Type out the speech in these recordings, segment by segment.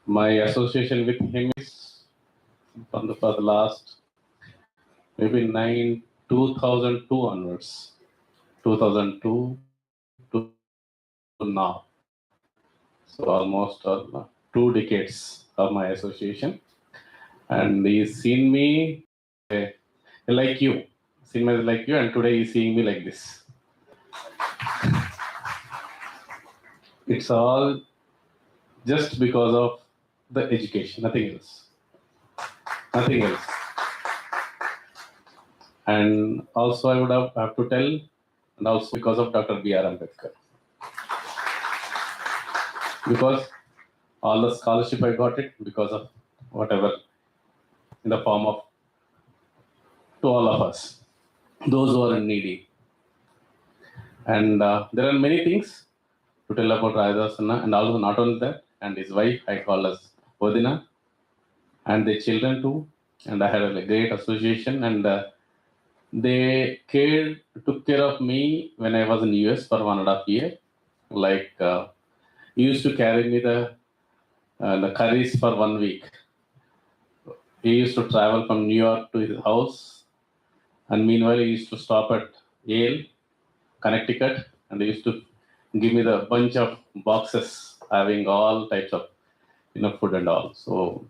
My association with him is for the last maybe 2002 onwards, 2002 to now. So almost 2 decades of my association, and he's seen me like you, seen me like you, and today he's seeing me like this. It's all just because of the education, nothing else, nothing else. And also, I would have to tell, and also because of Dr. B.R. Ambedkar, because all the scholarship I got it because of whatever in the form of to all of us, those who are needy. And there are many things to tell about Rajasana, and also not only that, and his wife I call as Odina, and the children too. And I had a great association, and they took care of me when I was in US for 1.5 years. Like he used to carry me the curries for 1 week. He used to travel from New York to his house, and meanwhile he used to stop at Yale, Connecticut, and he used to give me the bunch of boxes having all types of food and all. So,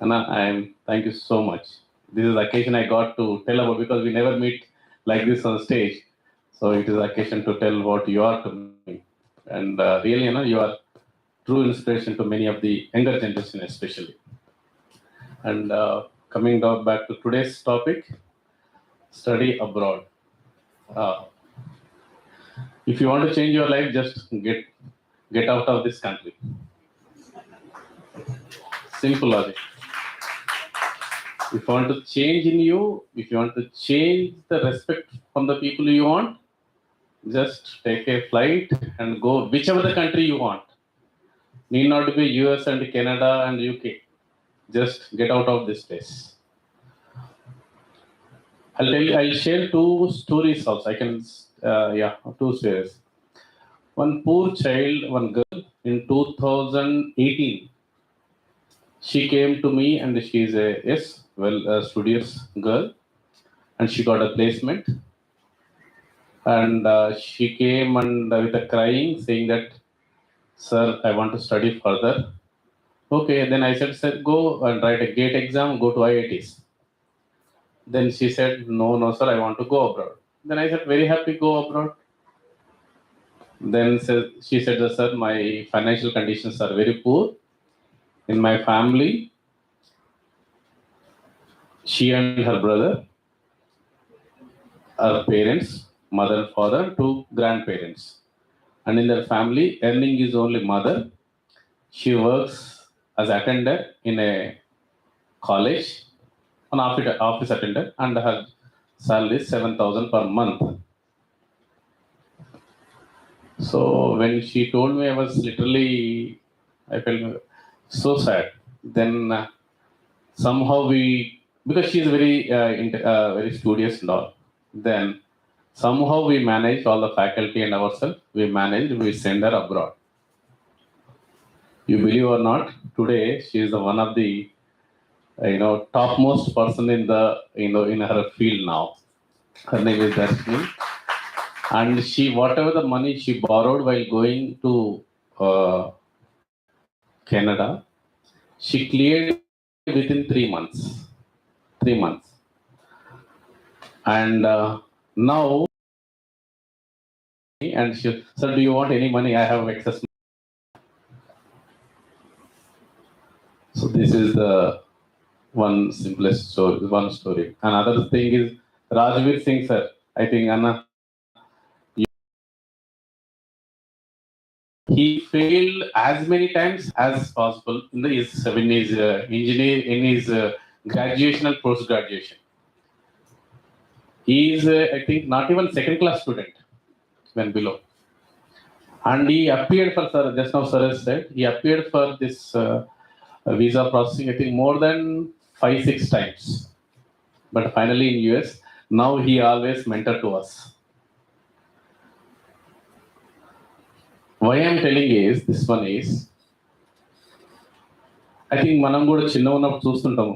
Anna, I'm thank you so much. This is the occasion I got to tell about because we never meet like this on stage. So it is the occasion to tell what you are to me, and really, you are true inspiration to many of the younger generation, especially. And coming down back to today's topic, study abroad. Uh, if you want to change your life, just get out of this country. Simple logic. If you want to change in you, if you want to change the respect from the people you want, just take a flight and go whichever the country you want. Need not to be US and Canada and UK. Just get out of this place. I'll share two stories also. I can, two stories. One poor child, one girl in 2018. She came to me and she is a studious girl, and she got a placement. And she came and with a crying, saying that, "Sir, I want to study further." Okay, then I said, "Sir, go and write a GATE exam, go to IITs." Then she said, "No, no, sir, I want to go abroad." Then I said, "Very happy, go abroad." Then she said, "Sir, my financial conditions are very poor. In my family, she and her brother, her parents, mother and father, two grandparents. And in their family, earning is only mother. She works as attendant in a college, an office attendant, and her salary is 7,000 per month." So when she told me, I was literally, I felt so sad. Then somehow because she's very studious and all, then somehow we managed, all the faculty and ourselves, we send her abroad. You believe or not, today she is one of the topmost person in the in her field now. Her name is Darshini, and she whatever the money she borrowed while going to Canada, she cleared within 3 months. 3 months, and now, and she said, "Do you want any money? I have excess." So this is the one simplest story. One story. Another thing is Rajveer Singh sir. I think Anna, he failed as many times as possible in his engineer in his graduation and post graduation. He is, I think, not even second class student when below. And he appeared for, sir, just now sir has said, he appeared for this visa processing, I think, more than 5-6 times. But finally in US, now he always mentor to us. Why I'm telling is, this one is, I think మనం కూడా చిన్న ఉన్నప్పుడు చూస్తుంటాము.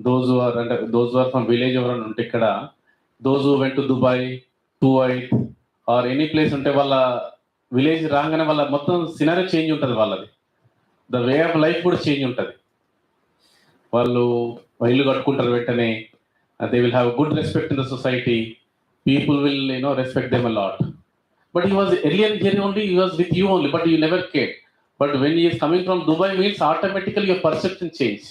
Those are from village ఎవరైనా ఉంటే ఇక్కడ, those went to Dubai, Kuwait or any place ఉంటే వాళ్ళ village రాగానే వాళ్ళ మొత్తం సినారీ చేంజ్ ఉంటుంది. వాళ్ళది ద వే ఆఫ్ లైఫ్ కూడా చేంజ్ ఉంటుంది. వాళ్ళు ఇల్లు కట్టుకుంటారు వెంటనే, they will have good respect in the society, people will respect them a lot. But he was earlier here only, he was with you only, but you never cared. But when he is coming from Dubai means automatically your perception changes.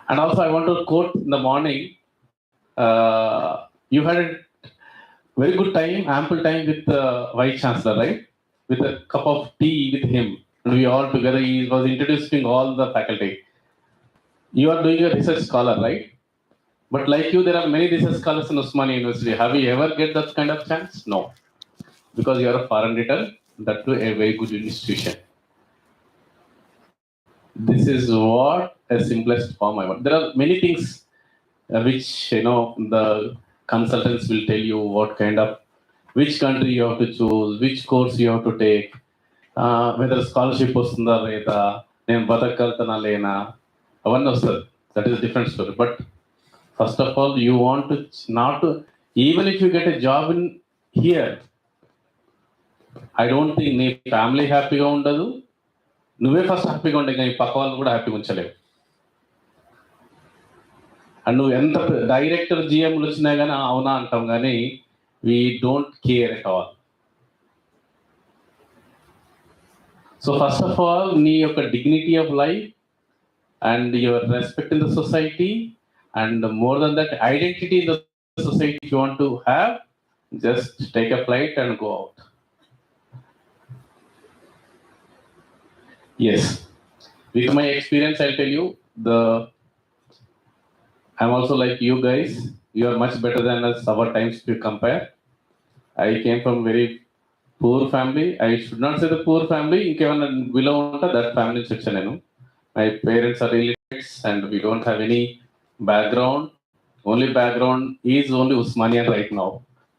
And also I want to quote in the morning, you had a very good time, ample time with the Vice Chancellor, right? With a cup of tea with him. And we all together, he was introducing all the faculty. You are doing a research scholar, right? But like you, there are many research scholars in Osmania University. Have you ever get that kind of chance? No. Because you are a foreign reader, that too a very good institution. This is what a simplest form I want. There are many things which the consultants will tell you what kind of, which country you have to choose, which course you have to take, whether scholarship vastunda leda, nenu badakaltana lena, avanni vastadi. That is a different story. But first of all, you want to not to, even if you get a job in here, I don't think నీ family హ్యాపీగా ఉండదు, నువ్వే first హ్యాపీగా ఉండే కానీ పక్క వాళ్ళు కూడా హ్యాపీగా ఉంచలేవు. అండ్ నువ్వు ఎంత డైరెక్టర్ జిఎంలు వచ్చినా కానీ అవునా అంటాం, కానీ we don't care at all. So first of all నీ యొక్క dignity of life and your respect in the society and more than that identity in the society you want to have, just take a flight and go out. Yes, with my experience, I'll tell you, I'm also like you guys. You are much better than us. Our times to compare. I came from very poor family. I should not say the poor family. Inkevanna below that family section. My parents are illiterates, and we don't have any background. Only background is only Usmania right now.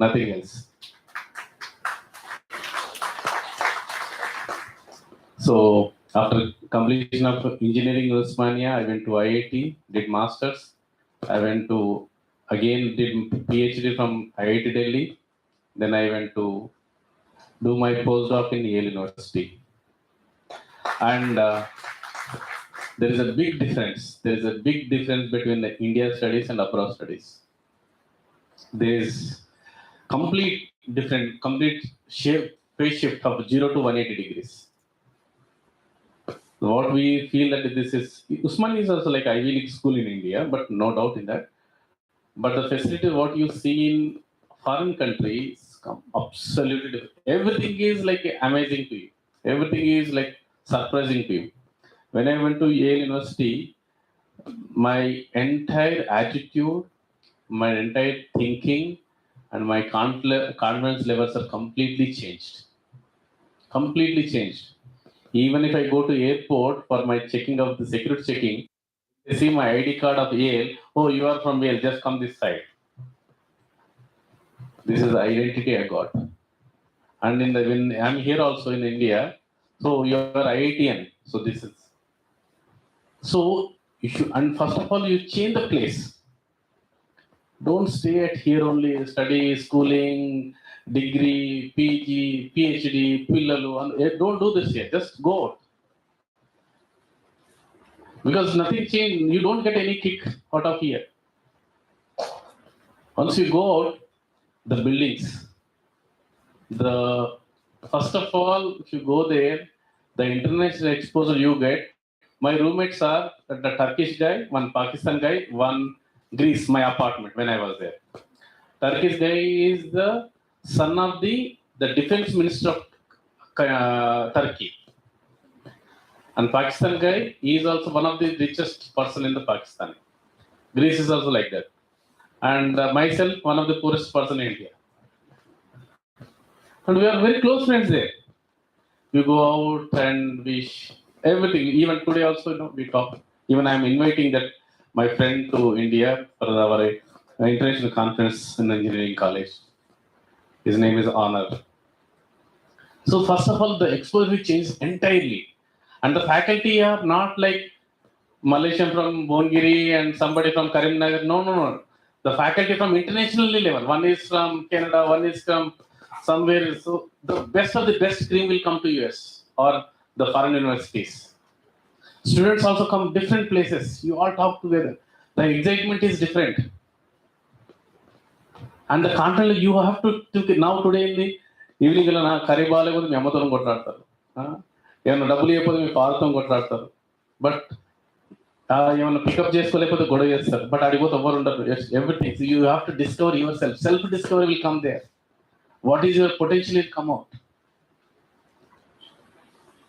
Nothing else. So after completion of engineering in Usmania, I went to IIT, did masters. I went to again did PhD from IIT Delhi. Then I went to do my postdoc in Yale University. And there is a big difference. There is a big difference between the India studies and abroad studies. There is complete phase shift of 0 to 180 degrees. What we feel that this is, Usmania is also like Ivy League school in India, but no doubt in that. But the facility, what you see in foreign countries, absolutely different. Everything is like amazing to you. Everything is like surprising to you. When I went to Yale University, my entire attitude, my entire thinking, and my confidence levels are completely changed. Completely changed. Even if I go to airport for my checking of the security checking, they see my ID card of Yale. Oh, you are from Yale, just come this side. This is the identity I got. And when I'm here also in India, so you are IITian. So this is. So you should, and first of all, you change the place. Don't stay at here only, study, schooling, degree, PG, PhD, pillalu. Don't do this here. Just go out. Because nothing changed. You don't get any kick out of here. Once you go out, the buildings. First of all, if you go there, the international exposure you get. My roommates are the Turkish guy, one Pakistan guy, one Greece, my apartment when I was there. Turkish guy is the son of the defense minister of Turkey. And Pakistan guy, he is also one of the richest person in the Pakistan. Greece is also like that. And myself, one of the poorest person in India. And we are very close friends there. We go out and we everything. Even today also, we talk. Even I am inviting that my friend to India for our international conference in engineering college. His name is Honor. So first of all, the exposure changes entirely. And the faculty are not like Malaysian from Bongiri and somebody from Karimnagar. No, no, no. The faculty from internationally level. One is from Canada, one is from somewhere. So the best of the best cream will come to US or the foreign universities. Students also come different places. You all talk together. The excitement is different. And the content you have to now today in the evening నా curry బాగాలేకపోతే మీ అమ్మతో కొట్లాడతారు, ఏమన్నా డబ్బులు ఇవ్వకపోతే మీ ఫాదర్తో కొట్లాడతారు, but ఏమన్నా pickup చేసుకోలేకపోతే గొడవ చేస్తారు, but అడిగిపోతే ఎవరు ఉండరు. Everything you have to discover yourself. Self discovery will come there. What is your potential will come out.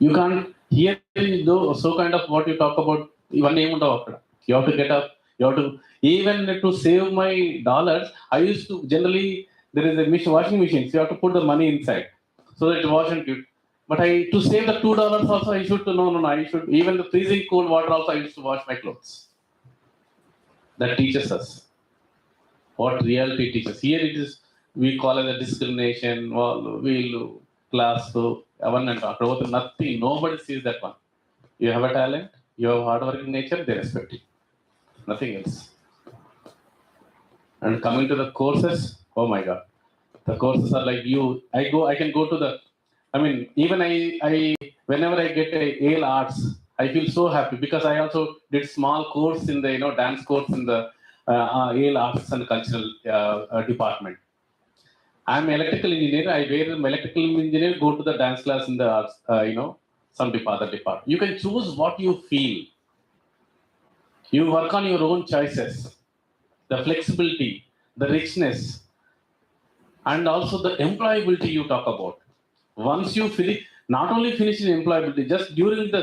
You can hear though so kind of what you talk about ఇవన్నీ ఏముండవు అక్కడ. You have to get up. You have to, even to save my dollars, I used to generally, there is a washing machine, so you have to put the money inside so that it wash and give. But to save the $2 also, I should no, I should, even the freezing cold water also, I used to wash my clothes. That teaches us what reality teaches. Here it is, we call it a discrimination, we'll class, so nothing, nobody sees that one. You have a talent, you have hardworking nature, they respect you. Nothing else. And coming to the courses, oh my God, the courses are like I can go to the, I mean, even I whenever I get a AL Arts, I feel so happy because I also did small course in the dance course in the AL Arts and Cultural department. I'm electrical engineer. I wear electrical engineer, go to the dance class in the arts, some other department. You can choose what you feel. You work on your own choices, the flexibility, the richness, and also the employability you talk about. Once you finish, not only finish in employability, just during the,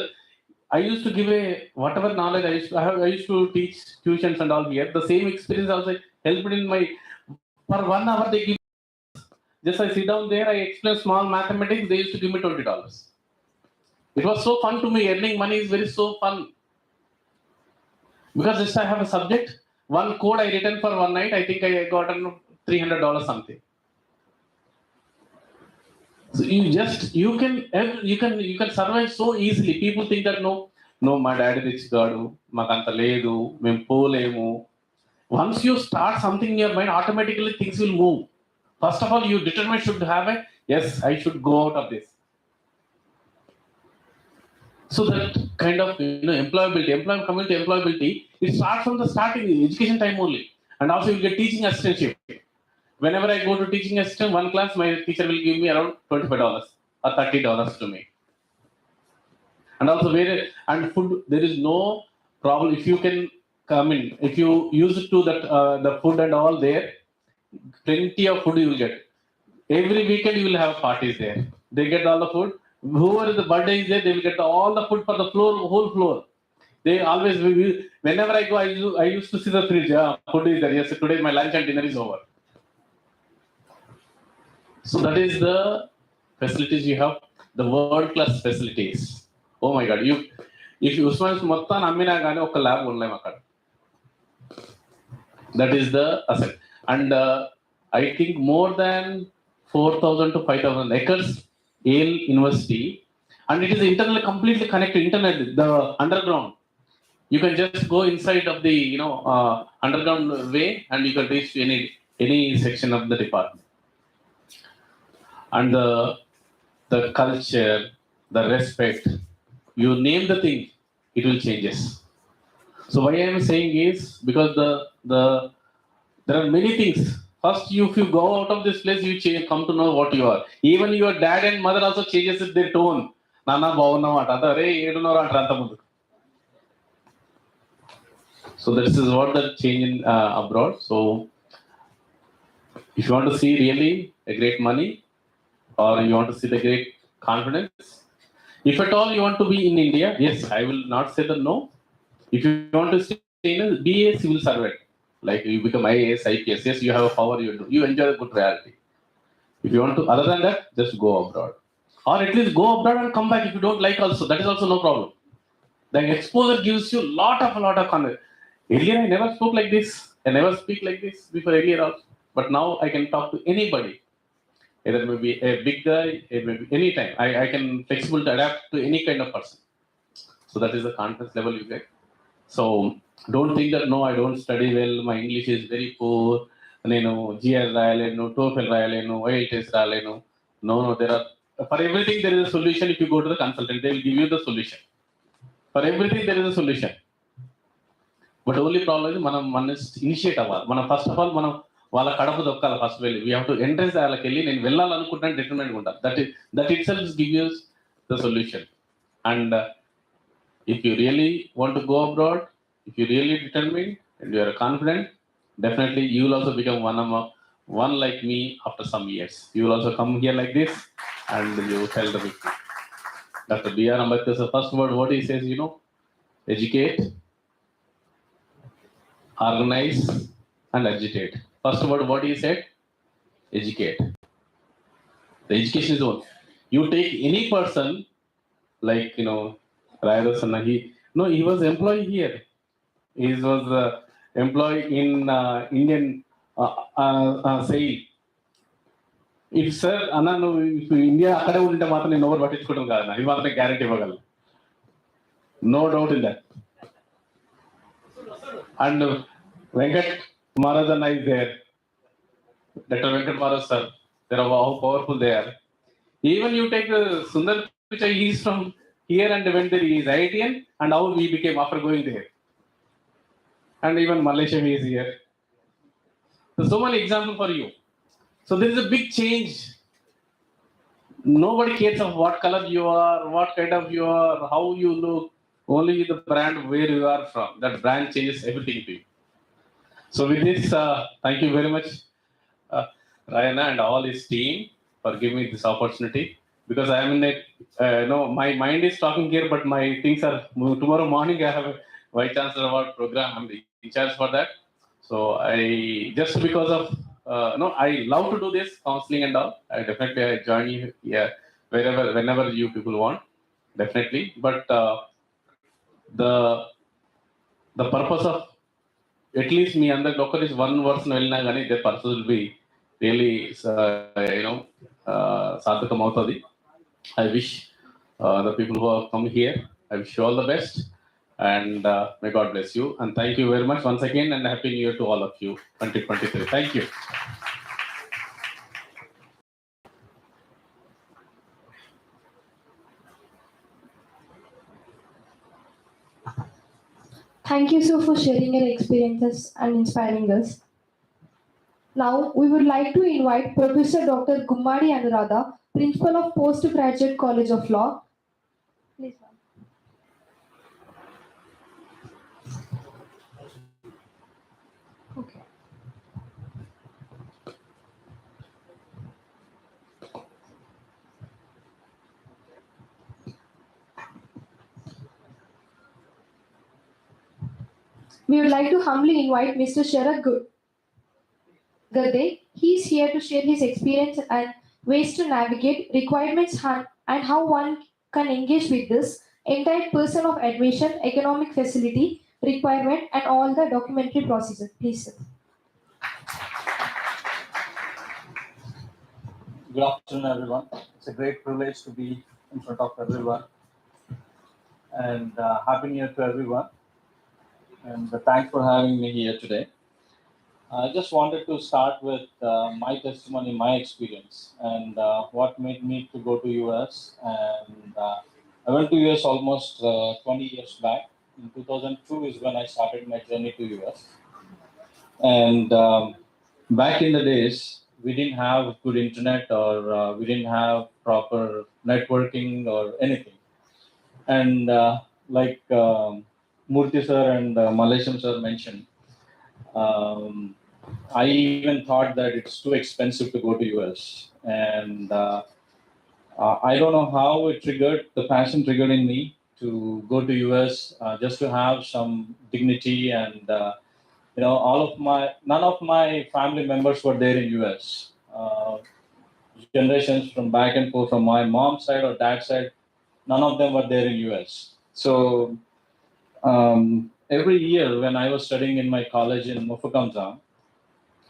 I used to give a whatever knowledge I used to teach tuitions and all here. The same experience also helped in my, for 1 hour they give, just I sit down there, I explain small mathematics, they used to give me $20. It was so fun to me. Earning money is very so fun. Because just I have a subject, one code I written for one night, I think I got $300 something. So you can survive so easily. People think that no, my daddy rich gadu, makanta ledu, mem polemu. Once you start something in your mind, automatically things will move. First of all, you determine should have a yes, I should go out of this. So that kind of employability, coming to employability, it starts from the starting education time only. And also you get teaching assistantship. Whenever I go to teaching assistant, one class, my teacher will give me around $25 or $30 to me. And also and food, there is no problem if you can come in. If you use it to that the food and all there, plenty of food you will get. Every weekend you will have parties there. They get all the food. Whoever the birthday is there, they will get all the food for the floor, whole floor. They always, whenever I go, I used to see the fridge. Food is there. Yes, today my lunch and dinner is over. So that is the facilities you have, the world-class facilities. Oh my God, if you Usman's మొత్తం అమ్మినా కానీ ఒక lab ఉండలేము అక్కడ. That is the asset. And I think more than 4,000 to 5,000 acres Yale University, and it is internally completely connected. Internet, the underground. You can just go inside of the underground way, and you can reach any section of the department. And the culture, the respect, you name the thing, it will changes. So why I am saying is because there are many things. First, if you go out of this place, you come to know what you are. Even your dad and mother also changes their tone. Nana So this is what the change in abroad. So if you want to see really a great money, or you want to see the great confidence, if at all you want to be in India, yes, I will not say the no. If you want to stay in a BA civil servant, like you become IAS, IPS, yes, you have a power, you enjoy a good reality. If you want to, other than that, just go abroad. Or at least go abroad and come back if you don't like also. That is also no problem. The exposure gives you a lot of content. Earlier, I never spoke like this. I never speak like this before earlier also. But now I can talk to anybody. Either maybe a big guy, maybe anytime. I can flexible to adapt to any kind of person. So that is the confidence level you get. So don't think that no, I don't study well, my English is very poor, నేను GRE రాయలేను, TOEFL రాయలేను, IELTS రాయలేను. No, there are, for everything there is a solution. If you go to the consultant, they will give you the solution. For everything there is a solution. But only problem is మనం initiate అవ్వాలి. మనం first of all మనం వాళ్ళ Kadapa దొక్కాలి. First వెళ్ళి we have to entrance వాళ్ళకి వెళ్ళి నేను వెళ్ళాలనుకుంటాను డిటర్మెంట్గా ఉంటాను. That it self give use the solution. And if you really want to go abroad, if you really determined and you are confident, definitely you will also become one like me after some years. You will also come here like this and you tell the victory. Dr. B.R. Ambedkar's first word, what he says, educate, organize, and agitate. First word, what he said? Educate. The education is one. You take any person, like, Rayadasana, he was employee here. He was employee in Indian SAIL. If sir, Anna, if India akkade unte maatram nenu over pattichukodam kaadu na, idi maatrame guarantee iవ్వగలను. No doubt in that. And Venkat Maharajana is there. Dr. Venkat Maharaj sir, they are how powerful they are. Even you take Sundar Pichai, he is from here and went there, he is IITian, and how we became after going there. And even Malaysia is here. So many examples for you. So there is a big change. Nobody cares of what color you are, what kind of you are, how you look. Only the brand where you are from. That brand changes everything to you. So with this, thank you very much, Rayana and all his team for giving me this opportunity. Because I am in a, my mind is talking here, but my things are, tomorrow morning I have a Vice Chancellor Award program. I'm the in charge for that. So just because of, I love to do this, counseling and all. I definitely join you whenever you people want, definitely. But the purpose of at least me and the doctor is one verse వెళ్ళినా కానీ the purpose will be really, సార్థకం అవుతుంది. I wish the people who have come here, I wish you all the best, and may God bless you. And thank you very much once again, and Happy New Year to all of you, 2023. Thank you. Thank you, sir, for sharing your experiences and inspiring us. Now, we would like to invite Professor Dr. Gummadi Anuradha, Principal of Postgraduate College of Law. Please, ma'am. Okay. We would like to humbly invite Mr. Sharad Gade. He is here to share his experience and ways to navigate requirements and how one can engage with this entire person of admission, economic facility, requirement, and all the documentary procedure. Please, sir. Good afternoon, everyone. It's a great privilege to be in front of everyone. And Happy New Year to everyone. And thanks for having me here today. I just wanted to start with my testimony, my experience, and what made me to go to US. And I went to US almost 20 years back. In 2002 is when I started my journey to US. And back in the days, we didn't have good internet, or we didn't have proper networking or anything. And like Murthy sir and Malaysian sir mentioned, I even thought that it's too expensive to go to US. And I don't know how it triggered, the passion triggered in me to go to US just to have some dignity. And none of my family members were there in US. Generations from back and forth, from my mom's side or dad's side, none of them were there in US. So every year when I was studying in my college in Mufukamza,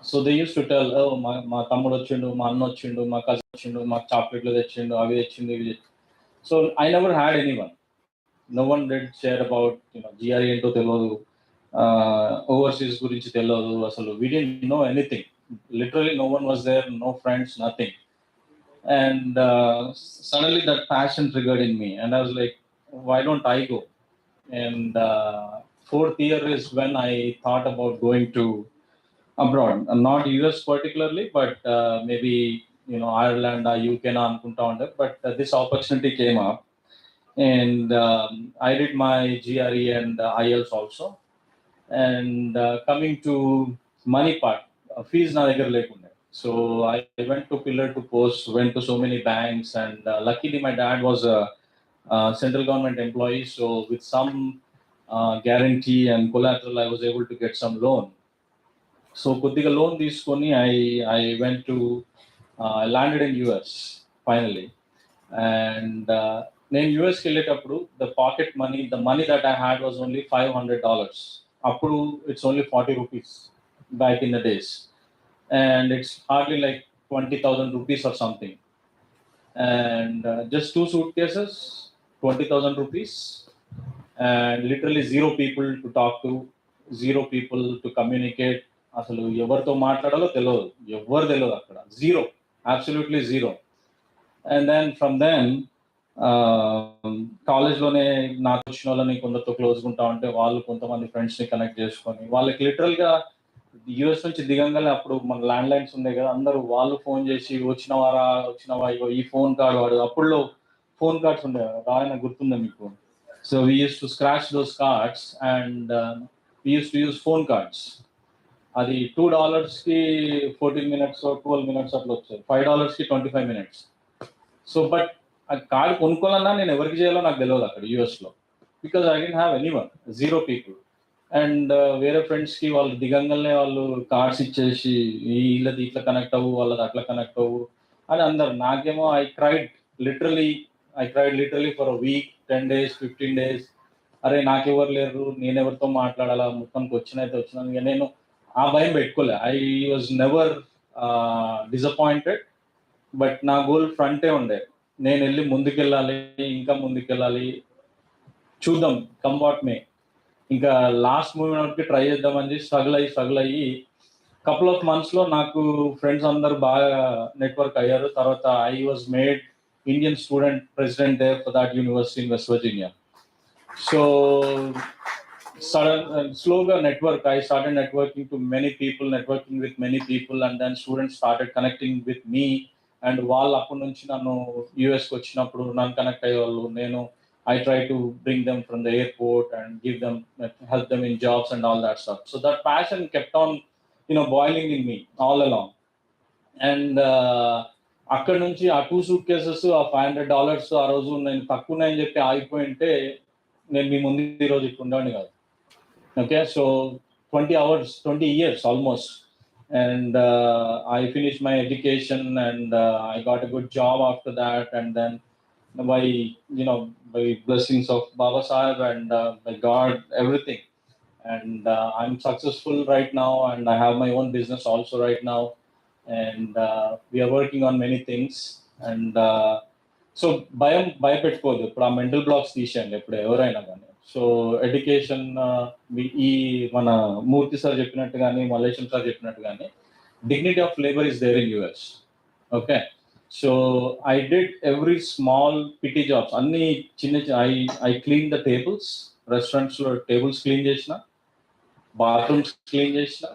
so they used to tell, oh, ma tammudu vachindu, ma anna vachindu, ma cousin vachindu, ma chocolate techindu, avi techindu. So I never had anyone. No one did share about GRE ఏంటో తెలియదు, overseas గురించి తెలియదు అసలు. We didn't know anything. Literally no one was there, no friends, nothing. And suddenly that passion triggered in me, and I was like, why don't I go? And fourth year is when I thought about going to abroad, not US particularly, but maybe Ireland or UK na anukunta unde. But this opportunity came up, and I did my GRE and IELTS also. And coming to money part, fees na దగ్గర లేకుండే. So I went to pillar to post, went to so many banks, and luckily my dad was a central government employee, so with some guarantee and collateral I was able to get some loan. So కొద్దిగా loan తీసుకొని I went to landed in US finally. And నేను యూఎస్కి వెళ్ళేటప్పుడు the money that I had was only $500. అప్పుడు it's only 40 rupees back in the days, and it's hardly like 20,000 rupees or something. And just 2 suitcases, 20,000 rupees, and literally zero people to talk to, zero people to communicate. అసలు ఎవరితో మాట్లాడాలో తెలియదు, ఎవరు తెలియదు అక్కడ, zero, absolutely zero. And then from then కాలేజ్లోనే నాకు వచ్చిన వాళ్ళని కొందరితో క్లోజ్గా ఉంటా ఉంటే వాళ్ళు కొంతమంది ఫ్రెండ్స్ని కనెక్ట్ చేసుకొని, వాళ్ళకి లిటరల్గా యూఎస్ నుంచి దిగంగానే అప్పుడు మన ల్యాండ్ లైన్స్ ఉండే కదా, అందరూ వాళ్ళు ఫోన్ చేసి వచ్చినవా ఇగో ఈ ఫోన్ కార్డు వాడు. అప్పుడులో ఫోన్ కార్డ్స్ ఉండే, రాయన గుర్తుందా మీకు? So we use to scratch those cards, and we use to use phone cards. అది $2కి 14 minutes 12 minutes అట్లా వచ్చాయి, $5కి 25 minutes. సో బట్ ఆ కార్డ్ కొనుక్కోవాలన్నా నేను ఎవరికి చేయాలో నాకు తెలియదు అక్కడ యూఎస్లో, because I didn't have anyone, zero people. And వేరే ఫ్రెండ్స్కి వాళ్ళు దిగంగానే వాళ్ళు కార్డ్స్ ఇచ్చేసి వీళ్ళది ఇట్లా కనెక్ట్ అవ్వు, వాళ్ళది అట్లా కనెక్ట్ అవ్వు అని అందరు. నాకేమో I cried literally for a week, 10 days 15 days. అరే నాకెవరు లేరు, నేను ఎవరితో మాట్లాడాలా, మొత్తానికి వచ్చినాను. ఇక నేను ఆ భయం పెట్టుకోలే. I was never disappointed, but నా గోల్ ఫ్రంటే ఉండే, నేను వెళ్ళి ముందుకెళ్ళాలి, ఇంకా ముందుకెళ్ళాలి, చూద్దాం కమ్ వాట్ మే. ఇంకా లాస్ట్ మూమెంట్కి ట్రై చేద్దామని స్ట్రగుల్ అయ్యి కపుల్ ఆఫ్ మంత్స్లో నాకు ఫ్రెండ్స్ అందరూ బాగా నెట్వర్క్ అయ్యారు. తర్వాత I was made Indian student president there for that university in West Virginia. So slowly I started networking with many people, and then students started connecting with me, and వాళ్ళు అప్పటి నుంచి నన్ను యూఎస్కి వచ్చినప్పుడు నన్ను కనెక్ట్ అయ్యేవాళ్ళు. నేను I try to bring them from the airport and help them in jobs and all that stuff. So that passion kept on boiling in me all along. And అక్కడ నుంచి ఆ 2 suitcases, ఆ $500 ఆ రోజు నేను తక్కువని చెప్పి ఆగిపోయింటే నేను మీ ముందు ఈరోజు ఇక్కడ ఉండేవాడిని కాదు. Okay, so 20 years almost, and I finished my education, and I got a good job after that, and then by blessings of Baba Sahib and by God, everything, and I'm successful right now, and I have my own business also right now, and we are working on many things. And so భయపెట్టుకోదు, ఇప్పుడు ఆ mental blocks తీసేయండి ఎప్పుడు ఎవరైనా కానీ. So education, ఈ మన మూర్తి sir చెప్పినట్టు కానీ మల్లేశం సార్ చెప్పినట్టు కానీ, dignity of labour is there in US. Okay, so I did every small petty jobs, అన్ని చిన్న ఐ క్లీన్ ద టేబుల్స్, రెస్టారెంట్స్లో టేబుల్స్ క్లీన్ చేసిన, బాత్రూమ్స్ క్లీన్ చేసిన,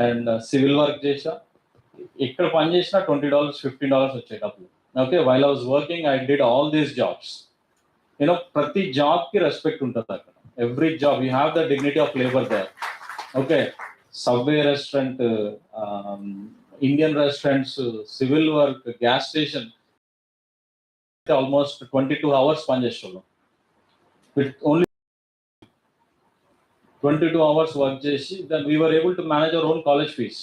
అండ్ సివిల్ వర్క్ చేసిన. ఎక్కడ పని చేసినా $20 $15 వచ్చేటప్పుడు. Okay, while I was working, I did all these jobs. ప్రతి జాబ్ కి రెస్పెక్ట్ ఉంటుంది అక్కడ. Every job you have the dignity of labour there. Okay, Subway restaurant, Indian restaurants, civil work, gas station, almost 22 hours పనిచేసేవాళ్ళం. With only 22 hours work చేసి, then we were able to manage our own college fees.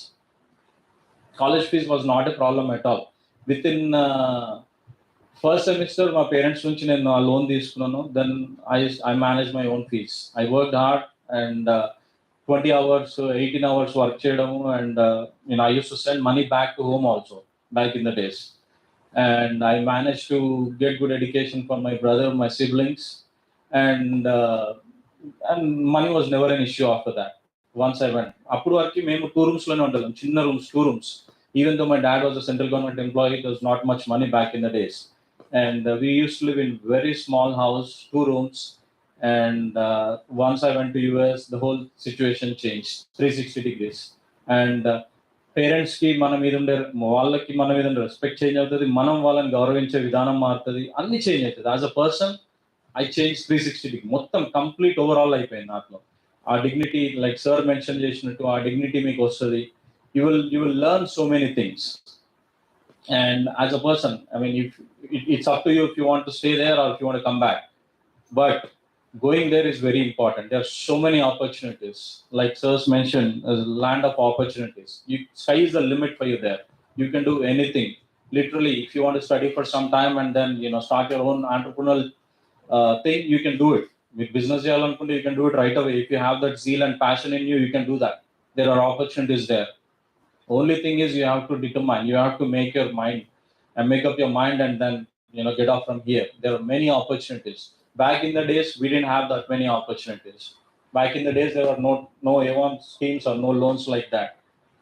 College fees was not a problem at all. With in first semester మా parents నుంచి నేను ఆ loan తీసుకున్నాను. Then I manage my own fees. I work hard, and 20 hours 18 hours work చేయడము, and I use to send money back to home also back in the days. And I manage to get good education for my brother, my siblings, and money was never an issue after that. Once I went, అప్పుడు వరకు మేము 2 rooms లోనే ఉండలేం, చిన్న rooms, 2 rooms. Even though my dad was a central government employee, there was not much money back in the days, and we used to live in very small house, 2 rooms. And once I went to US, the whole situation changed 360 degrees. And parents కి మన మీద ఉండే వాళ్ళకి మన మీద ఉండే respect change అవుతుంది, మనం వాళ్ళని గౌరవించే విధానం మారుతుంది, అన్ని చేంజ్ అవుతుంది. As a person I change 360 degree, మొత్తం కంప్లీట్ ఓవరాల్ అయిపోయింది నాట్లో. ఆ డిగ్నిటీ, లైక్ సార్ మెన్షన్ చేసినట్టు, ఆ డిగ్నిటీ మీకు వస్తుంది. You will learn so many things. And as a person, I mean, if it's up to you if you want to stay there or if you want to come back. But going there is very important. There are so many opportunities. Like sirs mentioned, a land of opportunities. Sky is the limit for you there. You can do anything. Literally, if you want to study for some time and then start your own entrepreneurial thing, you can do it. With business, you can do it right away. If you have that zeal and passion in you, you can do that. There are opportunities there. Only thing is you have to determine. You have to make your mind and make up your mind, and then get off from here. There are many opportunities. Back in the days, we didn't have that many opportunities. Back in the days, there were no A1 schemes or no loans like that.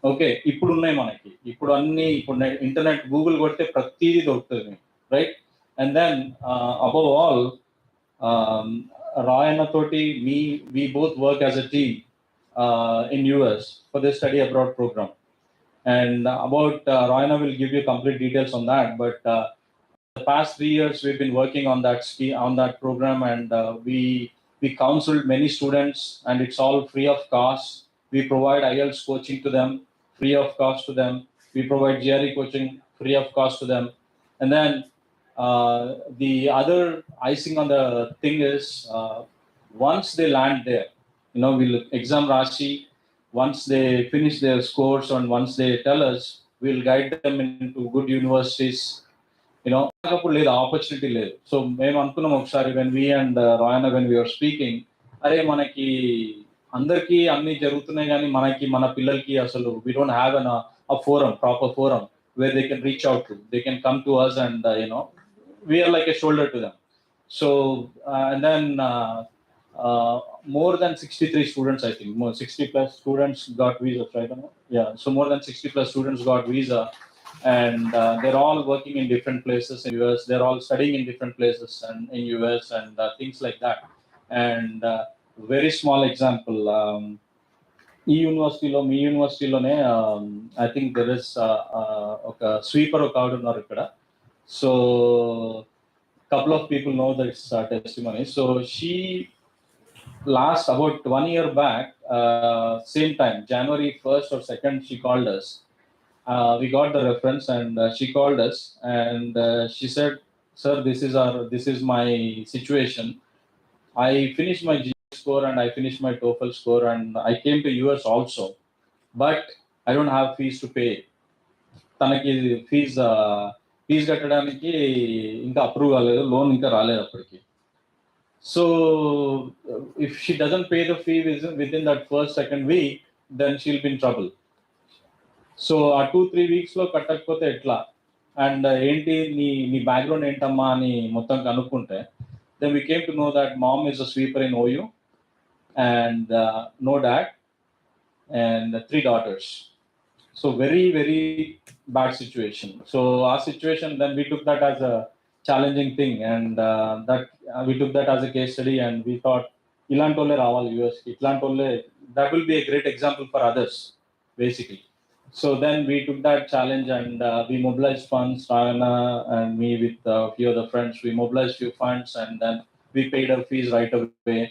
Okay, ఇప్పుడు ఉన్నాయి మనకి. ఇప్పుడు అన్ని, ఇప్పుడు internet Google కొడితే ప్రతిదీ దొరుకుతుంది, right? And then above all, Rayanna తోటి we both work as a team in US for the study abroad program. And about Royana will give you complete details on that, but the past 3 years we've been working on that program, and we counseled many students, and it's all free of cost. We provide IELTS coaching to them, free of cost to them. We provide GRE coaching free of cost to them. And then the other icing on the thing is, once they land there, we'll exam Rashi. Once they finish their scores and once they tell us, we'll guide them into good universities. అప్పుడు లేదు, opportunity లేదు. So మేము అనుకున్నాం ఒకసారి, when we and రాయనా when we are speaking, అరే మనకి అందరికీ అన్ని జరుగుతున్నాయి కానీ మనకి, మన పిల్లలకి అసలు we don't have a forum, proper forum where they can reach out to, they can come to us and we are like a shoulder to them. So and then more than 63 students, I think, 60 plus students got visas, right? Yeah, so more than 60 plus students got visa, and they're all working in different places in US. They're all studying in different places and in US, and things like that. And very small example, ఈ యూనివర్సిటీలో, మీ యూనివర్సిటీలోనే I think there is ఒక sweeper ఒక ఆవిడ ఉన్నారు ఇక్కడ. So couple of people know this testimony. So she, last about 1 year back, same time, January 1st or 2nd, she called us. We got the reference, and she called us, and she said, sir, this is my situation. I finished my GS score and I finished my TOEFL score, and I came to US also, but I don't have fees to pay. తనకి fee కట్టడానికి ఇంకా approve కాలేదు, loan ఇంకా రాలేదు అప్పటికి. So if she doesn't pay the fee within that first, second week, then she'll be in trouble. So ఆ 2-3 weeks లో కట్టకపోతే ఎట్లా, అండ్ ఏంటి నీ బ్యాక్గ్రౌండ్ ఏంటమ్మా అని మొత్తం కనుక్కుంటే, then we came to know that mom is a sweeper in OU, and no dad, and 3 daughters. So very, very bad situation. So our situation, then we took that as a challenging thing, and we took that as a case study, and we thought, ilantolle raval US ki, ilantolle, that will be a great example for others, basically. So then we took that challenge, and we mobilized funds, Rayana and me with a few other friends. We mobilized few funds, and then we paid her fees right away.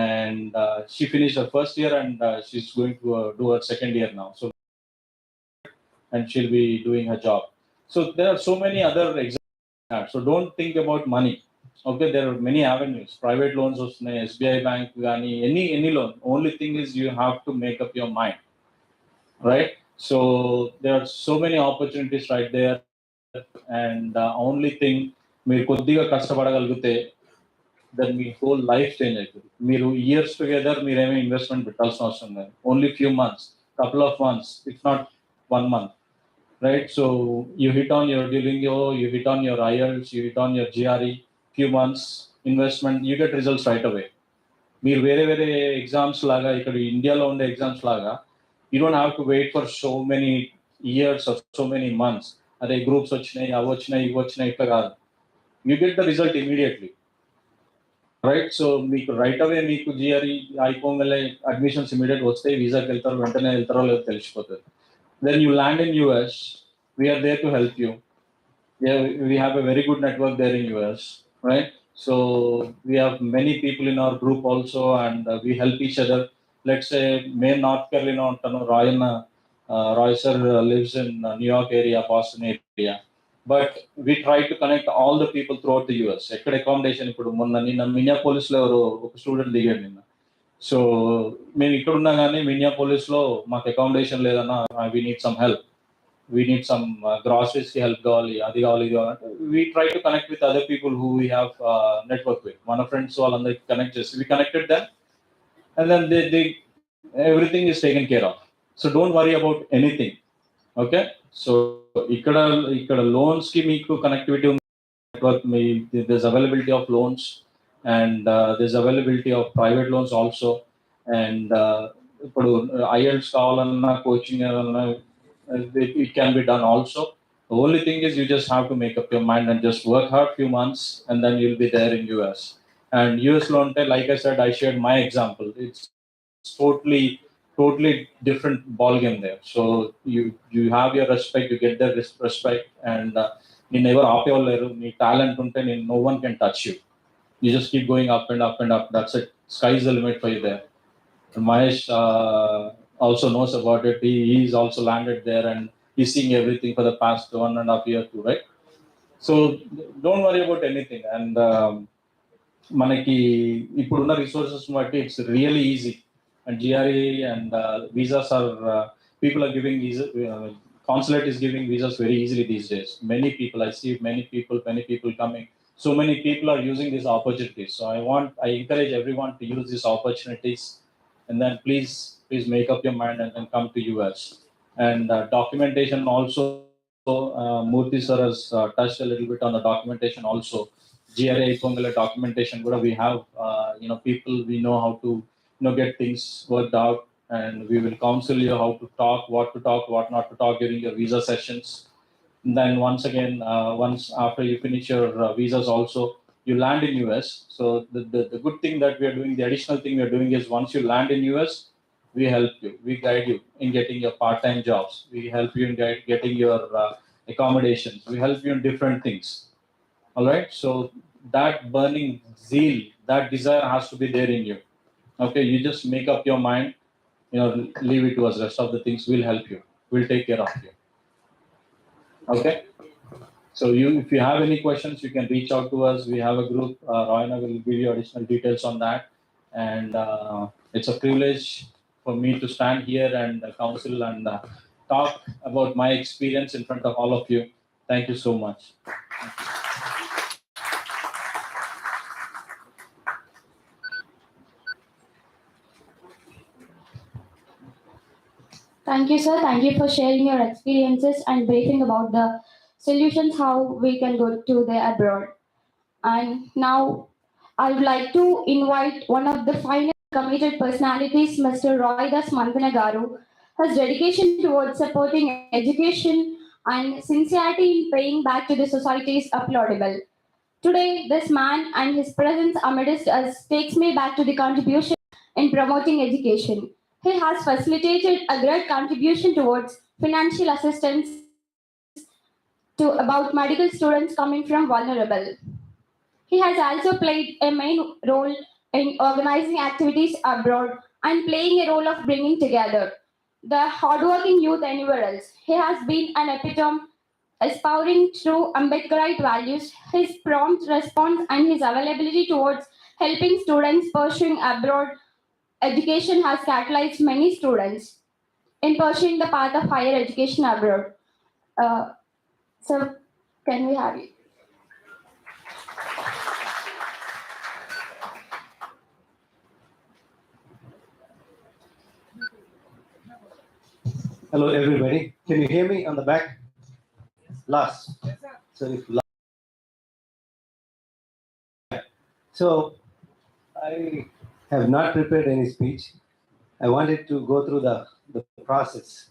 And she finished her first year, and she's going to do her second year now. So, and she'll be doing her job. So there are so many other examples. So don't think about money. Okay, there are many avenues. Private loans, SBI Bank, any loan. Only thing is you have to make up your mind, right? So there are so many opportunities right there, and only thing, మీరు కొద్దిగా కష్టపడగలిగితే then మీ whole life change అవుతుంది. మీరు years together మీరేమీ investment పెట్టాల్సిన అవసరం లేదు. Only few months, couple of months, if not 1 month, right? So you hit on your Duolingo, you hit on your IELTS, you hit on your GRE, few months, investment, you get results right away. మీరు వేరే వేరే exams లాగా ఇక్కడ ఇండియాలో ఉండే exams లాగా you don't have to wait for so many years or so many months. అదే groups వచ్చినాయి, అవి వచ్చినాయి, ఇవి వచ్చినాయి, ఇట్లా కాదు. You get the result immediately, right? So మీకు రైట్ అవే మీకు జిఆర్ఈ అయిపోగానే అడ్మిషన్స్ ఇమీడియట్ వస్తాయి, వీసాకి వెళ్తారు, వెంటనే వెళ్తారో లేదో తెలిసిపోతుంది. Then you land in US, we are there to help you. We have a very good network there in US, right? So we have many people in our group also, and we help each other. Let's say, main North Carolina, Roy sir lives in New York area, Boston area. But we try to connect all the people throughout the US. Ekkada accommodation ippudu monna ninna Minneapolis lo oka student digadu ninna. So మేము ఇక్కడ ఉన్నా కానీ Minneapolis లో మాకు accommodation లేదన్నా, we need some help. We need some groceries help కావాలి, అది కావాలి, ఇది కావాలి. We try to connect with other people who we have network with. మన ఫ్రెండ్స్ వాళ్ళందరికి కనెక్ట్ చేసి we connected them, and then they everything is taken care of. So don't worry about anything. Okay? So ఇక్కడ loans కి మీకు connectivity ఉంది, network, there's availability of loans, and there's availability of private loans also. And ఇప్పుడు IELTS కావాలన్నా, coaching కావాలన్నా, it can be done also. The only thing is you just have to make up your mind and just work hard few months, and then you'll be there in US. And US lo ante, like I said, I shared my example. It's totally different ball game there. So you have your respect, you get the respect, and you never ఆపేవాళ్ళు. నీ talent ఉంటే no one can touch you. You just keep going up and up and up. That's it. Sky's the limit for you there. Mahesh also knows about it. He's also landed there, and he's seeing everything for the past 1.5 years too, right? So don't worry about anything. And మనకి ఇప్పుడున్న resources బట్టి it's really easy. And GRE and visas are people are giving visa. Consulate is giving visas very easily these days. Many people, I see many people coming. So many people are using these opportunities. So I encourage everyone to use these opportunities, and then please make up your mind and then come to US. And documentation also, Murthy sir has touched a little bit on the documentation also. GRA Pongala documentation, we have people, we know how to get things worked out, and we will counsel you how to talk, what not to talk during your visa sessions. And then once again, once after you finish your visas also, you land in US. So the good thing that we are doing, the additional thing we are doing is, once you land in US, we help you, we guide you in getting your part-time jobs, we help you in getting your accommodations, we help you in different things. All right? So that burning zeal, that desire has to be there in you. Okay? You just make up your mind, leave it to us. Rest of the things will help you. We'll take care of you. Okay? So if you have any questions, you can reach out to us. We have a group. Royana will give you additional details on that. And it's a privilege for me to stand here and counsel and talk about my experience in front of all of you. Thank you so much. Thank you, sir. Thank you for sharing your experiences and briefing about the solutions how we can go to the abroad. And now I would like to invite one of the finest committed personalities, Mr. Roidas Mandanagaru. His dedication towards supporting education and sincerity in paying back to the society is applaudable. Today, this man and his presence amidst us takes me back to the contribution in promoting education. He has facilitated a great contribution towards financial assistance to about medical students coming from vulnerable. He has also played a main role in organizing activities abroad and playing a role of bringing together the hardworking youth anywhere else. He has been an epitome aspiring through Ambedkarite values. His prompt response and his availability towards helping students pursuing abroad education has catalyzed many students in pursuing the path of higher education abroad. So, can we have it? Hello, everybody. Can you hear me on the back? Last. So if So I have not prepared any speech. I wanted to go through the process.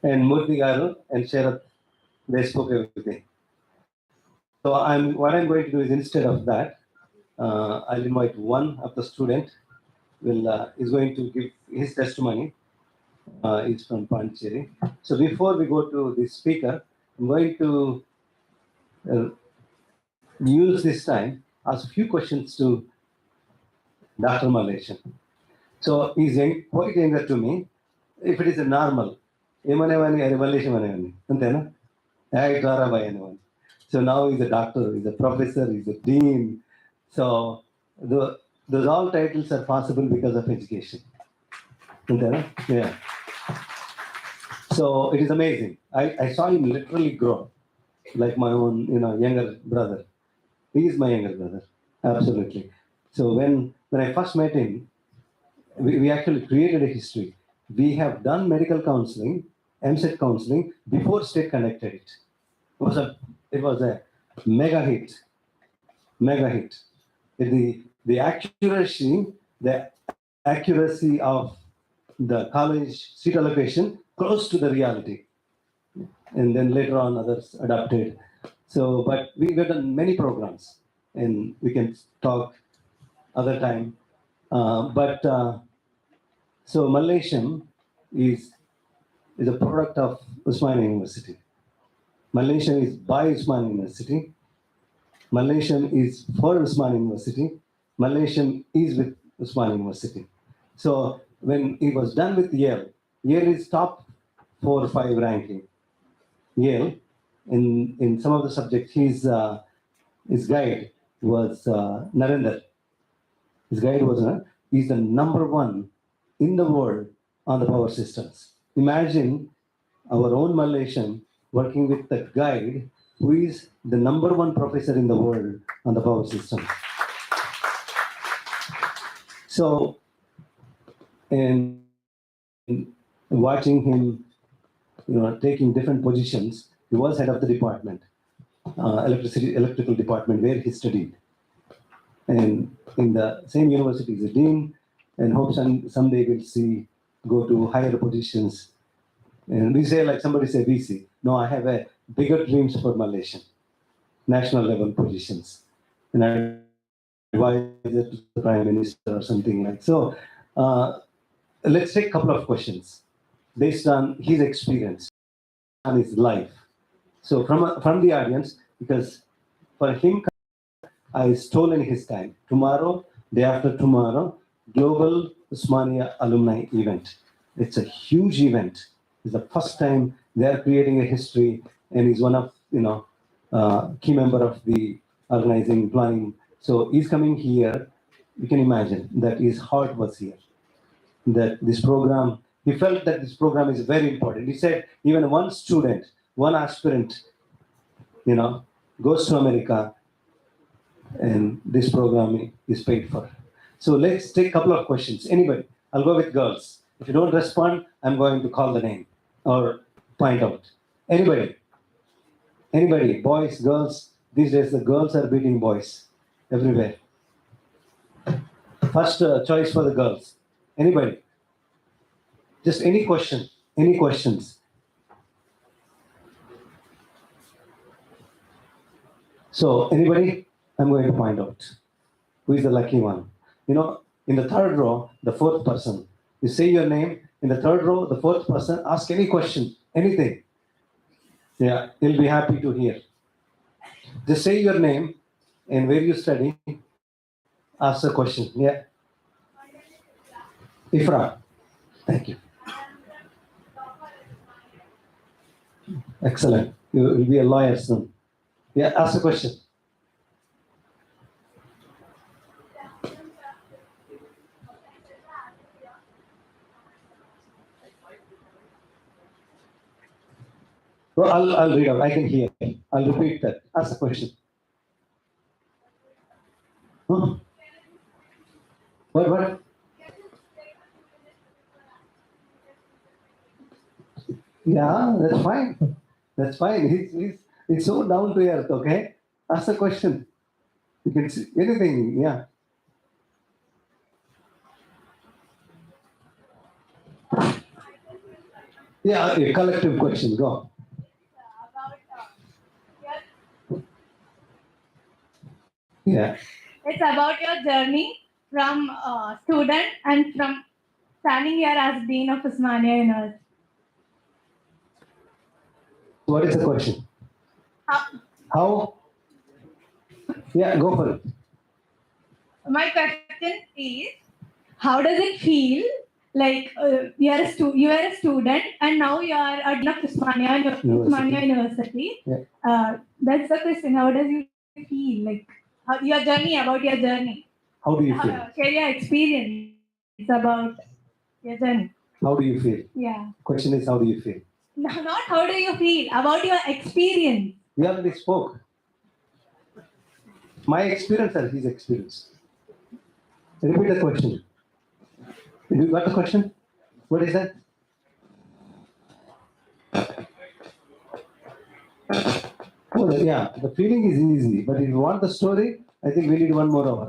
And Murthy Garu and Sharath, they spoke everything. So what I'm going to do is instead of that, I'll invite one of the student is going to give his testimony. It's from Pondicherry. So before we go to the speaker, I'm going to uh, use this time, ask a few questions to Dr. Malaysian. So he's quite younger to me. If it is a normal, ఏమనేవాని అది మల్లేశం అనేవాని అంతేనా ద్వారా by అనేవాని. So now he's a doctor, he's a professor, he's a dean. So those all titles are possible because of education. అంతేనా? Yeah. So it is amazing. I saw him literally grow like my own, younger brother. He is my younger brother, absolutely. So when I first met him, we actually created a history. We have done medical counseling, MSET counseling before state connected it. It was a mega hit, mega hit. The accuracy of the college seat allocation close to the reality, and then later on others adapted. So, but we've done many programs, and we can talk other time. So Malaysian is a product of Usmania University. Malaysian is by Usmania University. Malaysian is for Usmania University. Malaysian is with Usmania University. So when he was done with Yale is top 4 or 5 ranking. Yale, in some of the subjects, his guide was Narendra. His guide was he's the number 1 in the world on the power systems. Imagine our own Malaysian working with the guide who is the number 1 professor in the world on the power system. So, and watching him, taking different positions, he was head of the department, electrical department where he studied. And in the same university as a dean, and hope someday we'll go to higher positions. And we say, like somebody say VC. No, I have a bigger dreams for Malaysia, national level positions, and I advise to the prime minister or something like. So, let's take a couple of questions based on his experience, on his life. So from the audience, because for him, I stolen his time. Tomorrow, day after tomorrow, Global Usmania Alumni Event. It's a huge event. It's the first time they are creating a history, and he's one of key member of the organizing planning. So he's coming here. You can imagine that his heart was here. That this program, he felt that this program is very important. He said even one student, one aspirant, goes to America, and this program is paid for. So let's take a couple of questions. Anybody? I'll go with girls. If you don't respond, I'm going to call the name or point out. Anybody? Anybody? Boys, girls? These days the girls are beating boys everywhere. First choice for the girls. Anybody? Just any question? Any questions? So anybody? I'm going to find out who is the lucky one. In the 3rd row, the 4th person. You say your name. In the 3rd row, the 4th person, ask any question, anything. Yeah, he'll be happy to hear. Just say your name and where you study. Ask the question. Yeah. Ifra. Thank you. Excellent. You will be a lawyer soon. Yeah, ask the question. Well, I'll read out. I can hear. I'll repeat that. Ask the question. Huh? What? Yeah, that's fine. That's fine. He's so down to earth, okay? Ask the question. You can see anything, yeah. Yeah, a collective question. Go. Yeah. It's about your journey from student and from standing here as Dean of Usmania University. What is the question? How- How? Yeah, go for it. My question is, how does it feel like you are a student and now you are a Dean of Usmania University? Yeah. That's the question. How does you feel like your journey, about your journey? How do you feel? Share your experience about your journey. How do you feel? Yeah. Question is, how do you feel? No, not how do you feel, about your experience. We already spoke. My experience and his experience. Repeat the question. You got the question? What is that? Oh, yeah, the feeling is easy, but if you want the story, I think we need 1 more hour.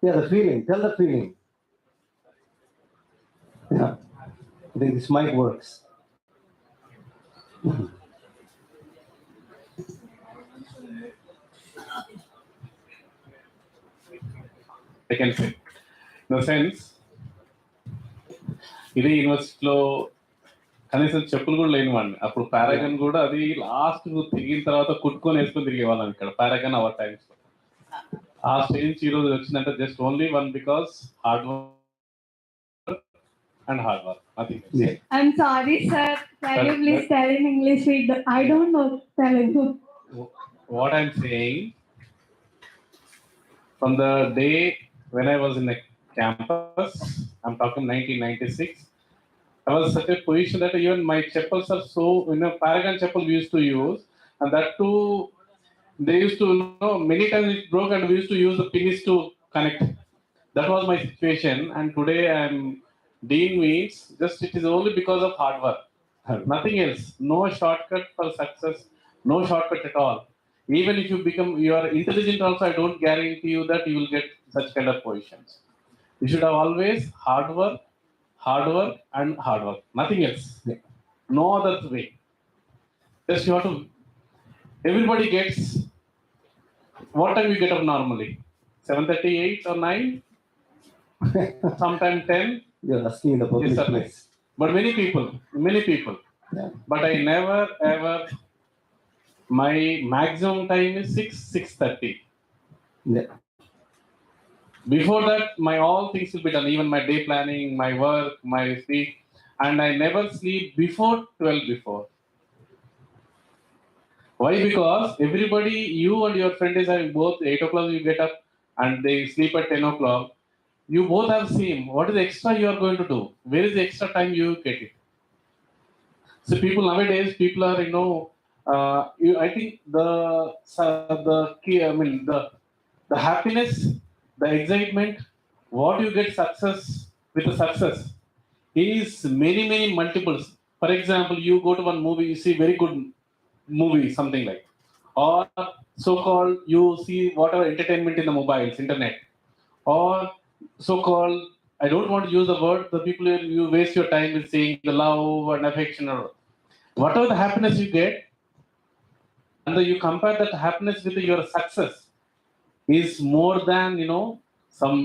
Yeah, the feeling. Tell the feeling. Yeah, I think this mic works. I can say. In a sense, ఇదే యూనివర్సిటీలో కనీసం చెప్పులు కూడా లేని వాడిని. అప్పుడు paragon కూడా అది లాస్ట్ తిరిగిన తర్వాత కుట్టుకొని వేసుకొని తిరిగేవాళ్ళం ఇక్కడ పారాగన్ అవర్ టైమ్స్. ఆ స్టేజ్ నుంచి ఈ రోజు వచ్చిందంటే just only one because hard work and hard work. Yeah. I'm sorry, sir. Can you please tell in English? I don't know Telugu. What I'm saying, from the day when I was in the campus, I'm talking 1996, I was such a position that even my chappals are so, Paragon chappal we used to use, and that too, they used to, many times it broke and we used to use the pins to connect. That was my situation, and today I'm Dean means just it is only because of hard work. Nothing else. No shortcut for success. No shortcut at all. Even if you are intelligent also, I don't guarantee you that you will get such kind of positions. You should have always hard work, and hard work. Nothing else. Yeah. No other way. Just you have to. Everybody gets. What time you get up normally? 7:38 or 9? Sometime 10. You're asking in the public Yes, sir. place. But many people. Yeah. But I never ever. My maximum time is 6:30. Yeah. Before that, my all things will be done. Even my day planning, my work, my sleep, and I never sleep before 12 before. Why? Because everybody, you and your friend is having both 8 o'clock you get up and they sleep at 10 o'clock. You both have same. What is the extra you are going to do? Where is the extra time you get it? So people nowadays, people are I think the key. I mean the happiness, the excitement, what you get success with the success is many multiples. For example, you go to one movie, you see very good movie, something like, or so-called you see whatever entertainment in the mobiles, internet, or so-called, I don't want to use the word, the people you waste your time with saying the love and affection or whatever the happiness you get, and then you compare that happiness with your success is more than some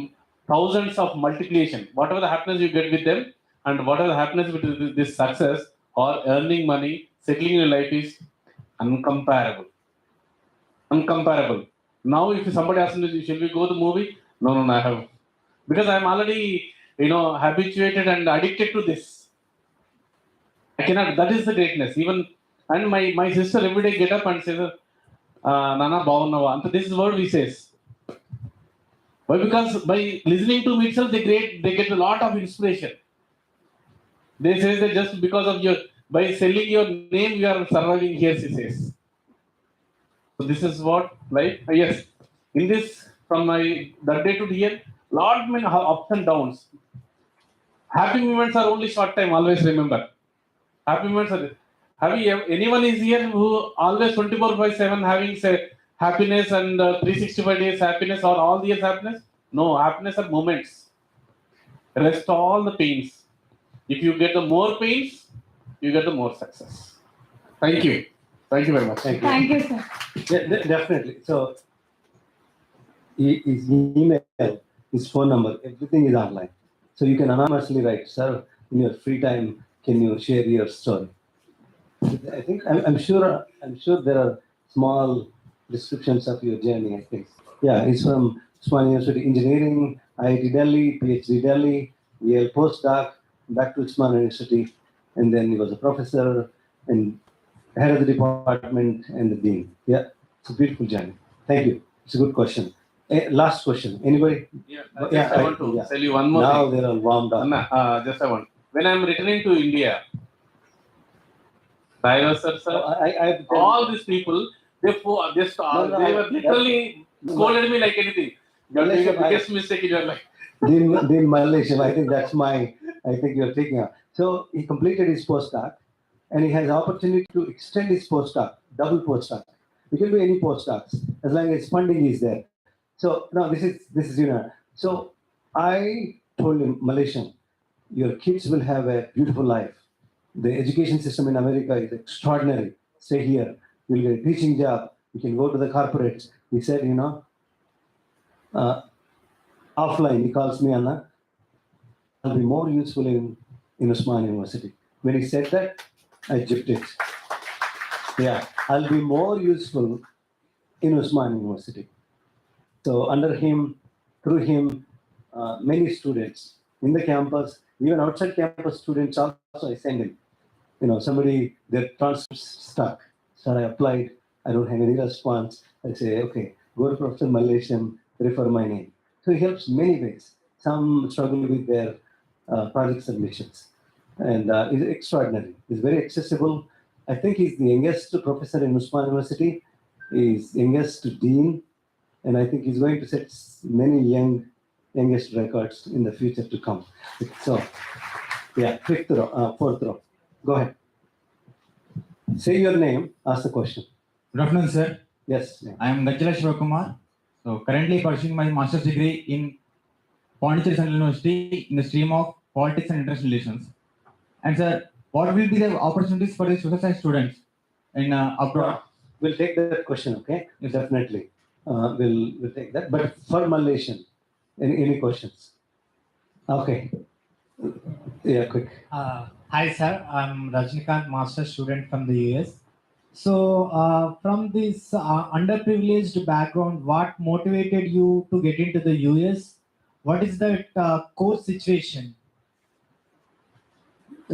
thousands of multiplication. Whatever the happiness you get with them and whatever the happiness with this success or earning money, settling your life is uncomparable. Now if somebody asks me, shall we go to the movie? No, I have, because I'm already habituated and addicted to this. I cannot. That is the greatness. Even, and my sister every day get up and says, Nana Bhavnava. And this is what we says. Why? Because by listening to me itself, they get a lot of inspiration. They say that just because of by selling your name, you are surviving here, she says. So this is what life. Yes, in this, from my that day to here, lot many ups and downs. Happy moments are only short time. Always remember. Happy moments are. Have you anyone is here who always 24/7 having say happiness and 365 days happiness or all the years happiness? No, happiness are moments. Rest all the pains. If you get the more pains, you get the more success. Thank you. Thank you very much. Thank you. Thank you, sir. Definitely. So his email, his phone number, everything is online. So you can anonymously write, sir, in your free time, can you share your story? I think I'm sure there are small descriptions of your journey. I think. Yeah, he's from Usmania University Engineering, IIT Delhi, PhD Delhi, Yale postdoc, back to Usmania University, and then he was a professor and head of the department and the dean. Yeah, it's a beautiful journey. Thank you. It's a good question. Last question. Anybody? Yeah, Yeah, I want to yeah. tell you one more Now thing. they're all warmed up. Anna, just I want. When I'm returning to India, sir, all these people, they were literally scolded me like anything. You're doing the biggest mistake in your life. Dean Malaysian, I think that's I think you're taking up. So he completed his postdoc and he has opportunity to extend his postdoc, double postdoc. You can do any postdocs as long as funding is there. So no, this is So I told him, Malaysian, your kids will have a beautiful life. The education system in America is extraordinary. Stay here. You'll get a teaching job. You can go to the corporates. He said, offline, he calls me, Anna, I'll be more useful in Usman University. When he said that, I jipped it. Yeah, I'll be more useful in Usman University. So under him, through him, many students in the campus, even outside campus students also, I send him. Somebody, their transcripts stuck. So I applied, I don't have any response. I say, okay, go to Professor Malaysian, refer my name. So he helps many ways. Some struggle with their project submissions. And he's extraordinary. He's very accessible. I think he's the youngest professor in Usman University. He's youngest dean. And I think he's going to set many youngest records in the future to come. So, yeah, fourth row. Go ahead. Say your name, ask the question. Good afternoon, sir. Yes. I am Gajala Shivakumar. So currently pursuing my master's degree in Pondicherry Central University in the stream of Politics and International Relations. And sir, what will be the opportunities for the social science students in abroad? We'll take that question, okay? Yes, Definitely. We'll take that. But for Malaysian, any questions? Okay. Yeah, quick. Hi, sir. I'm Rajnikant, master student from the US. So, from this underprivileged background, what motivated you to get into the US? What is that course situation?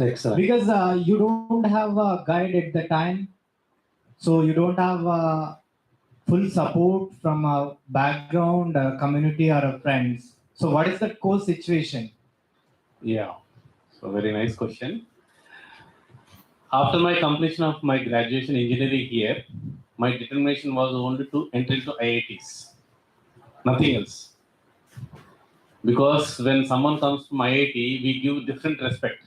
Excellent. Because you don't have a guide at the time, so you don't have full support from a background, a community, or a friends. So, what is the course situation? Yeah, so very nice question. After my completion of my graduation engineering here, my determination was only to enter into IITs, nothing else. Because when someone comes from IIT, we give different respect.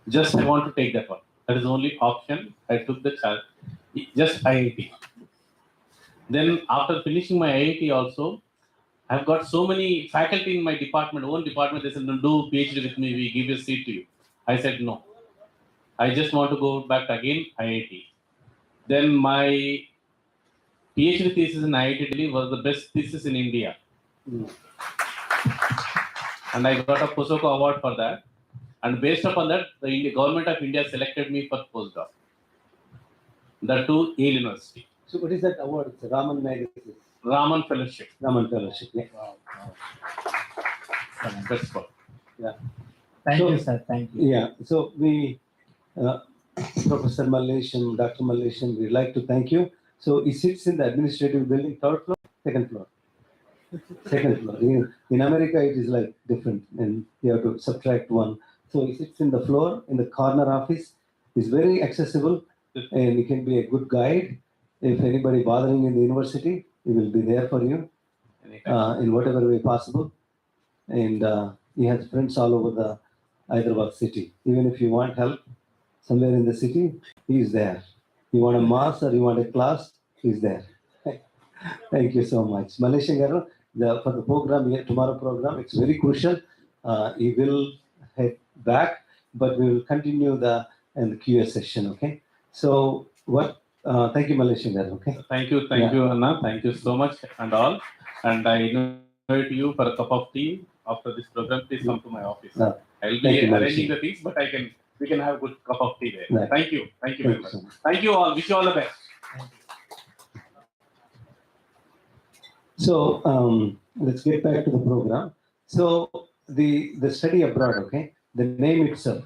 Just I want to take that one. That is the only option. I took the chance. Just IIT. Then after finishing my IIT also, I've got so many faculty in my department, own department, they said, no, do PhD with me, we give a seat to you. I said, no. I just want to go back again, IIT. Then my PhD thesis in IIT Delhi was the best thesis in India. And I got a POSOCO award for that. And based upon that, the government of India selected me for postdoc. That too, Yale University. So what is that award? It's a Raman Magazine. Raman Fellowship. Raman Fellowship. Yeah. Wow. That's what. Yeah. Thank So- you, sir. Thank you. Yeah. So we, Professor Malaysian, Dr. Malaysian, we'd like to thank you. So he sits in the administrative building, third floor, second floor. Second floor. In America, it is like different, and you have to subtract one. So he sits in the floor, in the corner office. He's very accessible, and he can be a good guide. If anybody bothering in the university, he will be there for you in whatever way possible. And he has friends all over the Hyderabad city. Even if you want help somewhere in the city, he is there. You want a mass or you want a class, he's there. Thank you so much. Malaysia Garu, for the program here, tomorrow program, it's very crucial. He will head back. but we will continue the QA session. Okay. So what? Thank you, Malaysia. Okay. Thank you, Anna. Thank you so much and all. And I invite you for a cup of tea after this program. Please come to my office. No. I'll Thank be you, arranging Malaysia. the things, but we can have a good cup of tea there. Right. Thank you very much. so much. Thank you all. Wish you all the best. So let's get back to the program. So the study abroad, okay, the name itself,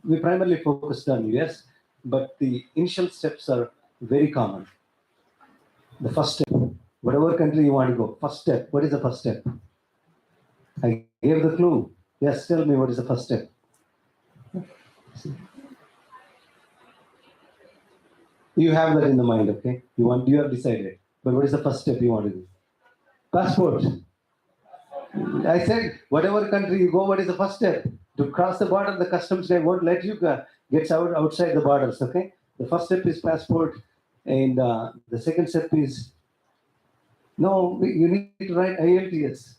we primarily focused on US, but the initial steps are very common. The first step, whatever country you want to go, first step, what is the first step? I gave the clue. Yes, tell me what is the first step. You have that in the mind, okay? You have decided. But what is the first step you want to do? Passport. I said, whatever country you go, what is the first step? To cross the border, the customs guy won't let you get outside the borders, okay? The first step is passport, and the second step is, you need to write IELTS.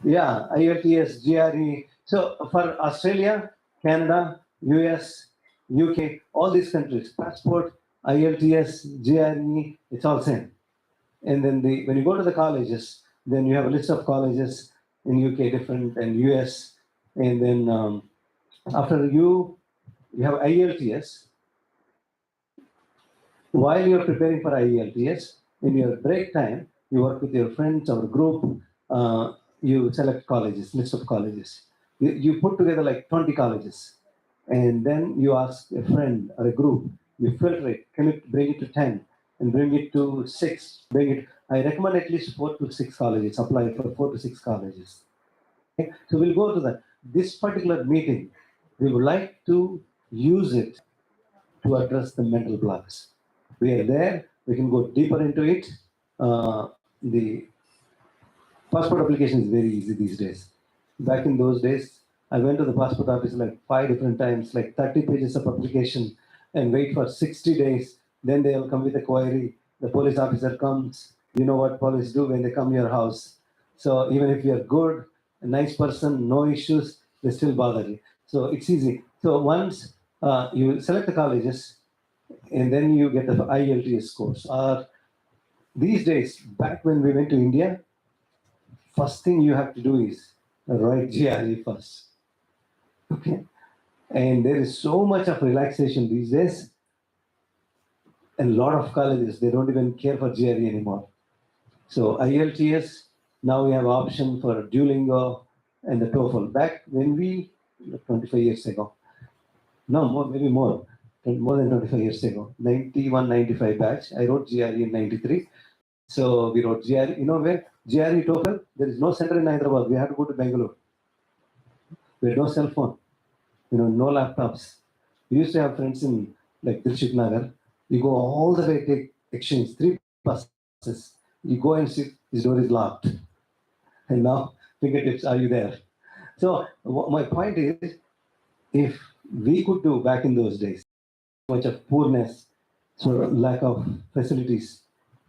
Yeah, IELTS, GRE. So for Australia, Canada, US, UK, all these countries, passport, IELTS, GRE, it's all same. And then when you go to the colleges, then you have a list of colleges in UK different and US. And then after you have IELTS. While you're preparing for IELTS, in your break time, you work with your friends or group, you select colleges, list of colleges. You put together like 20 colleges. And then you ask a friend or a group, you filter it, can you bring it to 10? And bring it to 6. I recommend at least 4 to 6 colleges. Apply for 4 to 6 colleges. Okay? So we'll go to this particular meeting. We would like to use it to address the mental blocks. We are there. We can go deeper into it. The passport application is very easy these days. Back in those days, I went to the passport office like 5 different times, like 30 pages of application, and wait for 60 days. Then they'll come with a query. The police officer comes. You know what police do when they come to your house. So even if you're good, a nice person, no issues, they still bother you. So it's easy. So once you select the colleges, and then you get the IELTS scores. These days, back when we went to India, first thing you have to do is write GRE first. Okay? And there is so much of relaxation these days. A lot of colleges, they don't even care for GRE anymore. So IELTS, now we have option for Duolingo and the TOEFL. Back when 25 years ago, no, maybe more than 25 years ago, 91, 95 batch, I wrote GRE in 93. So we wrote GRE, where? GRE TOEFL, there is no center in Hyderabad. We had to go to Bangalore. We had no cell phone, no laptops. We used to have friends in like Dilshik Nagar. You go all the way, take exchange, 3 buses. You go and sit, his door is locked. And now, fingertips, are you there? So my point is, if we could do back in those days, much of poorness, sort of lack of facilities,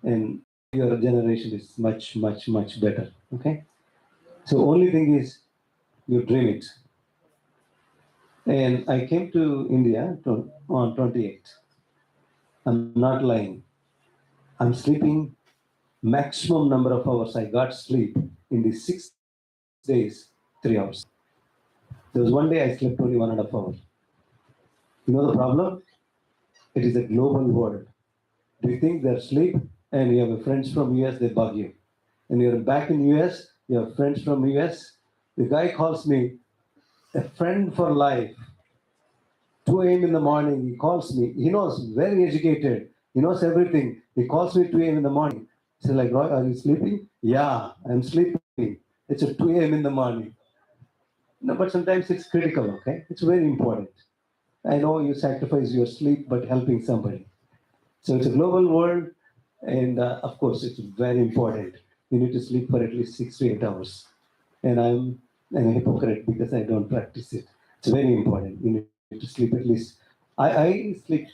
and your generation is much, much, much better. Okay? So only thing is, you dream it. And I came to India on 28th. I'm not lying. I'm sleeping maximum number of hours I got sleep in the 6 days, 3 hours. There was one day I slept only 1.5 hours. You know the problem? It is a global world. Do you think they're asleep and you have friends from US, they bug you. And you're back in US, you have friends from US. The guy calls me a friend for life. 2 a.m. in the morning, he calls me. He knows, very educated. He knows everything. He calls me 2 a.m. in the morning. He's like, Roy, are you sleeping? Yeah, I'm sleeping. It's at 2 a.m. in the morning. No, but sometimes it's critical, okay? It's very important. I know you sacrifice your sleep, but helping somebody. So it's a global world, and of course, it's very important. You need to sleep for at least 6 to 8 hours. And I'm a hypocrite because I don't practice it. It's very important. You need to sleep at least. I sleep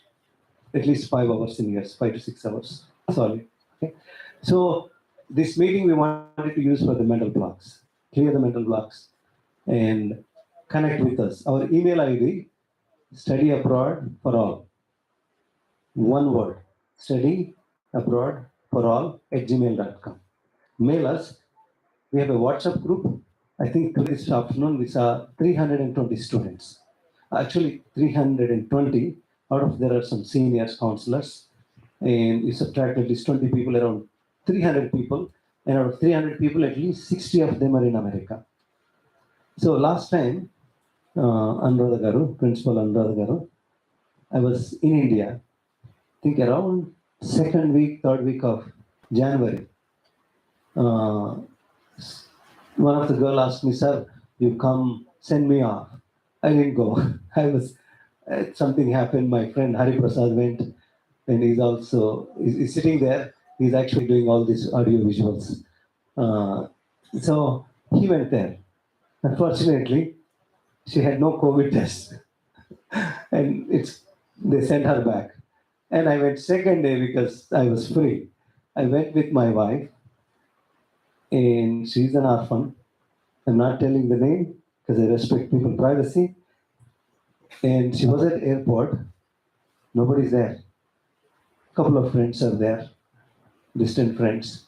at least 5 hours in years, 5 to 6 hours. Sorry. Okay. So this meeting we wanted to use for the mental blocks, clear the mental blocks. And connect with us. Our email ID, study abroad for all. One word, study abroad for all at gmail.com. Mail us. We have a WhatsApp group. I think this afternoon we saw 320 students. Actually, 320. Out of there are some seniors, counselors, and you subtract at least 20 people, around 300 people, and out of 300 people, at least 60 of them are in America. So last time, Anuradha Garu, Principal Anuradha Garu, I was in India, I think around second week, third week of January. One of the girl asked me, "Sir, you come, send me off." I didn't go. I was, something happened. My friend Hari Prasad went, and he's sitting there. He's actually doing all these audio visuals. So he went there. Unfortunately, she had no COVID test, and they sent her back. And I went second day because I was free. I went with my wife, and she's an orphan. I'm not telling the name because I respect people's privacy. And she was at airport. Nobody's there. A couple of friends are there, distant friends.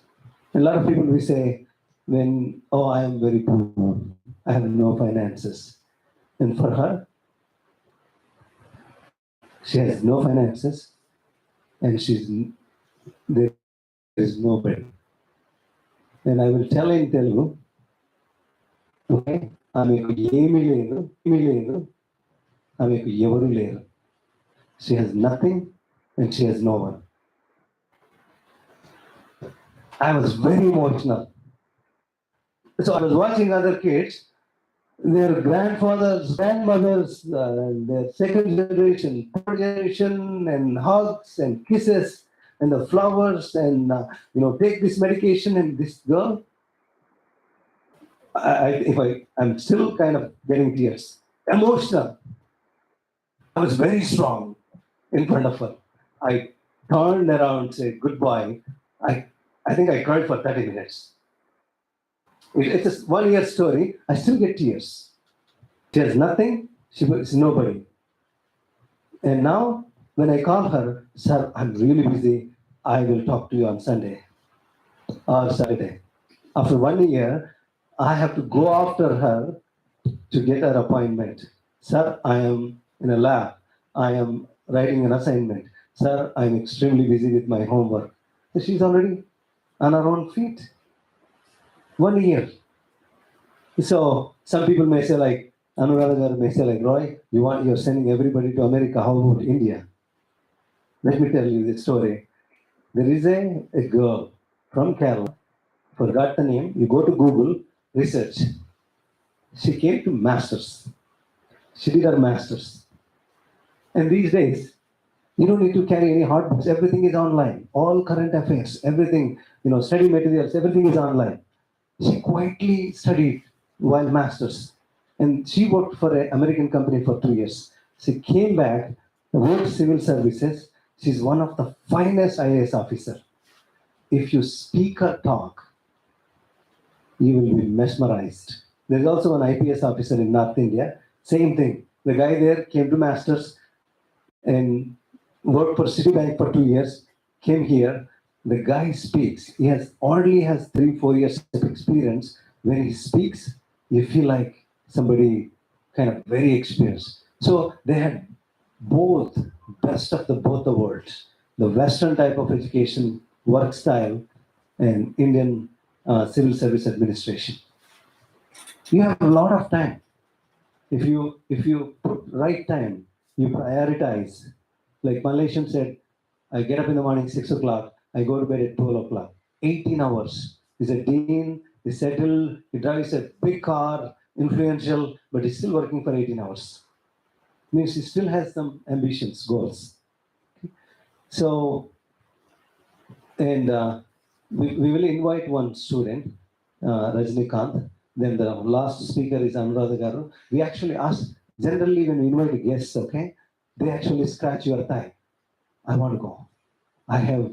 A lot of people we say when, oh, I am very poor, I have no finances. And for her, she has no finances, and there is nobody. And I will tell in Telugu, okay, ఆమెకు ఏమీ లేదు, ఆమెకు ఎవరు లేరు. She has nothing and she has no one. I was very emotional. So I was watching other kids, their grandfathers, grandmothers, their second generation, third generation, and hugs and kisses and the flowers and take this medication. And this girl, I'm still kind of getting tears, emotional. I was very strong in front of her. I turned around, said goodbye. I think I cried for 30 minutes. It's a 1 year story. I still get tears. She has nothing. She is nobody. And now, when I call her, "Sir, I'm really busy. I will talk to you on Sunday or Saturday." After 1 year, I have to go after her to get her appointment. "Sir, I am in a lab. I am writing an assignment. Sir, I'm extremely busy with my homework." So she's already on her own feet. 1 year. So some people may say like, Anuradha may say like, "Roy, you're sending everybody to America. How about India?" Let me tell you the story. There is a girl from Kerala, forgot the name. You go to Google, research. She came to masters. She did her masters. And these days, you don't need to carry any hard books. Everything is online. All current affairs, everything, study materials, everything is online. She quietly studied while masters. And she worked for an American company for 2 years. She came back, worked civil services. She's one of the finest IAS officer. If you speak or talk, you will be mesmerized. There's also an IPS officer in North India. Same thing. The guy there came to masters and worked for Citibank for 2 years, came here. The guy speaks. He already has 3-4 years of experience. When he speaks, you feel like somebody kind of very experienced. So they had both best of both the worlds. The Western type of education, work style, and Indian civil service administration. You have a lot of time. If you put right time, you prioritize. Like Malaysian said, I get up in the morning 6 o'clock, I go to bed at 12 o'clock. 18 hours. He's a dean, he's settled, he drives a big car, influential, but he's still working for 18 hours. Means he still has some ambitions, goals. So, and we will invite one student, Rajnikant. Then the last speaker is Anuradha Garu. We actually ask, generally when we invite guests, okay, they actually scratch your thigh. I want to go. I have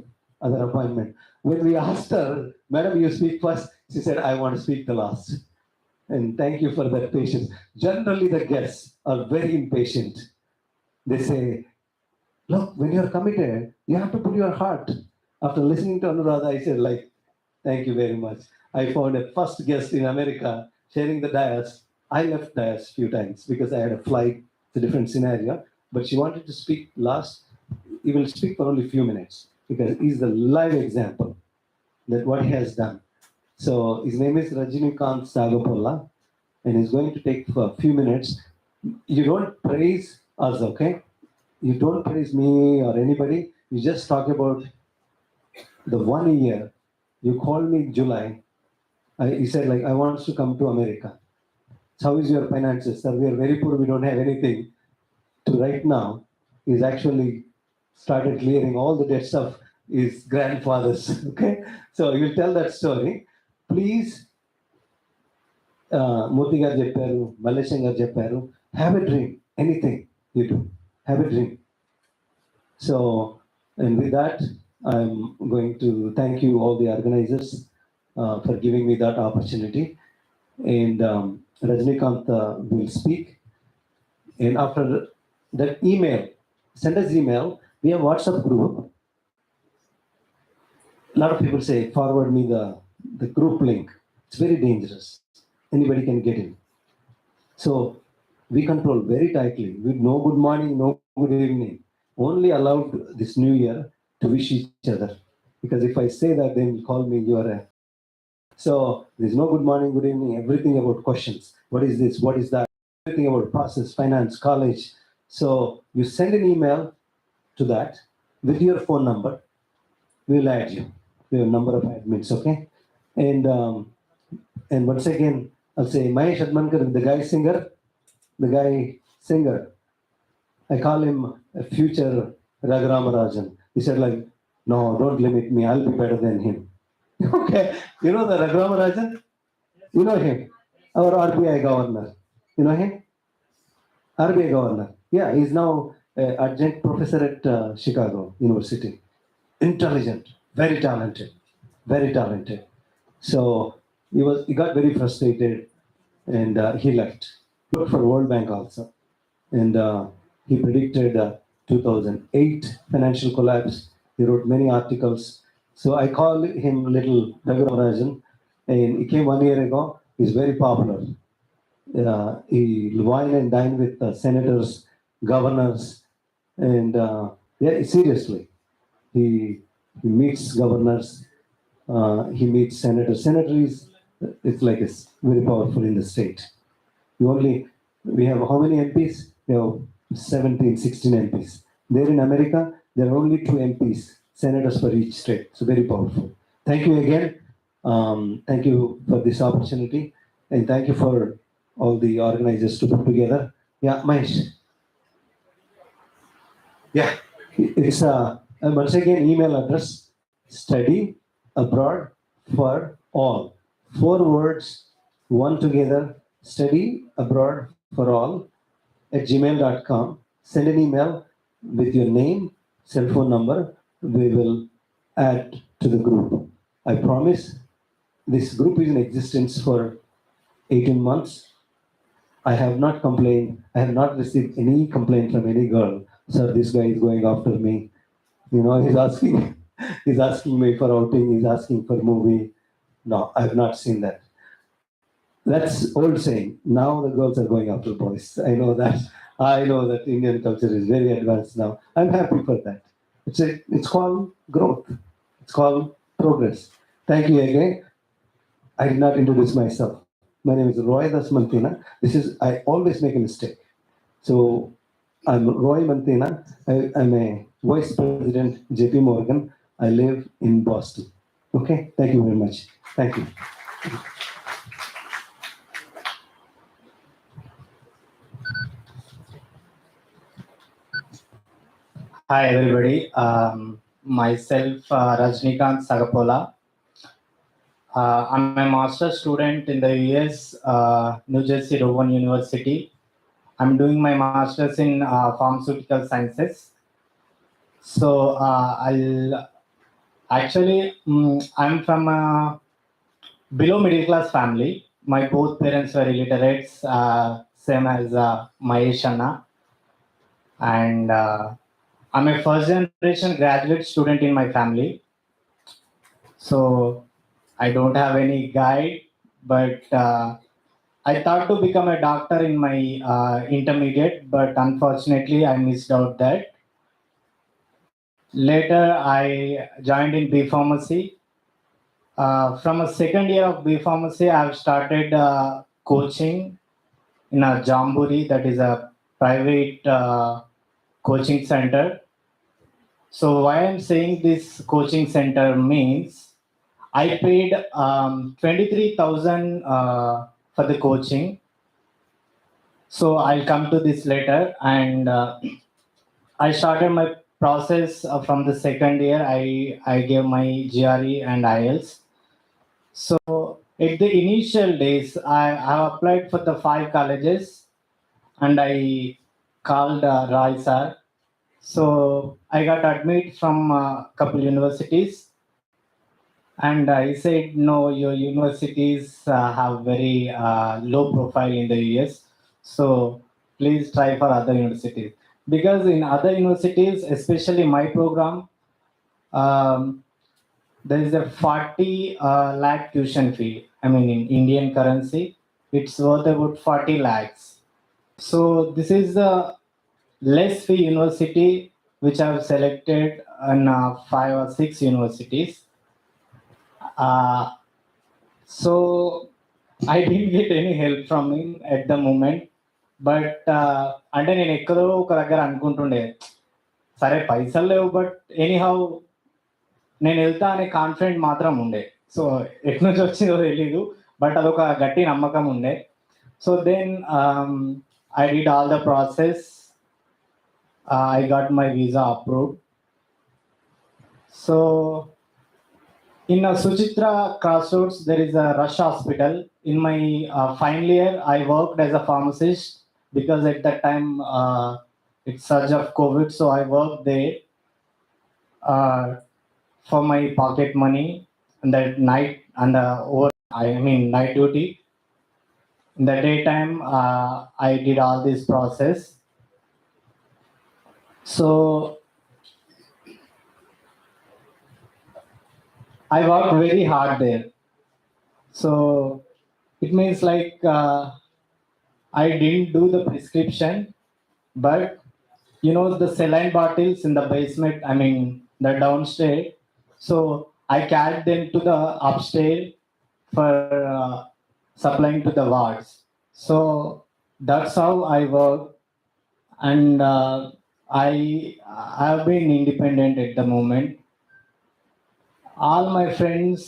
other appointment. When we asked her, "Madam, you speak first," she said, "I want to speak the last." And thank you for that patience. Generally, the guests are very impatient. They say, look, when you're committed, you have to put your heart. After listening to Anuradha, I said, like, thank you very much. I found a first guest in America sharing the dais. I left dais a few times because I had a flight. It's a different scenario. But she wanted to speak last. He will speak for only a few minutes because he's the live example that what he has done. So his name is Rajinikanth Sagapolla, and he's going to take for a few minutes. You don't praise us, okay? You don't praise me or anybody. You just talk about the 1 year. You called me in July. He said, like, I want to come to America. So how is your finances? Sir, we are very poor. We don't have anything. To right now, he's actually started clearing all the debts of his grandfathers. Okay, so he will tell that story. Please, Murthy garu చెప్పారు, మల్లేశం గారు చెప్పారు. Have a dream. Anything you do, have a dream. So, and with that, I'm going to thank you all the organizers for giving me that opportunity. And Rajnikant will speak. And after that email, send us email. We have WhatsApp group. A lot of people say, forward me the group link. It's very dangerous. Anybody can get in. So we control very tightly. With no good morning, no good evening. Only allowed this new year to wish each other. Because if I say that, they will call me, you are a... So there's no good morning, good evening, everything about questions. What is this? What is that? Everything about process, finance, college. So you send an email to that with your phone number. We'll add you. We have a number of admins, okay? And once again, I'll say Mahesh Admankar, the guy singer. I call him a future Ragramarajan. He said, like, no, don't limit me. I'll be better than him. Okay, you know the Ragramarajan? You know him, our RBI governor. You know him? RBI governor. Yeah, he's now adjunct professor at Chicago University. Intelligent, very talented, very talented. So he got very frustrated, and he left. He worked for World Bank also, and he predicted 2008 financial collapse. He wrote many articles. So I call him Little Raghuramarajan, and he came 1 year ago. He's very popular. He wine and dine with senators, governors, and yeah, seriously. He meets governors, he meets senators. Senators, it's like it's very powerful in the state. We have how many MPs? We have 17, 16 MPs. There in America, there are only 2 MPs, senators for each state. So very powerful. Thank you again. Thank you for this opportunity. And thank you for all the organizers to put together. Yeah, Mahesh. Yeah, it's once again email address study abroad for all. 4 words, one together, study abroad for all at gmail.com. Send an email with your name, cell phone number. We will add to the group. I promise this group is in existence for 18 months. I have not complained. I have not received any complaint from any girl. Sir, this guy is going after me. You know, he's asking me for outing. He's asking for movie. No, I have not seen that. That's old saying. Now the girls are going after boys. I know that. I know that Indian culture is very advanced now. I'm happy for that. It's called growth. It's called progress. Thank you again. I did not introduce myself. My name is Roy Das Mantina. I always make a mistake. So I'm Roy Mantina. I'm a Vice President, JP Morgan. I live in Boston. Okay, thank you very much. Thank you. Hi, everybody. Myself, Rajnikant Sagapola. I'm a master's student in the US, New Jersey Rowan University. I'm doing my master's in pharmaceutical sciences. So I'm from a below middle class family. my both parents were illiterates, same as Mahesh Anna. And I'm a first generation graduate student in my family. So I don't have any guide, but I thought to become a doctor in my intermediate, but unfortunately I missed out that. Later, I joined in B Pharmacy. From a second year of B Pharmacy, I've started coaching in a Jamburi, that is a private coaching center. So why I'm saying this coaching center means I paid 23,000 for the coaching. So I'll come to this later, and I started my process from the second year. I gave my GRE and IELTS. So at the initial days, I applied for the 5 colleges, and I called Rai sir. So I got admitted from a couple universities, and I said, no, your universities have very low profile in the US. So please try for other universities. Because in other universities, especially my program, um, there is a 40 lakh tuition fee. I mean, in Indian currency, it's worth about 40 lakhs. So this is the less fee university which I've selected in 5 or 6 universities. So I didn't get any help from him at the moment. But అంటే నేను ఎక్కడో ఒక దగ్గర అనుకుంటుండే, సరే పైసలు లేవు, but anyhow నేను వెళ్తా అనే కాన్ఫిడెంట్ మాత్రం ఉండే. సో ఎటు నుంచి వచ్చిందో తెలీదు, బట్ అదొక గట్టి నమ్మకం ఉండే. So then I did all the process. I got my visa approved. So in Suchitra Crossroads, there is a Rush Hospital. In my final year, I worked as a pharmacist because at that time it's surge of COVID. So I worked there for my pocket money and that night and night duty. In the daytime, I did all this process. So I worked very hard there. So it means like I didn't do the prescription, but you know the saline bottles in the basement, I mean the downstairs. So I carried them to the upstairs for supplying to the wards. So that's how I work, and I have been independent at the moment. All my friends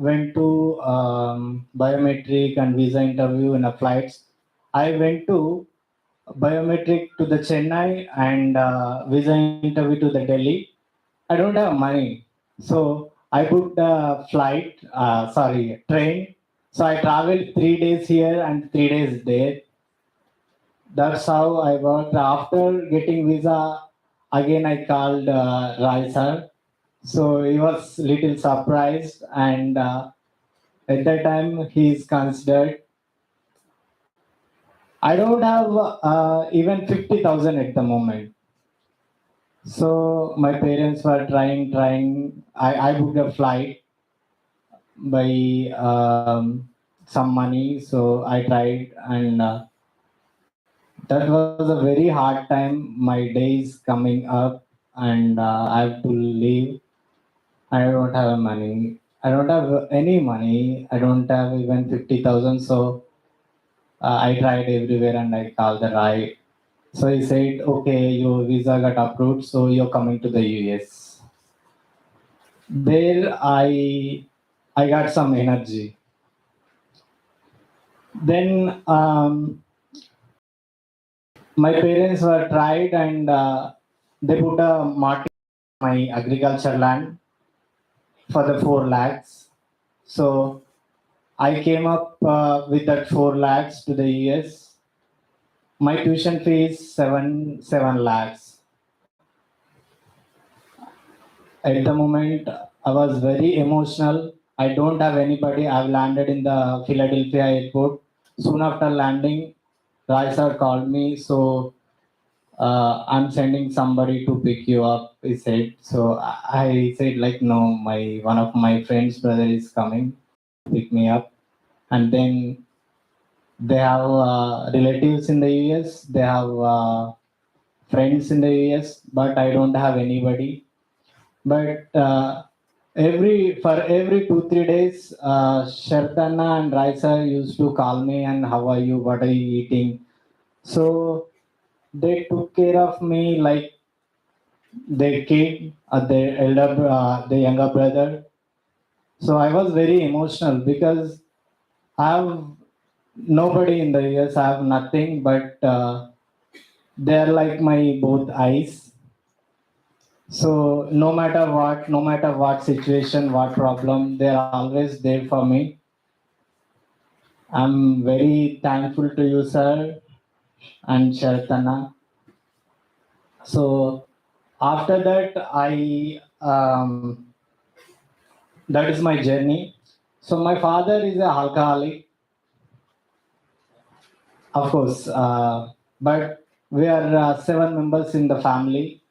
went to biometric and visa interview in a flights. I went to biometric to the Chennai and visa interview to the Delhi. I don't have money, so I booked a train. So I traveled 3 days here and 3 days there. That's how I worked. After getting visa, again I called Rai sir. So he was little surprised, and at that time he is considered. I don't have even 50,000 at the moment. So my parents were trying. I booked a flight by some money, so I tried, and that was a very hard time. My days coming up, and I have to leave. I don't have money. I don't have any money. I don't have even 50,000. So I tried everywhere, and I called the right. So he said, okay, your visa got approved, so you're coming to the US. There I got some energy. Then my parents were tried, and they put a market on my agriculture land for the 4 lakhs. So I came up with that 4 lakhs to the US. My tuition fee is 7 lakhs. At the moment, I was very emotional I don't have anybody. I've landed in the Philadelphia airport. Soon after landing, Rai sir called me. So I'm sending somebody to pick you up, he said. So I said, like, no, my one of my friend's brother is coming to pick me up. And then they have relatives in the US, they have friends in the US, but I don't have anybody. But for every 2 3 days, Shartana and Raisa used to call me and how are you, what are you eating? So they took care of me like their kid, the younger brother. So I was very emotional because I have nobody in the US. I have nothing, but they're like my both eyes. So no matter what situation, what problem, they're always there for me. I'm very thankful to you, sir, and Sharatana. So after that, that is my journey. So my father is a alcoholic, of course, but we are 7 members in the family.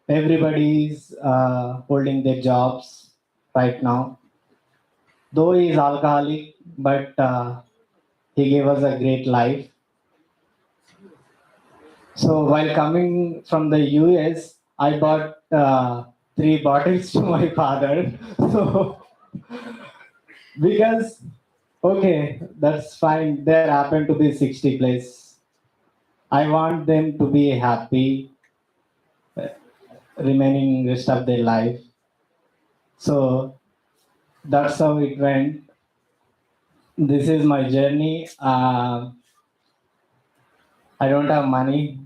Everybody is holding their jobs right now. Though he is alcoholic, but he gave us a great life. So while coming from the US, I bought 3 bottles to my father. So because okay, that's fine. There happen to be 60 place. I want them to be happy remaining rest of their life. So that's how it went. This is my journey. I don't have money.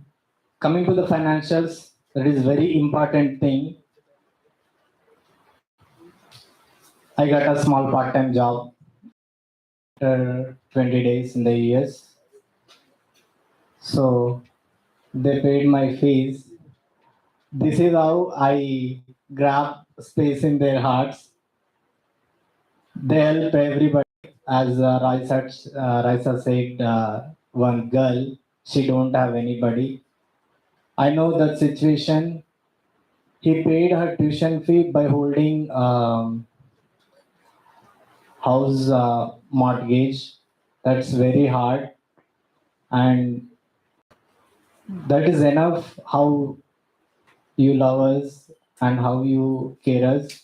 Coming to the financials, that is very important thing. I got a small part-time job after 20 days in the US. So they paid my fees. This is how I grab space in their hearts. They help everybody. As Raisa said, one girl, she don't have anybody. I know that situation. He paid her tuition fee by holding house mortgage. That's very hard, and that is enough how you love us and how you care us.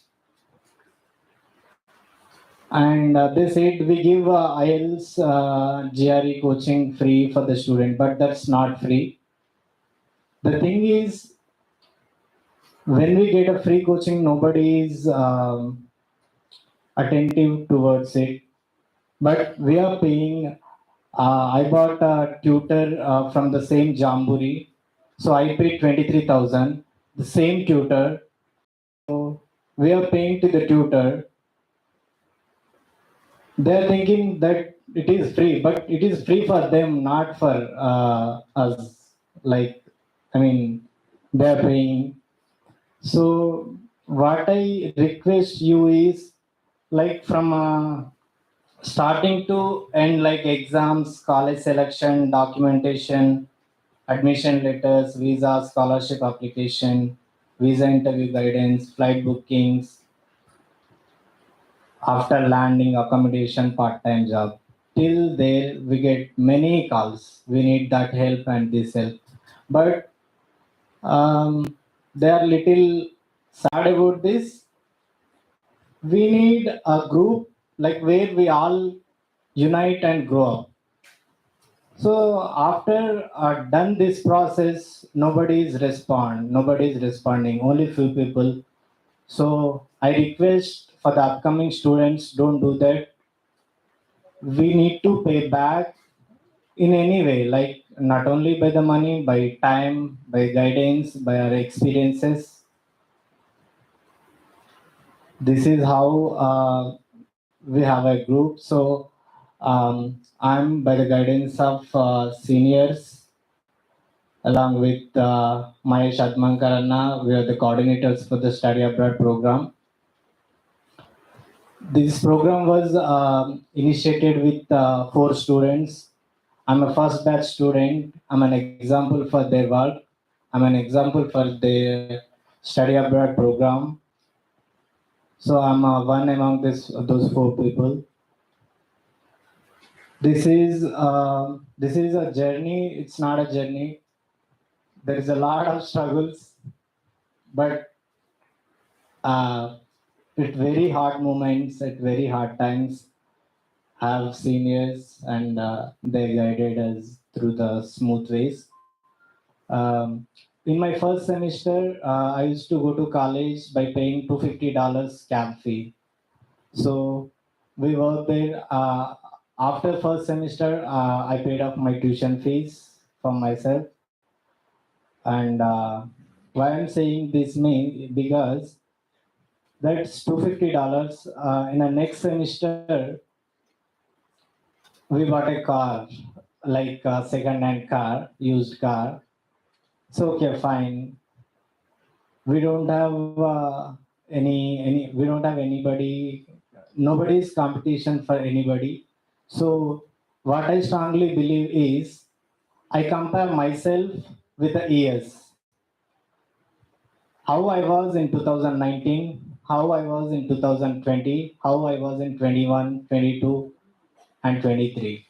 And they said we give IELTS GRE coaching free for the student, but that's not free. The thing is, when we get a free coaching, nobody is attentive towards it. But we are paying. I bought a tutor from the same Jamburi, so I paid 23,000. The same tutor. So we are paying to the tutor. They're thinking that it is free, but it is free for them, not for us. Like, I mean, they're paying. So what I request you is like from starting to end, like exams, college selection, documentation, admission letters, visa, scholarship application, visa interview guidance, flight bookings, after landing, accommodation, part-time job. Till there, we get many calls. We need that help and this help. But they are little sad about this. We need a group like where we all unite and grow up. So after done this process, nobody is responding, only few people. So I request for the upcoming students, don't do that. We need to pay back in any way, like not only by the money, by time, by guidance, by our experiences. This is how we have a group. So I'm by the guidance of seniors along with Mahesh Admankarana. We are the coordinators for the study abroad program. This program was initiated with 4 students. I'm a first batch student. I'm an example for their work. I'm an example for their study abroad program. So I'm one among those 4 people. This is a journey. It's not a journey. There is a lot of struggles, but at very hard moments, at very hard times, have seniors and they guided us through the smooth ways. In my first semester, I used to go to college by paying $250 cab fee. So we were there. After first semester, I paid off my tuition fees for myself. And why I'm saying this mean because that's $250. In the next semester, we bought a car, like a second-hand car, used car. So okay, fine. We don't have any. We don't have anybody. Nobody's competition for anybody. So what I strongly believe is I compare myself with the years. How I was in 2019, how I was in 2020, how I was in 21, 22, and 23.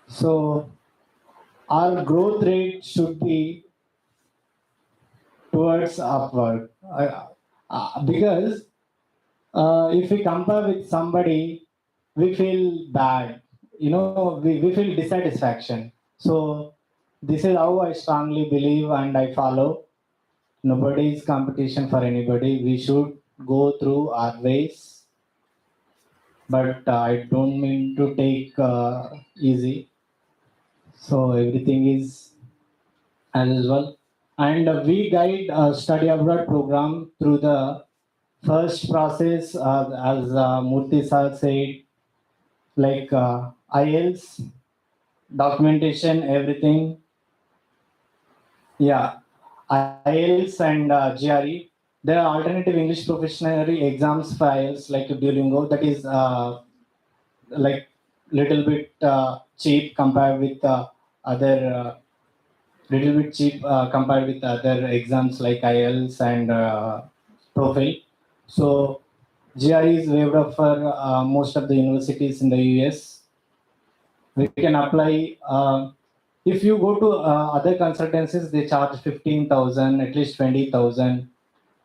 So our growth rate should be towards upward. Because if we compare with somebody, we feel bad. We feel dissatisfaction. So this is how I strongly believe and I follow. Nobody is competition for anybody. We should go through our ways, but I don't mean to take easy. So everything is as usual. And we guide study abroad program through the first process, as Murthy sir said, like IELTS, documentation, everything. Yeah, IELTS and GRE. There are alternative English professional exams for IELTS like Duolingo. That is like little bit cheap compared with other little bit cheap compared with other exams like IELTS and TOEFL. So GRE is waived off for most of the universities in the US. We can apply. If you go to other consultancies, they charge 15,000, at least 20,000.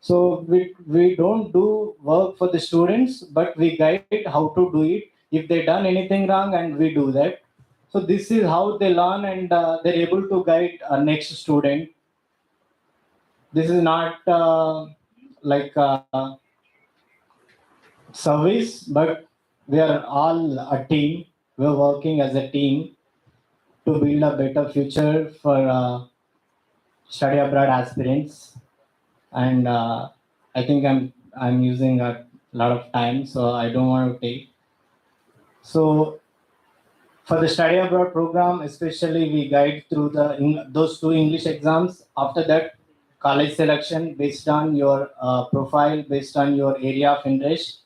So we don't do work for the students, but we guide how to do it. If they done anything wrong, and we do that. So this is how they learn, and they're able to guide next student. This is not like service, but we are all a team. We're working as a team to build a better future for study abroad aspirants. And I think I'm using a lot of time, so I don't want to take. So for the study abroad program, especially we guide through those 2 English exams. After that, college selection based on your profile, based on your area of interest.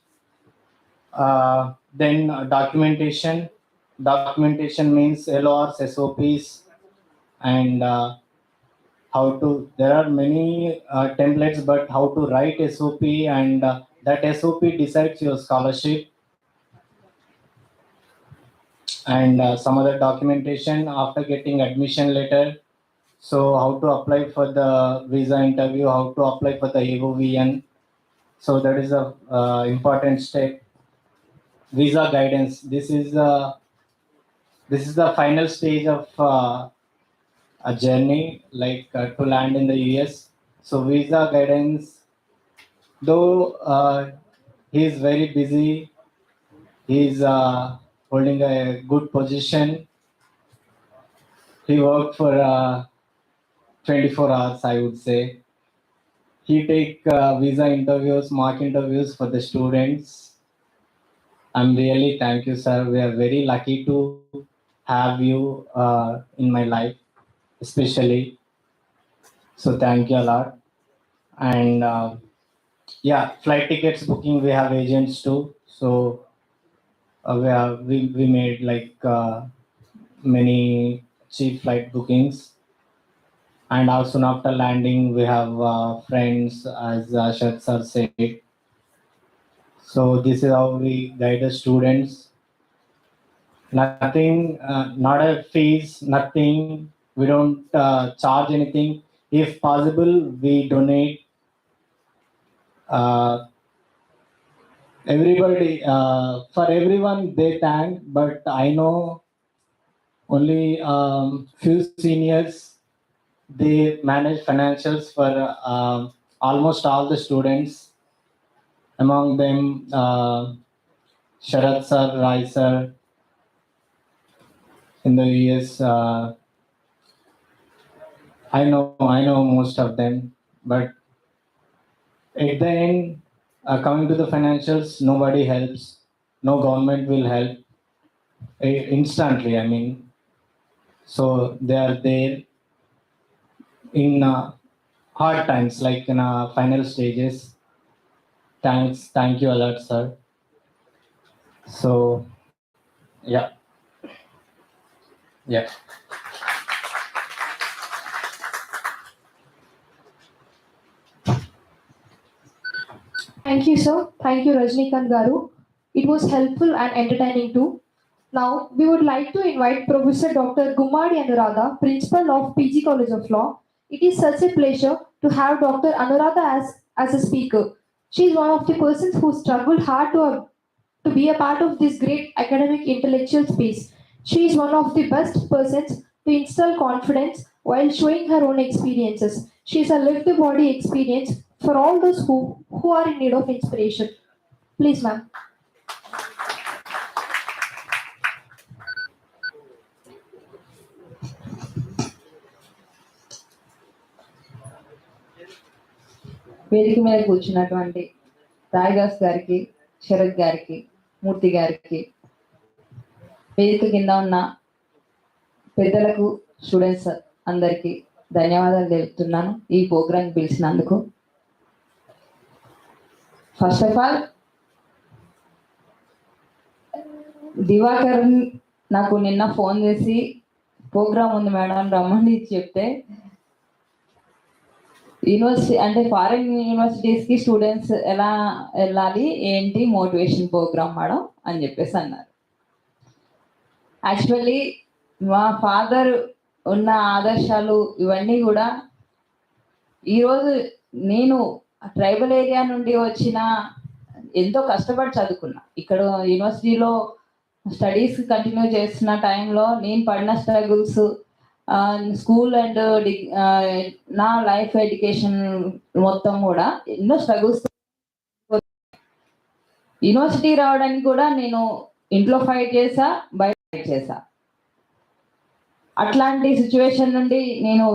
Then documentation. Documentation means LORs, SOPs, and how to. There are many templates, but how to write SOP, and that SOP decides your scholarship, and some other documentation after getting admission letter. So how to apply for the visa interview, how to apply for the AOVN. So that is a important step. Visa guidance. This is the final stage of a journey, like to land in the US. So visa guidance. Though he is very busy, he is holding a good position. He worked for 24 hours, I would say. He take visa interviews, mock interviews for the students. I'm really thank you, sir. We are very lucky to have you in my life, especially. So thank you a lot. And Yeah, flight tickets booking, we have agents too. So we made like many cheap flight bookings. And also after landing, we have friends, as Shad sir said. So this is how we guide the students. Nothing, not a fees, nothing. We don't charge anything. If possible, we donate. Everybody, for everyone, they thank, but I know only few seniors, they manage financials for almost all the students. Among them, Sharad sir, Rai sir, in the US, I know most of them, but at the end, coming to the financials, nobody helps. No government will help instantly. I mean, so they are there in hard times, like in final stages. Thank you a lot, sir. So, yeah. Thank you, sir. Thank you, Rajnikant Garu. It was helpful and entertaining too. Now, we would like to invite Professor Dr. Gumadi Anuradha, Principal of PG College of Law. It is such a pleasure to have Dr. Anuradha as a speaker. She is one of the persons who struggled hard to be a part of this great academic intellectual space. She is one of the best persons to instill confidence while showing her own experiences. She is a lived body experience for all those who are in need of inspiration. Please, ma'am. వేదిక మీద కూర్చున్నటువంటి రాయదాస్ గారికి, శరత్ గారికి, మూర్తి గారికి, వేదిక కింద ఉన్న పెద్దలకు, స్టూడెంట్స్ అందరికీ ధన్యవాదాలు తెలుపుతున్నాను ఈ ప్రోగ్రాం పిలిచినందుకు. ఫస్ట్ ఆఫ్ ఆల్, దివాకర్ నాకు నిన్న ఫోన్ చేసి ప్రోగ్రామ్ ఉంది మేడం రమ్మని చెప్తే, యూనివర్సిటీ అంటే ఫారిన్ యూనివర్సిటీస్కి స్టూడెంట్స్ ఎలా వెళ్ళాలి ఏంటి మోటివేషన్ ప్రోగ్రామ్ మేడం అని చెప్పేసి అన్నారు. యాక్చువల్లీ మా ఫాదర్ ఉన్న ఆదర్శాలు ఇవన్నీ కూడా ఈరోజు నేను ట్రైబల్ ఏరియా నుండి వచ్చిన ఎంతో కష్టపడి చదువుకున్నా. ఇక్కడ యూనివర్సిటీలో స్టడీస్ కంటిన్యూ చేస్తున్న టైంలో నేను పడిన స్ట్రగుల్స్, స్కూల్ అండ్ నా లైఫ్ ఎడ్యుకేషన్ మొత్తం కూడా ఎన్నో స్ట్రగుల్స్. యూనివర్సిటీ రావడానికి కూడా నేను ఇంట్లో ఫైట్ చేసా, బయట ఫైట్ చేసా. అట్లాంటి సిచ్యువేషన్ నుండి నేను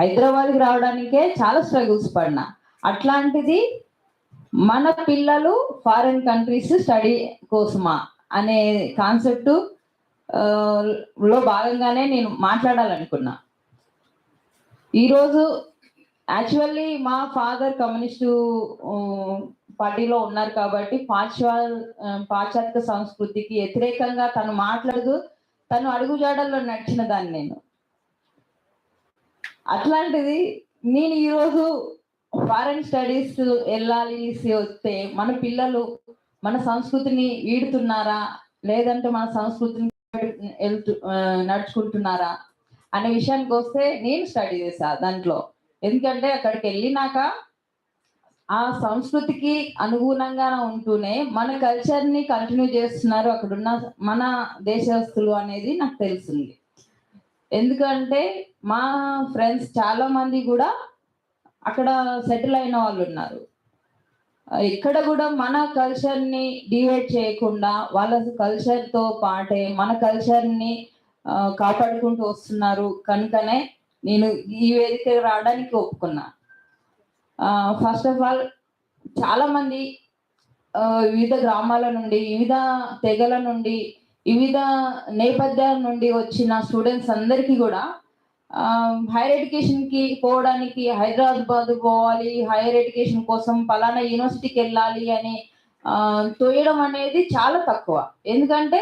హైదరాబాద్కి రావడానికే చాలా స్ట్రగుల్స్ పడినా. అట్లాంటిది మన పిల్లలు ఫారిన్ కంట్రీస్ స్టడీ కోసమా అనే కాన్సెప్ట్ లో భాగంగానే నేను మాట్లాడాలనుకున్నా. ఈరోజు యాక్చువల్లీ మా ఫాదర్ కమ్యూనిస్టు పార్టీలో ఉన్నారు కాబట్టి పాశ్చాత్య సంస్కృతికి వ్యతిరేకంగా తను మాట్లాడుతూ తను అడుగుజాడల్లో నడిచిన దాన్ని నేను. అట్లాంటిది నేను ఈరోజు ఫారెన్ స్టడీస్ వెళ్ళాలి వస్తే మన పిల్లలు మన సంస్కృతిని వీడుతున్నారా లేదంటే మన సంస్కృతిని నడుచుకుంటున్నారా అనే విషయానికి వస్తే నేను స్టడీ చేశా దాంట్లో. ఎందుకంటే అక్కడికి వెళ్ళినాక ఆ సంస్కృతికి అనుగుణంగా ఉంటూనే మన కల్చర్ని కంటిన్యూ చేస్తున్నారు అక్కడున్న మన దేశస్తులు అనేది నాకు తెలిసింది. ఎందుకంటే మా ఫ్రెండ్స్ చాలా మంది కూడా అక్కడ సెటిల్ అయిన వాళ్ళు ఉన్నారు. ఇక్కడ కూడా మన కల్చర్ని డివైడ్ చేయకుండా వాళ్ళ కల్చర్తో పాటే మన కల్చర్ని కాపాడుకుంటూ వస్తున్నారు. కనుకనే నేను ఈ వేదిక రావడానికి ఒప్పుకున్నా. ఫస్ట్ ఆఫ్ ఆల్ చాలా మంది వివిధ గ్రామాల నుండి, వివిధ తెగల నుండి, వివిధ నేపథ్యాల నుండి వచ్చిన స్టూడెంట్స్ అందరికీ కూడా హైయర్ ఎడ్యుకేషన్కి పోవడానికి హైదరాబాద్ పోవాలి, హైయర్ ఎడ్యుకేషన్ కోసం పలానా యూనివర్సిటీకి వెళ్ళాలి అని తోయడం అనేది చాలా తక్కువ. ఎందుకంటే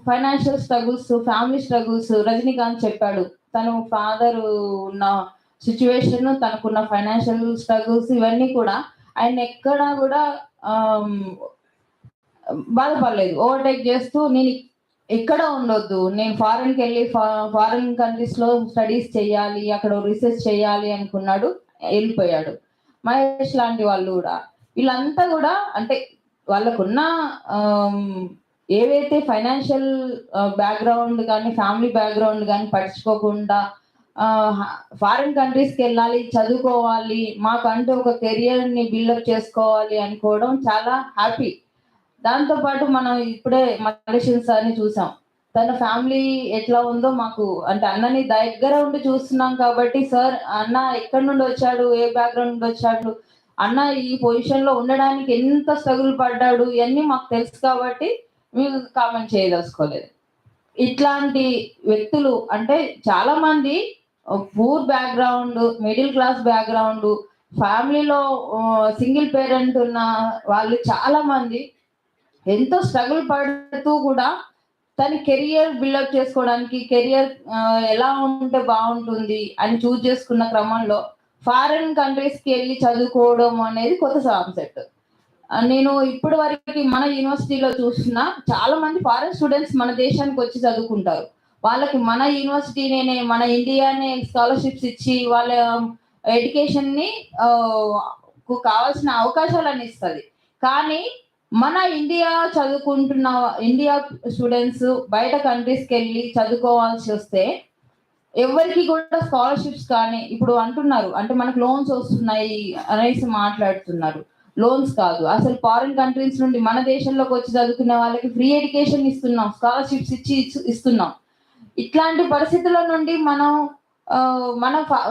financial struggles, family struggles, Rajinikanth చెప్పాడు తను ఫాదర్ ఉన్న సిచ్యువేషన్, తనకున్న ఫైనాన్షియల్ స్ట్రగుల్స్ ఇవన్నీ కూడా ఆయన ఎక్కడా కూడా బాధపడలేదు. ఓవర్టేక్ చేస్తూ నేను ఎక్కడ ఉండొద్దు, నేను ఫారెన్కి వెళ్ళి ఫారెన్ కంట్రీస్ లో స్టడీస్ చేయాలి, అక్కడ రీసెర్చ్ చేయాలి అనుకున్నాడు, వెళ్ళిపోయాడు. మహేష్ లాంటి వాళ్ళు కూడా, వీళ్ళంతా కూడా అంటే వాళ్ళకున్న ఏవైతే ఫైనాన్షియల్ బ్యాక్గ్రౌండ్ కానీ ఫ్యామిలీ బ్యాక్గ్రౌండ్ కానీ పట్టించుకోకుండా ఫారిన్ కంట్రీస్కి వెళ్ళాలి, చదువుకోవాలి, మాకంటూ ఒక కెరియర్ని బిల్డప్ చేసుకోవాలి అనుకోవడం చాలా హ్యాపీ. దాంతోపాటు మనం ఇప్పుడే మలేషియన్ సార్ని చూసాం, తన ఫ్యామిలీ ఎట్లా ఉందో మాకు అంటే అన్నని దగ్గర ఉండి చూస్తున్నాం కాబట్టి, సార్ అన్న ఎక్కడి నుండి వచ్చాడు, ఏ బ్యాక్గ్రౌండ్ నుండి వచ్చాడు, అన్న ఈ పొజిషన్లో ఉండడానికి ఎంత స్ట్రగుల్ పడ్డాడు ఇవన్నీ మాకు తెలుసు కాబట్టి మీకు కామెంట్ చేయదలుచుకోలేదు. ఇట్లాంటి వ్యక్తులు అంటే చాలా మంది poor background, middle class background, ఫ్యామిలీలో సింగిల్ పేరెంట్ ఉన్న వాళ్ళు చాలా మంది ఎంతో స్ట్రగుల్ పడుతూ కూడా తన కెరియర్ బిల్డప్ చేసుకోవడానికి, కెరియర్ ఎలా ఉంటే బాగుంటుంది అని చూస్ చేసుకున్న క్రమంలో ఫారిన్ కంట్రీస్కి వెళ్ళి చదువుకోవడం అనేది కొత్త కాన్సెప్ట్. నేను ఇప్పటి వరకు మన యూనివర్సిటీలో చూసిన చాలా మంది ఫారిన్ స్టూడెంట్స్ మన దేశానికి వచ్చి చదువుకుంటారు. వాళ్ళకి మన యూనివర్సిటీనే, మన ఇండియానే స్కాలర్షిప్స్ ఇచ్చి వాళ్ళ ఎడ్యుకేషన్ని కావాల్సిన అవకాశాలను ఇస్తుంది. కానీ మన ఇండియా చదువుకుంటున్న ఇండియా స్టూడెంట్స్ బయట కంట్రీస్కి వెళ్ళి చదువుకోవాల్సి వస్తే ఎవరికి కూడా స్కాలర్షిప్స్ కానీ ఇప్పుడు అంటున్నారు అంటే మనకు లోన్స్ వస్తున్నాయి అనేసి మాట్లాడుతున్నారు. లోన్స్ కాదు, అసలు ఫారిన్ కంట్రీస్ నుండి మన దేశంలోకి వచ్చి చదువుకున్న వాళ్ళకి ఫ్రీ ఎడ్యుకేషన్ ఇస్తున్నాం, స్కాలర్షిప్స్ ఇస్తున్నాం. ఇట్లాంటి పరిస్థితుల నుండి మనం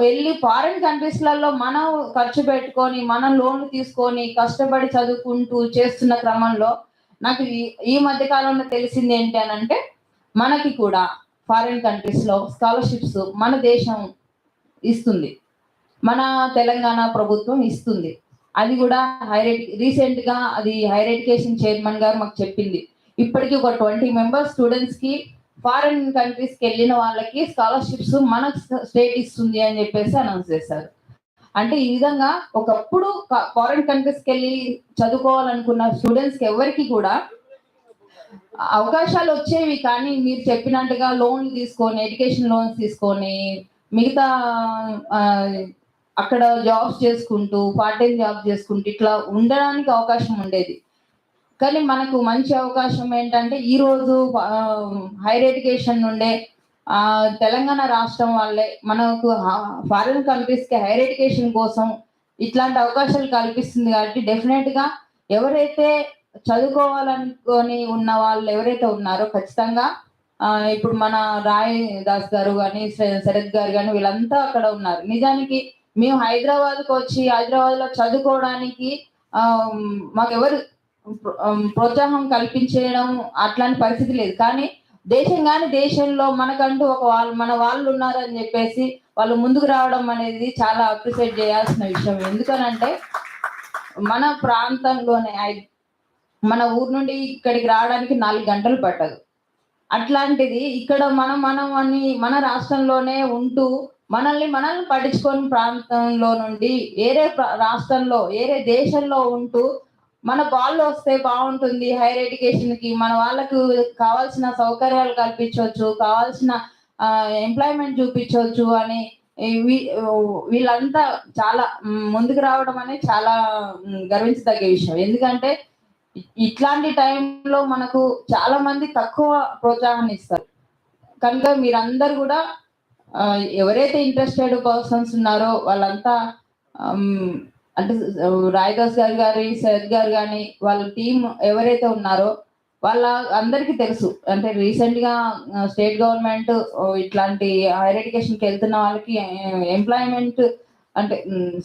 వెళ్ళి ఫారిన్ కంట్రీస్లలో మనం ఖర్చు పెట్టుకొని మనం లోన్లు తీసుకొని కష్టపడి చదువుకుంటూ చేస్తున్న క్రమంలో నాకు ఈ మధ్య కాలంలో తెలిసింది ఏంటి అని అంటే, మనకి కూడా ఫారిన్ కంట్రీస్లో స్కాలర్షిప్స్ మన దేశం ఇస్తుంది, మన తెలంగాణ ప్రభుత్వం ఇస్తుంది. అది కూడా రీసెంట్గా అది హైయర్ ఎడ్యుకేషన్ చైర్మన్ గారు మాకు చెప్పింది, ఇప్పటికీ ఒక 20 మెంబర్స్ స్టూడెంట్స్కి ఫారిన్ కంట్రీస్కి వెళ్ళిన వాళ్ళకి స్కాలర్షిప్స్ మన స్టేట్ ఇస్తుంది అని చెప్పేసి అనౌన్స్ చేశారు. అంటే ఈ విధంగా ఒకప్పుడు ఫారిన్ కంట్రీస్కి వెళ్ళి చదువుకోవాలనుకున్న స్టూడెంట్స్కి ఎవరికి కూడా అవకాశాలు వచ్చేవి, కానీ మీరు చెప్పినట్టుగా లోన్లు తీసుకొని, ఎడ్యుకేషన్ లోన్స్ తీసుకొని మిగతా అక్కడ జాబ్స్ చేసుకుంటూ పార్ట్ టైం జాబ్ చేసుకుంటూ ఇట్లా ఉండడానికి అవకాశం ఉండేది. కానీ మనకు మంచి అవకాశం ఏంటంటే ఈరోజు హైయర్ ఎడ్యుకేషన్ నుండే తెలంగాణ రాష్ట్రం వాళ్ళే మనకు ఫారిన్ కంట్రీస్కి హైయర్ ఎడ్యుకేషన్ కోసం ఇట్లాంటి అవకాశాలు కల్పిస్తుంది. కాబట్టి డెఫినెట్గా ఎవరైతే చదువుకోవాలనుకొని ఉన్న వాళ్ళు ఎవరైతే ఉన్నారో ఖచ్చితంగా ఇప్పుడు మన రాయ్ దాస్ గారు కానీ శరత్ గారు కానీ వీళ్ళంతా అక్కడ ఉన్నారు. నిజానికి మేము హైదరాబాద్కి వచ్చి హైదరాబాద్లో చదువుకోవడానికి మాకు ఎవరు ప్రోత్సాహం కల్పించడం అట్లాంటి పరిస్థితి లేదు. కానీ దేశంలో మనకంటూ మన వాళ్ళు ఉన్నారని చెప్పేసి వాళ్ళు ముందుకు రావడం అనేది చాలా అప్రిషియేట్ చేయాల్సిన విషయం. ఎందుకనంటే మన ప్రాంతంలోనే మన ఊరు నుండి ఇక్కడికి రావడానికి 4 గంటలు పట్టదు. అట్లాంటిది ఇక్కడ మన రాష్ట్రంలోనే ఉంటూ మనల్ని పట్టించుకొని ప్రాంతంలో నుండి వేరే రాష్ట్రంలో వేరే దేశంలో ఉంటూ మన వాళ్ళు వస్తే బాగుంటుంది, హైయర్ ఎడ్యుకేషన్కి మన వాళ్ళకు కావాల్సిన సౌకర్యాలు కల్పించవచ్చు, కావాల్సిన ఎంప్లాయ్మెంట్ చూపించవచ్చు అని వీళ్ళంతా చాలా ముందుకు రావడం అనేది చాలా గర్వించదగ్గ విషయం. ఎందుకంటే ఇట్లాంటి టైంలో మనకు చాలా మంది తక్కువ ప్రోత్సాహాన్ని ఇస్తారు. కనుక మీరందరూ కూడా ఎవరైతే ఇంట్రెస్టెడ్ పర్సన్స్ ఉన్నారో వాళ్ళంతా అంటే రాయదాస్ గారు శరత్ గారు కానీ వాళ్ళ టీం ఎవరైతే ఉన్నారో వాళ్ళ అందరికీ తెలుసు. అంటే రీసెంట్గా స్టేట్ గవర్నమెంట్ ఇట్లాంటి హైయర్ ఎడ్యుకేషన్కి వెళ్తున్న వాళ్ళకి ఎంప్లాయ్మెంట్ అంటే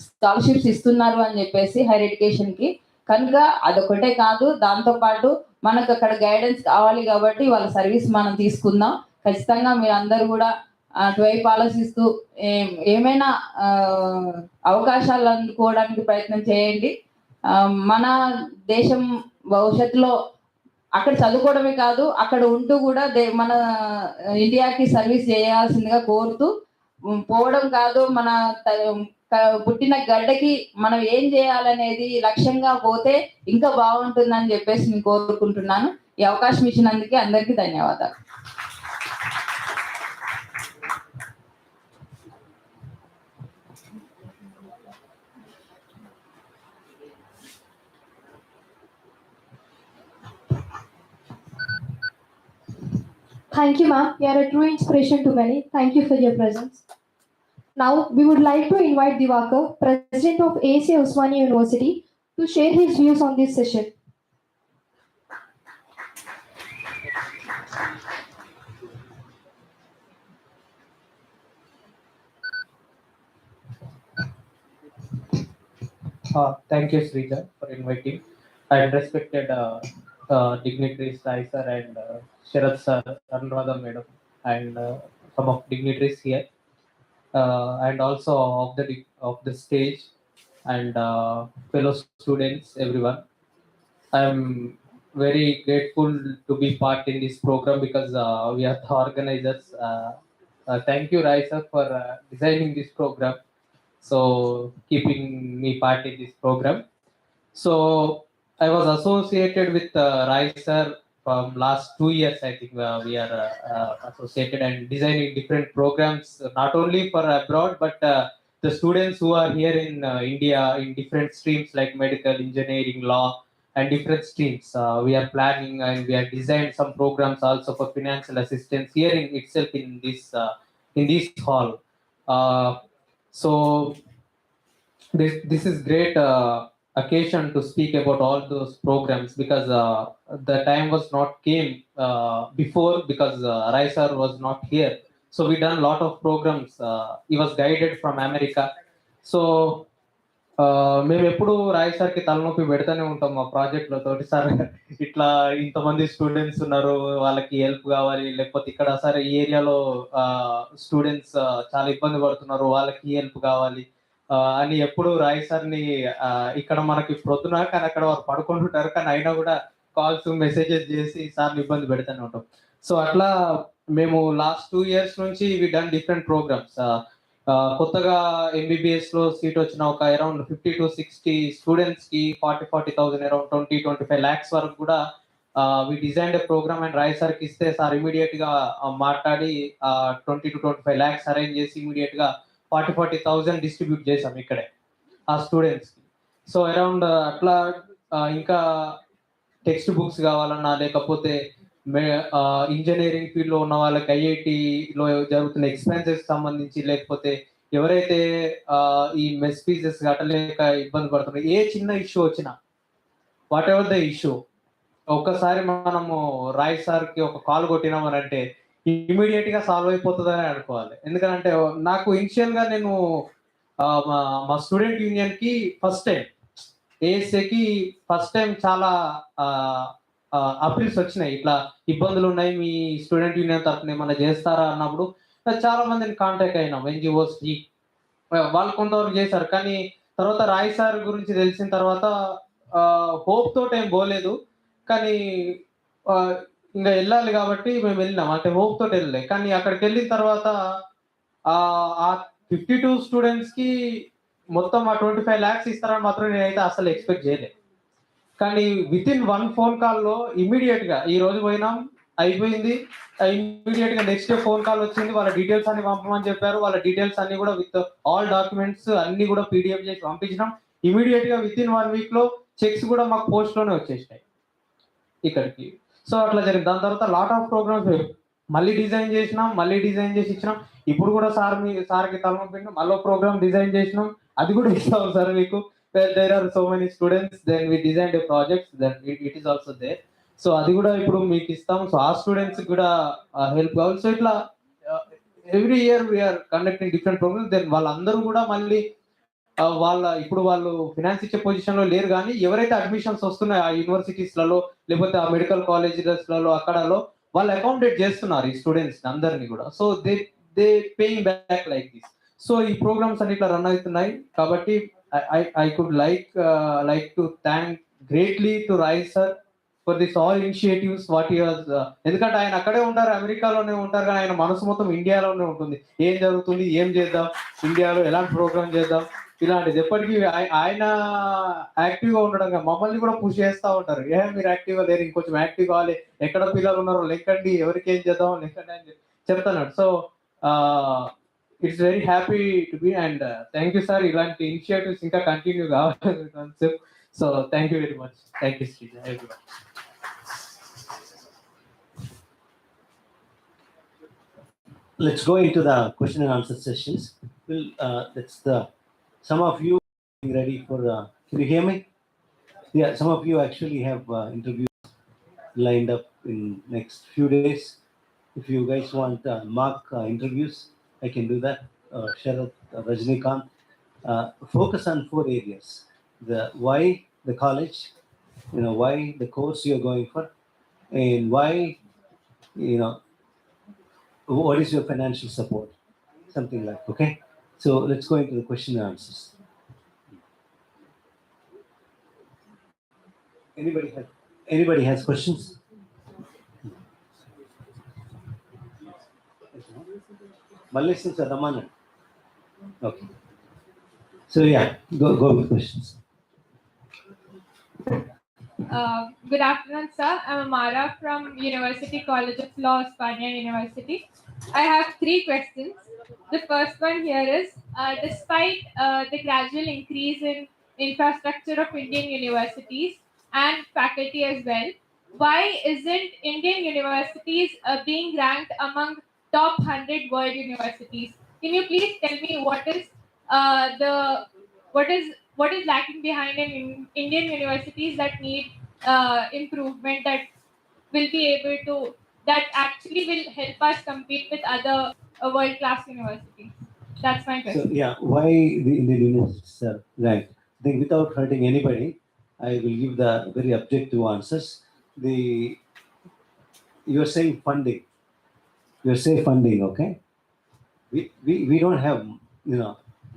స్కాలర్షిప్స్ ఇస్తున్నారు అని చెప్పేసి హైయర్ ఎడ్యుకేషన్కి. కనుక అదొకటే కాదు, దాంతోపాటు మనకు అక్కడ గైడెన్స్ కావాలి కాబట్టి వాళ్ళ సర్వీస్ మనం తీసుకుందాం. ఖచ్చితంగా మీరు అందరూ కూడా అటువైపు ఆలోచిస్తూ ఏమైనా అవకాశాలు అందుకోవడానికి ప్రయత్నం చేయండి. మన దేశం భవిష్యత్తులో అక్కడ చదువుకోవడమే కాదు, అక్కడ ఉంటూ కూడా మన ఇండియాకి సర్వీస్ చేయాల్సిందిగా కోరుతూ, పోవడం కాదు, మన పుట్టిన గడ్డకి మనం ఏం చేయాలనేది లక్ష్యంగా పోతే ఇంకా బాగుంటుందని చెప్పేసి నేను కోరుకుంటున్నాను. ఈ అవకాశం ఇచ్చినందుకు అందరికీ ధన్యవాదాలు. Thank you, ma'am. You are a true inspiration to many. Thank you for your presence. Now, we would like to invite Divakar, President of ASA Osmania University, to share his views on this session. Thank you, Srija, for inviting. And respected dignitaries, Sai sir and Sharad sir, Anuradha madam, and some of dignitaries here, and also of the stage, and fellow students, everyone. I'm very grateful to be part in this program because we are the organizers. Thank you, Rai sir, for designing this program. So keeping me part in this program. So I was associated with Rai sir from last 2 years. I think we are associated and designing different programs, not only for abroad, but the students who are here in India in different streams like medical, engineering, law, and different streams. We are planning and we have designed some programs also for financial assistance here in itself in this hall. So this is great occasion to speak about all those programs because the time was not came before because Rai sir was not here. So we done a lot of programs. He was guided from America. So మేము ఎప్పుడు రాయ్ సార్కి తలనొప్పి పెడతానే ఉంటాం మా ప్రాజెక్ట్లో తోటి. Sir ఇట్లా ఇంతమంది స్టూడెంట్స్ ఉన్నారు, వాళ్ళకి హెల్ప్ కావాలి, లేకపోతే ఇక్కడ సార్ ఈ ఏరియాలో స్టూడెంట్స్ చాలా ఇబ్బంది పడుతున్నారు, వాళ్ళకి హెల్ప్ కావాలి అని ఎప్పుడు రాయ్ సార్ని ఇక్కడ మనకి ప్రొద్దున కానీ అక్కడ వారు పడుకుంటుంటారు, కానీ అయినా కూడా కాల్స్ మెసేజెస్ చేసి సార్ని ఇబ్బంది పెడతానే ఉంటాం. సో అట్లా మేము లాస్ట్ 2 years నుంచి వి డన్ డిఫరెంట్ ప్రోగ్రామ్స్. కొత్తగా MBBS లో సీట్ వచ్చిన ఒక అరౌండ్ 50 to 60 స్టూడెంట్స్ కి 40,000 అరౌండ్ 20-25 lakhs వరకు కూడా వి డిజైన్డ్ ప్రోగ్రామ్ అండ్ రాయ్ సార్కి ఇస్తే సార్ ఇమీడియట్ గా మాట్లాడి 20 to 25 lakhs అరేంజ్ చేసి ఇమీడియట్ గా 40,000 డిస్ట్రిబ్యూట్ చేసాం ఇక్కడే ఆ స్టూడెంట్స్ కి. సో అరౌండ్ అట్లా ఇంకా టెక్స్ట్ బుక్స్ కావాలన్నా, లేకపోతే ఇంజనీరింగ్ ఫీల్డ్ లో ఉన్న వాళ్ళకి IIT-లో జరుగుతున్న ఎక్స్పెన్సెస్ సంబంధించి, లేకపోతే ఎవరైతే ఈ మెస్ ఫీజెస్ కట్టలేక ఇబ్బంది పడుతున్నారు, ఏ చిన్న ఇష్యూ వచ్చినా, వాట్ ఎవర్ ద ఇష్యూ, ఒక్కసారి మనము రాయ్ సార్కి ఒక కాల్ కొట్టినామని అంటే ఇమీడియట్ గా సాల్వ్ అయిపోతుందని అనుకోవాలి. ఎందుకంటే నాకు ఇనిషియల్ గా నేను మా స్టూడెంట్ యూనియన్ కి ఫస్ట్ టైం, ASAకి ఫస్ట్ టైం చాలా అపీల్స్ వచ్చినాయి, ఇట్లా ఇబ్బందులు ఉన్నాయి, మీ స్టూడెంట్ యూనియన్ తరఫున ఏమైనా చేస్తారా అన్నప్పుడు చాలా మందిని కాంటాక్ట్ అయినాం. NGOs కి వాళ్ళు కొంతవరకు చేశారు, కానీ తర్వాత రాయ్ సార్ గురించి తెలిసిన తర్వాత హోప్ తోటి ఏం పోలేదు, కానీ ఇంకా వెళ్ళాలి కాబట్టి మేము వెళ్ళినాం. అంటే హోప్ తోటి వెళ్ళలే, కానీ అక్కడికి వెళ్ళిన తర్వాత ఆ 52 స్టూడెంట్స్ కి మొత్తం ఆ 25 lakhs ఇస్తారని మాత్రం నేనైతే అసలు ఎక్స్పెక్ట్ చేయలేదు. కానీ వితిన్ 1 phone call లో ఇమీడియట్ గా ఈ రోజు పోయినాం, అయిపోయింది, ఇమీడియట్ గా నెక్స్ట్ డే ఫోన్ కాల్ వచ్చింది, వాళ్ళ డీటెయిల్స్ అన్ని పంపమని చెప్పారు. వాళ్ళ డీటెయిల్స్ అన్ని కూడా విత్ ఆల్ డాక్యుమెంట్స్ అన్ని కూడా PDF చేసి పంపించినాం. ఇమీడియట్ గా వితిన్ 1 week లో చెక్స్ కూడా మాకు పోస్ట్ లోనే వచ్చేసినాయి ఇక్కడికి. సో అట్లా జరిగింది. దాని తర్వాత లాట్ ఆఫ్ ప్రోగ్రామ్స్ మళ్ళీ డిజైన్ చేసినాం, మళ్ళీ డిజైన్ చేసి ఇచ్చినాం. ఇప్పుడు కూడా సార్కి తలనొప్పినాం, మళ్ళీ ప్రోగ్రామ్ డిజైన్ చేసినాం, అది కూడా ఇస్తాం సార్ మీకు. There are so many students, then we designed a project, then it is also there. So అది కూడా ఇప్పుడు మీకు ఇస్తాం. సో ఆ స్టూడెంట్స్ కూడా హెల్ప్ కావాలి. సో ఇట్లా every year we are conducting different programs. Then వాళ్ళందరూ కూడా మళ్ళీ ఇప్పుడు వాళ్ళు ఫినాన్స్ ఇచ్చే పొజిషన్ లో లేరు, కానీ ఎవరైతే అడ్మిషన్స్ వస్తున్నాయి ఆ యూనివర్సిటీస్లలో, లేకపోతే ఆ మెడికల్ కాలేజెస్లలో, అక్కడలో వాళ్ళు అకామిడేట్ చేస్తున్నారు ఈ స్టూడెంట్స్ అందరినీ కూడా. So they paying back like this. So ఈ ప్రోగ్రామ్స్ అన్ని ఇట్లా రన్ అవుతున్నాయి కాబట్టి I could like to thank greatly to Rai sir for this all initiatives what he has ఎందుకంటే ఆయన అక్కడే ఉంటారు, అమెరికాలోనే ఉంటారు, కానీ ఆయన మనసు మొత్తం ఇండియాలోనే ఉంటుంది. ఏం జరుగుతుంది, ఏం చేద్దాం, ఇండియాలో ఎలాంటి ప్రోగ్రామ్ చేద్దాం, ఇలాంటిది ఎప్పటికీ ఆయన యాక్టివ్ గా ఉండడం మమ్మల్ని కూడా పుష్ చేస్తూ ఉంటారు. మీరు యాక్టివ్ గా లేరు, ఇంకొంచెం యాక్టివ్ కావాలి, ఎక్కడ పిల్లలు ఉన్నారో లెక్కండి, ఎవరికి ఏం చేద్దాం లెక్కండి అని చెప్తున్నాడు. So it's very happy to be and thank you sir. ఇలాంటి ఇనిషియేటివ్స్ ఇంకా కంటిన్యూ కావాలి concept. So thank you very much. Thank you Sreeja. Everyone. Let's go into the question and answer sessions. Some of you are ready for. Can you hear me? Yeah, some of you actually have interviews lined up in next few days. If you guys want mock interviews, I can do that. Sharad, Rajnikant, focus on 4 areas: the why the college, why the course you're going for, and why, what is your financial support, something like. Okay, so let's go into the question and answers. Anybody has questions? Malaysians are Ramana. Okay. So yeah, go with questions. Good afternoon, sir. I'm Amara from University College of Law, Spania University. I have 3 questions. The first one here is, despite the gradual increase in infrastructure of Indian universities and faculty as well, why isn't Indian universities being ranked among top 100 world universities? Can you please tell me what is lacking behind in Indian universities that need improvement, that actually will help us compete with other world-class universities? That's my question. So yeah, why the Indian universities are ranked? I think without hurting anybody, I will give the very objective answers. You're saying funding. You're saying funding, okay? We don't have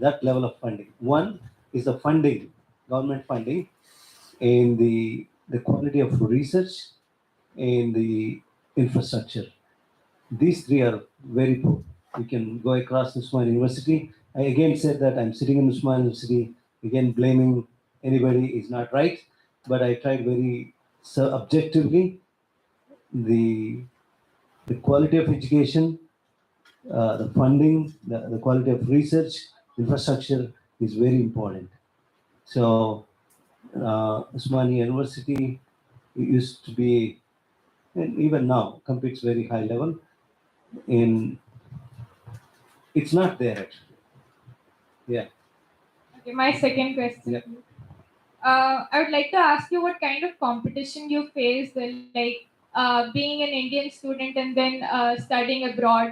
that level of funding. One is the funding, government funding, and the quality of research and the infrastructure. These 3 are very poor. We can go across Usman University. I again said that I'm sitting in Usman University. Again, blaming anybody is not right, but I tried very objectively. The quality of education, the funding, the quality of research, infrastructure is very important. So Usmania University used to be, and even now competes very high level, and it's not there actually. Yeah. Okay, my second question. Yeah. I would like to ask you what kind of competition you face when, being an Indian student and then studying abroad.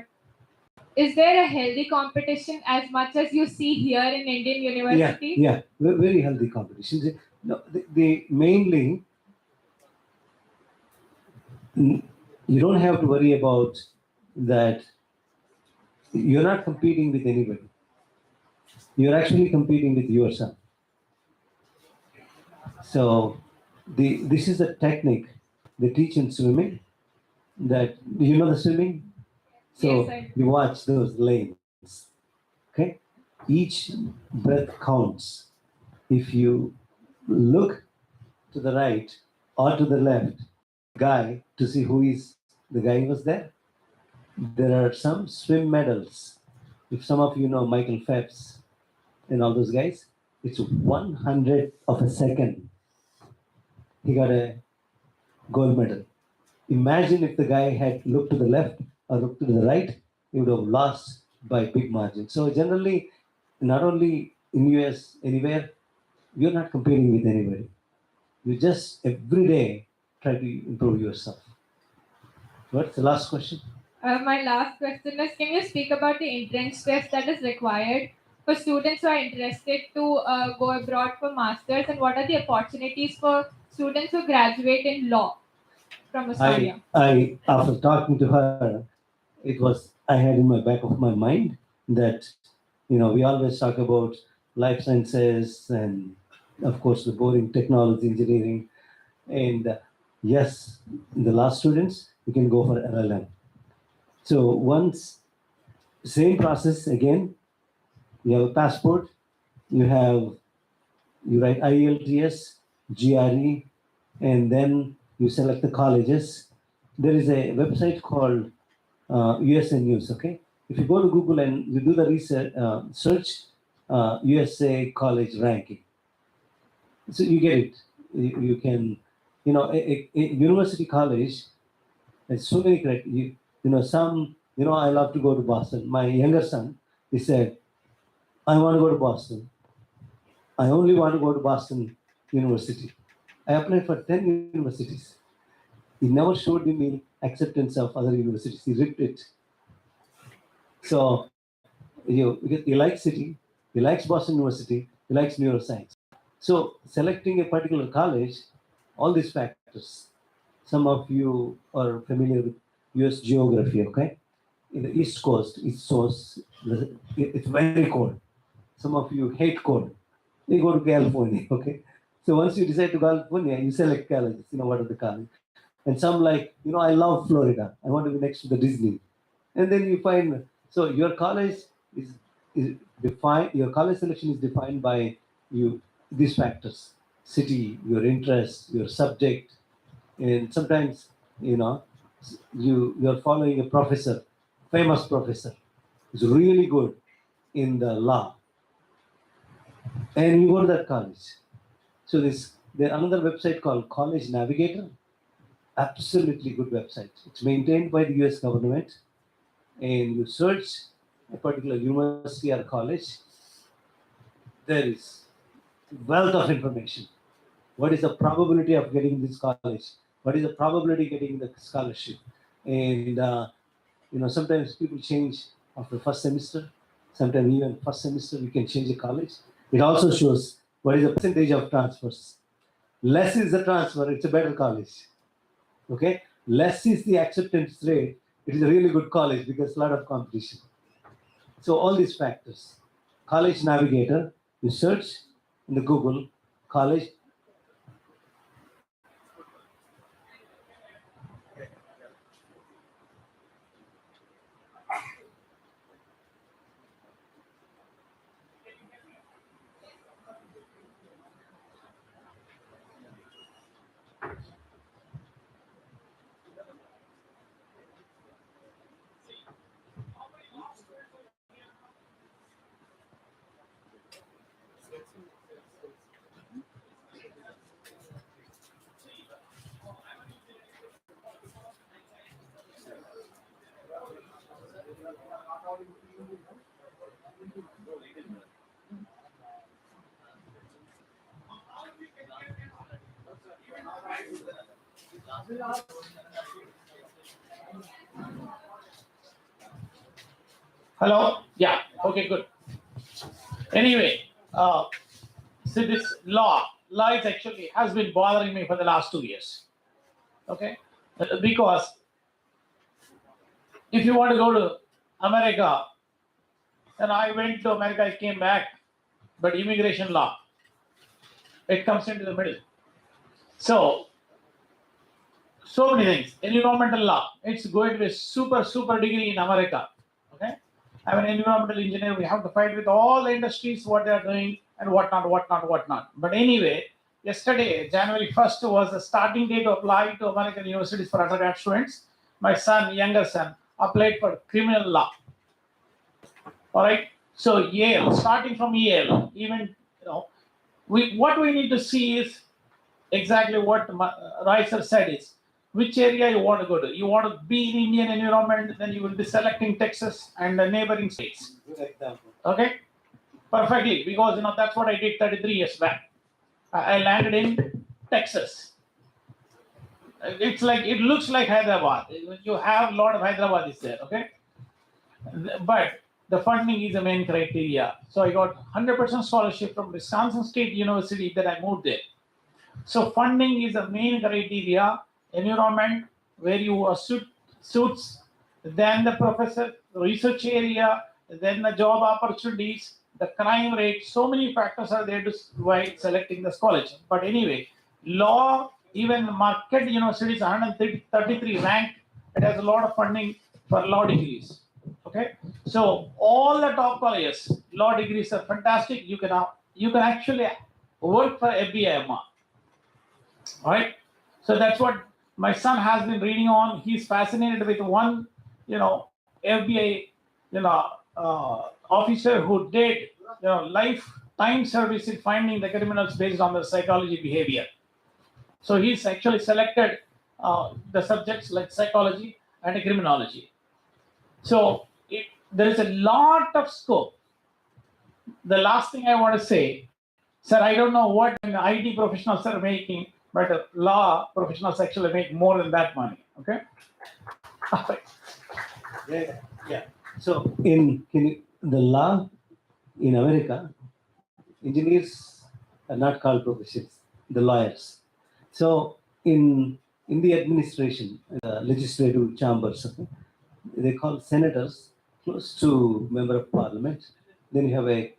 Is there a healthy competition as much as you see here in Indian universities? Yeah, very healthy competition. No, they mainly, you don't have to worry about that. You're not competing with anybody. You're actually competing with yourself. So this is a technique they teach in swimming. That, do you know the swimming? So Yes, I do. you watch those lanes. Okay, each breath counts. If you look to the right or to the left, guy, to see who is the guy who was there. There are some swim medals. If some of you know Michael Phelps and all those guys, it's 100th of a second. He got a gold medal. Imagine if the guy had looked to the left or looked to the right, he would have lost by big margin. So generally, not only in US, anywhere, you're not competing with anybody. You just every day try to improve yourself. What's the last question? My last question is, can you speak about the entrance test that is required for students who are interested to go abroad for masters, and what are the opportunities for students who graduate in law from Australia? I after talking to her, I had in my back of my mind that, we always talk about life sciences and, of course, the boring technology, engineering. And yes, the law students, you can go for LLM. So once, same process again, you have a passport, you write IELTS, GRE, and then you select the colleges. There is a website called USA News, okay? If you go to Google and you do the research, search USA college ranking, so you get it. You can, a university college has so many criteria. I love to go to Boston. My younger son, he said, I want to go to Boston. I only want to go to Boston University. I applied for 10 universities. He never showed me acceptance of other universities. He ripped it. So he likes city, he likes Boston University, he likes neuroscience. So selecting a particular college, all these factors. Some of you are familiar with US geography, okay? In the East Coast, it's very cold. Some of you hate cold. You go to California, okay? So once you decide to California, you select colleges, what are the colleges. And some like, I love Florida. I want to be next to the Disney. And then you find, so your college is defined, your college selection is defined by these factors: city, your interest, your subject. And sometimes, you're following a professor, famous professor, who's really good in the law, and you go to that college. So there's another website called College Navigator. Absolutely good website. It's maintained by the US government, and you search a particular university or college, there is wealth of information. What is the probability of getting this college? What is the probability of getting the scholarship? And sometimes people change after first semester. Sometimes even first semester we can change a college. It also shows what is the percentage of transfers. Less is the transfer, it's a better college. Okay, less is the acceptance rate. It is a really good college because a lot of competition. So all these factors. College Navigator, you search in the Google college. Hello? Yeah. Okay, good. Anyway, see this law is actually has been bothering me for the last 2 years. Okay? Because if you want to go to America, and I went to America, I came back, but immigration law, it comes into the middle. So many things. Environmental law, it's going to be super degree in America. Okay? I'm an environmental engineer. We have to fight with all the industries, what they are doing and whatnot. But anyway, yesterday, January 1st, was the starting date to apply to American universities for undergrad students. My son, younger son, applied for criminal law. All right. So Yale, starting from Yale, even what we need to see is exactly what Reiser said is which area you want to go to. You want to be in Indian environment, then you will be selecting Texas and the neighboring states. Good example. Okay, perfectly, because that's what I did 33 years back. I landed in Texas. It looks like Hyderabad. You have a lot of Hyderabadis there. Okay, but the funding is the main criteria. So I got 100% scholarship from Wisconsin State University that I moved there. So funding is the main criteria. Environment where you suits then the professor, research area, then the job opportunities, the crime rate. So many factors are there to while selecting this college. But anyway, law, even Marquette University is 133 ranked. It has a lot of funding for law degrees. Okay, so all the top colleges, law degrees are fantastic. You can actually work for FBIMR. All right, so that's what my son has been reading on. He's fascinated with one, FBI, officer who did, lifetime service in finding the criminals based on the psychology behavior. So he's actually selected the subjects like psychology and criminology. So there is a lot of scope. The last thing I want to say, sir, I don't know what IT professionals are making, but law professionals actually make more than that money. Okay. Yeah. So the law in America, engineers are not called professionals, the lawyers. So in the administration, legislative chambers, okay, they call senators close to member of parliament. Then you have in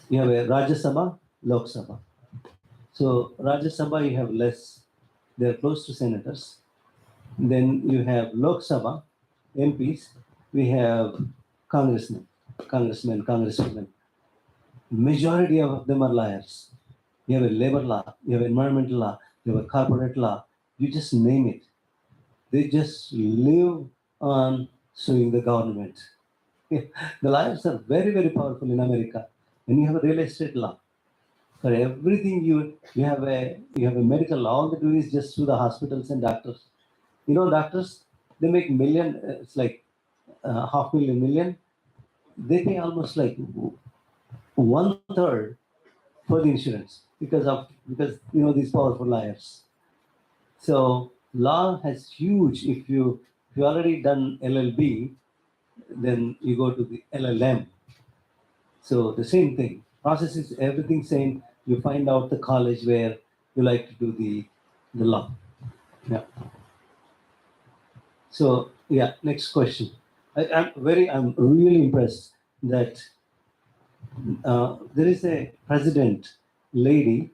you have a Rajya Sabha, Lok Sabha. So Rajya Sabha you have less, they are close to senators. Then you have Lok Sabha, MPs, we have congressmen, congresswomen. Majority of them are lawyers. You have a labor law, you have environmental law, you have a corporate law, you just name it. They just live on suing the government. The lawyers are very, very powerful in America. And you have a real estate law. For everything you have a medical law. All they do is just sue the hospitals and doctors. Doctors, they make million. It's like $500,000 million. They pay almost like 1/3 for the insurance because these powerful lawyers. So law has huge. If you already done LLB, then you go to the LLM. So the same thing. Process is everything same. You find out the college where you like to do the law. Yeah. So yeah, next question. I'm really impressed that there is a president lady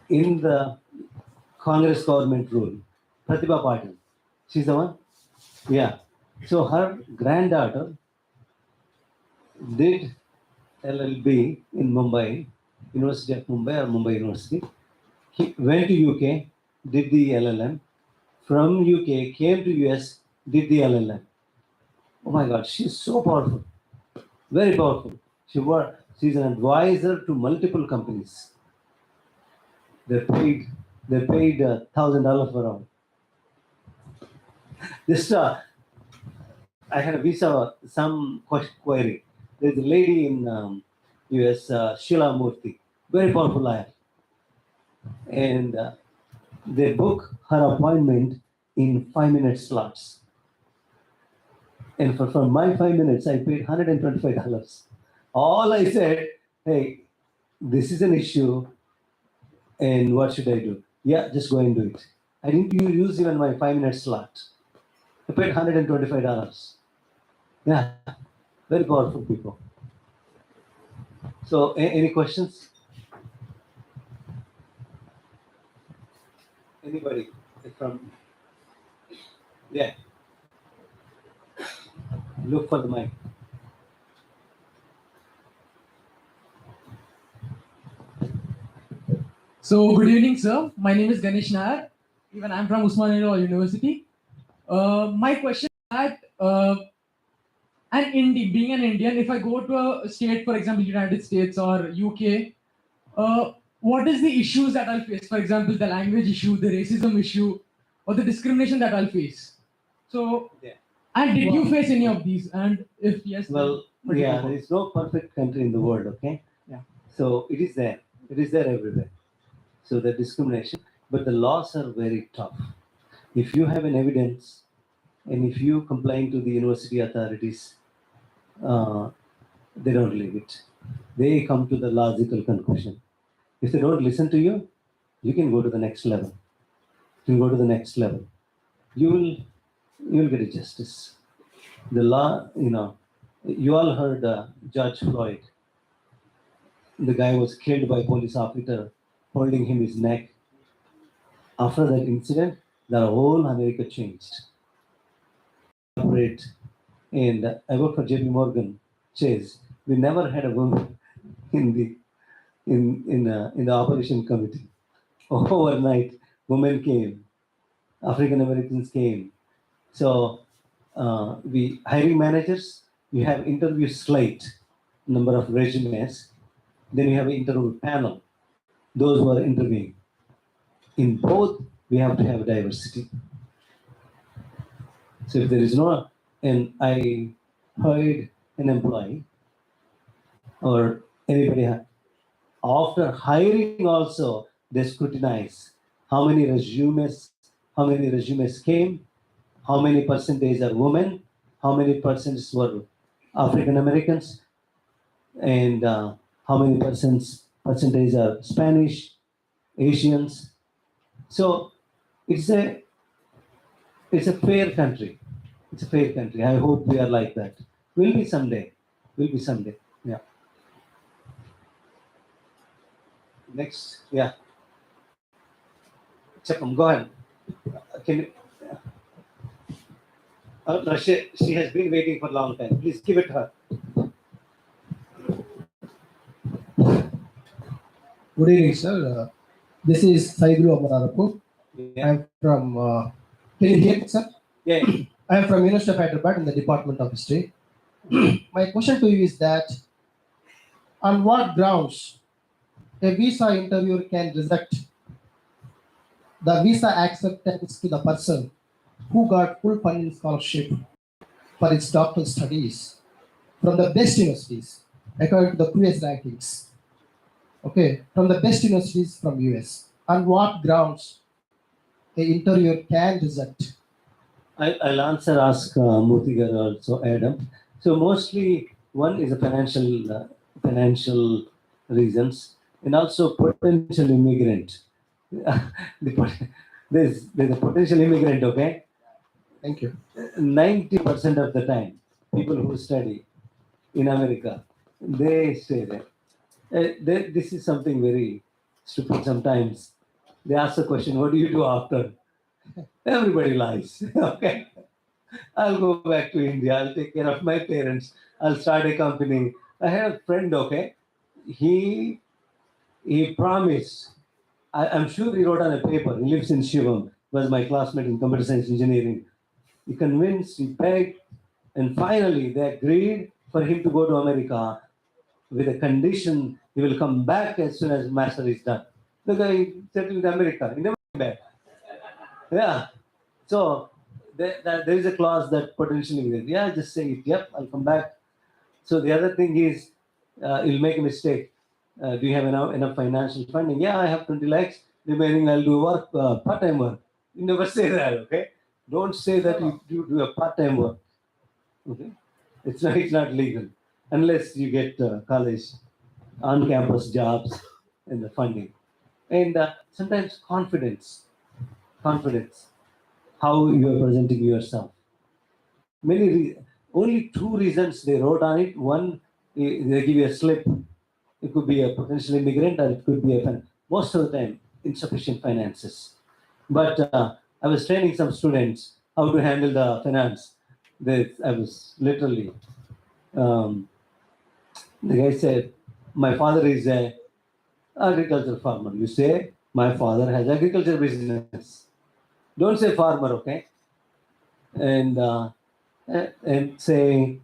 in the Congress government rule, Pratibha Patil. She's the one? Yeah. So her granddaughter did LLB in Mumbai, University of Mumbai or Mumbai University. He went to UK, did the LLM. From UK, came to US, did the LLM. Oh my God, she's so powerful, very powerful. She's an advisor to multiple companies. They paid $1,000 for her. Just I had a visa, some query. There's a lady in US, Sheila Murthy, very powerful lawyer. And they book her appointment in 5-minute slots. And for my 5 minutes, I paid $125. All I said, hey, this is an issue, and what should I do? Yeah, just go and do it. I didn't use even my 5-minute slot. I paid $125. Yeah, very powerful people. So, any questions? Anybody from? Yeah. Look for the mic. So, good evening, sir. My name is Ganesh Nair. Even I'm from Usmania University. My question is that being an Indian, if I go to a state, for example, United States or UK, what is the issues that I'll face? For example, the language issue, the racism issue, or the discrimination that I'll face. So, yeah. And did you face any of these? And if yes, well, yeah, there is no perfect country in the world, okay? Yeah. So it is there. It is there everywhere. So the discrimination, but the laws are very tough. If you have an evidence, and if you complain to the university authorities, they don't leave it. They come to the logical conclusion. If they don't listen to you, you can go to the next level. can go to the next level. You will get a justice. The law, you all heard Judge Floyd. The guy was killed by a police officer holding him his neck. After that incident, the whole America changed. And I worked for JP Morgan Chase. We never had a woman in the operation committee. Overnight, women came, African Americans came. So we hiring managers, we have interview slate, number of resumes. Then we have an interview panel, those who are interviewing. In both, we have to have diversity. So if there is no, and I hired an employee or anybody, after hiring also, they scrutinize how many resumes came, how many percentage are women, how many percentages were African Americans, and how many percentage are Spanish, Asians. So it's a fair country. It's a fair country. I hope we are like that. Will be someday. Yeah. Next, yeah. Chapam, go ahead. Can you? No, she has been waiting for a long time. Please give it her. Good evening, sir. This is Saidulu Amararapu. Yeah. I'm from. Can you hear me, sir? Yeah. I am from University of Hyderabad in the Department of History. My question to you is that, on what grounds a visa interviewer can reject the visa acceptance to the person who got full funding scholarship for its doctoral studies from the best universities according to the previous rankings? Okay, from the best universities from US. On what grounds a interviewer can reject? I'll ask Murthy also, Adam. So mostly one is a financial reasons, and also potential immigrant. There's a potential immigrant, okay? Thank you. 90% of the time, people who study in America, they stay there. This is something very stupid sometimes. They ask the question, what do you do after? Everybody lies. Okay. I'll go back to India. I'll take care of my parents. I'll start a company. I had a friend, okay. He promised. I'm sure he wrote on a paper. He lives in Shivam, was my classmate in computer science engineering. He convinced, he begged, and finally they agreed for him to go to America with a condition he will come back as soon as master is done. The guy settled in America. He never came back. Yeah. So there is a clause that potentially, yeah, just say it. Yep, I'll come back. So the other thing is, you'll make a mistake. Do you have enough financial funding? Yeah, I have 20 lakhs. Remaining, I'll do work, part-time work. You never say that, okay? Don't say that you do a part-time work. Okay, it's not legal unless you get college on-campus jobs and the funding, and sometimes confidence, how you are presenting yourself. Only two reasons they wrote on it. One, they give you a slip. It could be a potential immigrant, or it could be most of the time insufficient finances. But I was training some students how to handle the finance. I was literally, the guy said, my father is a agricultural farmer. You say, my father has agriculture business. Don't say farmer, okay? And say,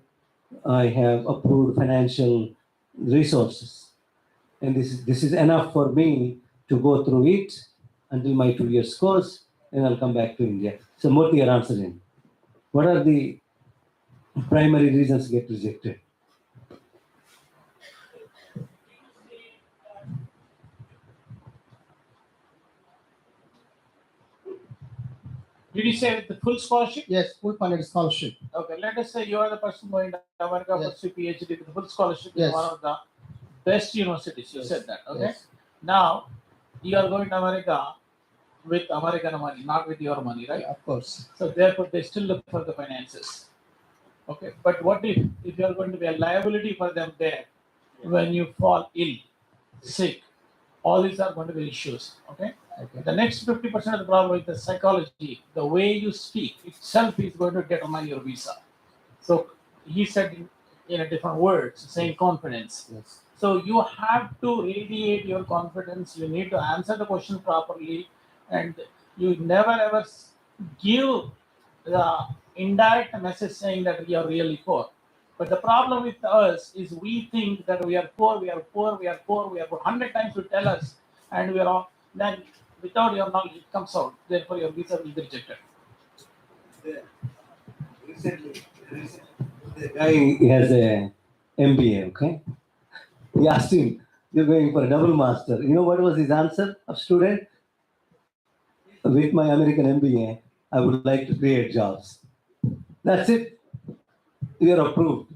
I have approved financial resources. And this is enough for me to go through it until my 2 years course, and I'll come back to India. So Murthy, you're answering. What are the primary reasons get rejected? Did you say with the full scholarship? Yes, full funded scholarship. Okay, let us say you are the person going to America Yes. for PhD with the full scholarship in Yes. one of the best universities. You Yes. said that, okay? Yes. Now, you are going to America with American money, not with your money, right? Of course. So therefore, they still look for the finances. Okay, but what if you are going to be a liability for them there when you fall ill, sick? All these are going to be issues. Okay. Okay. The next 50% of the problem is the psychology. The way you speak itself is going to determine your visa. So he said in a different words, same confidence. Yes. So you have to radiate your confidence. You need to answer the question properly, and you never ever give the indirect message saying that we are really poor. But the problem with us is we think that we are poor, we are poor, we are poor, we are poor. 100 times you tell us, and we are all, then without your knowledge it comes out. Therefore, your visa will be rejected. Recently, the guy has a MBA, okay? We asked him, you're going for a double master. You know what was his answer of student? With my American MBA, I would like to create jobs. That's it. You're approved.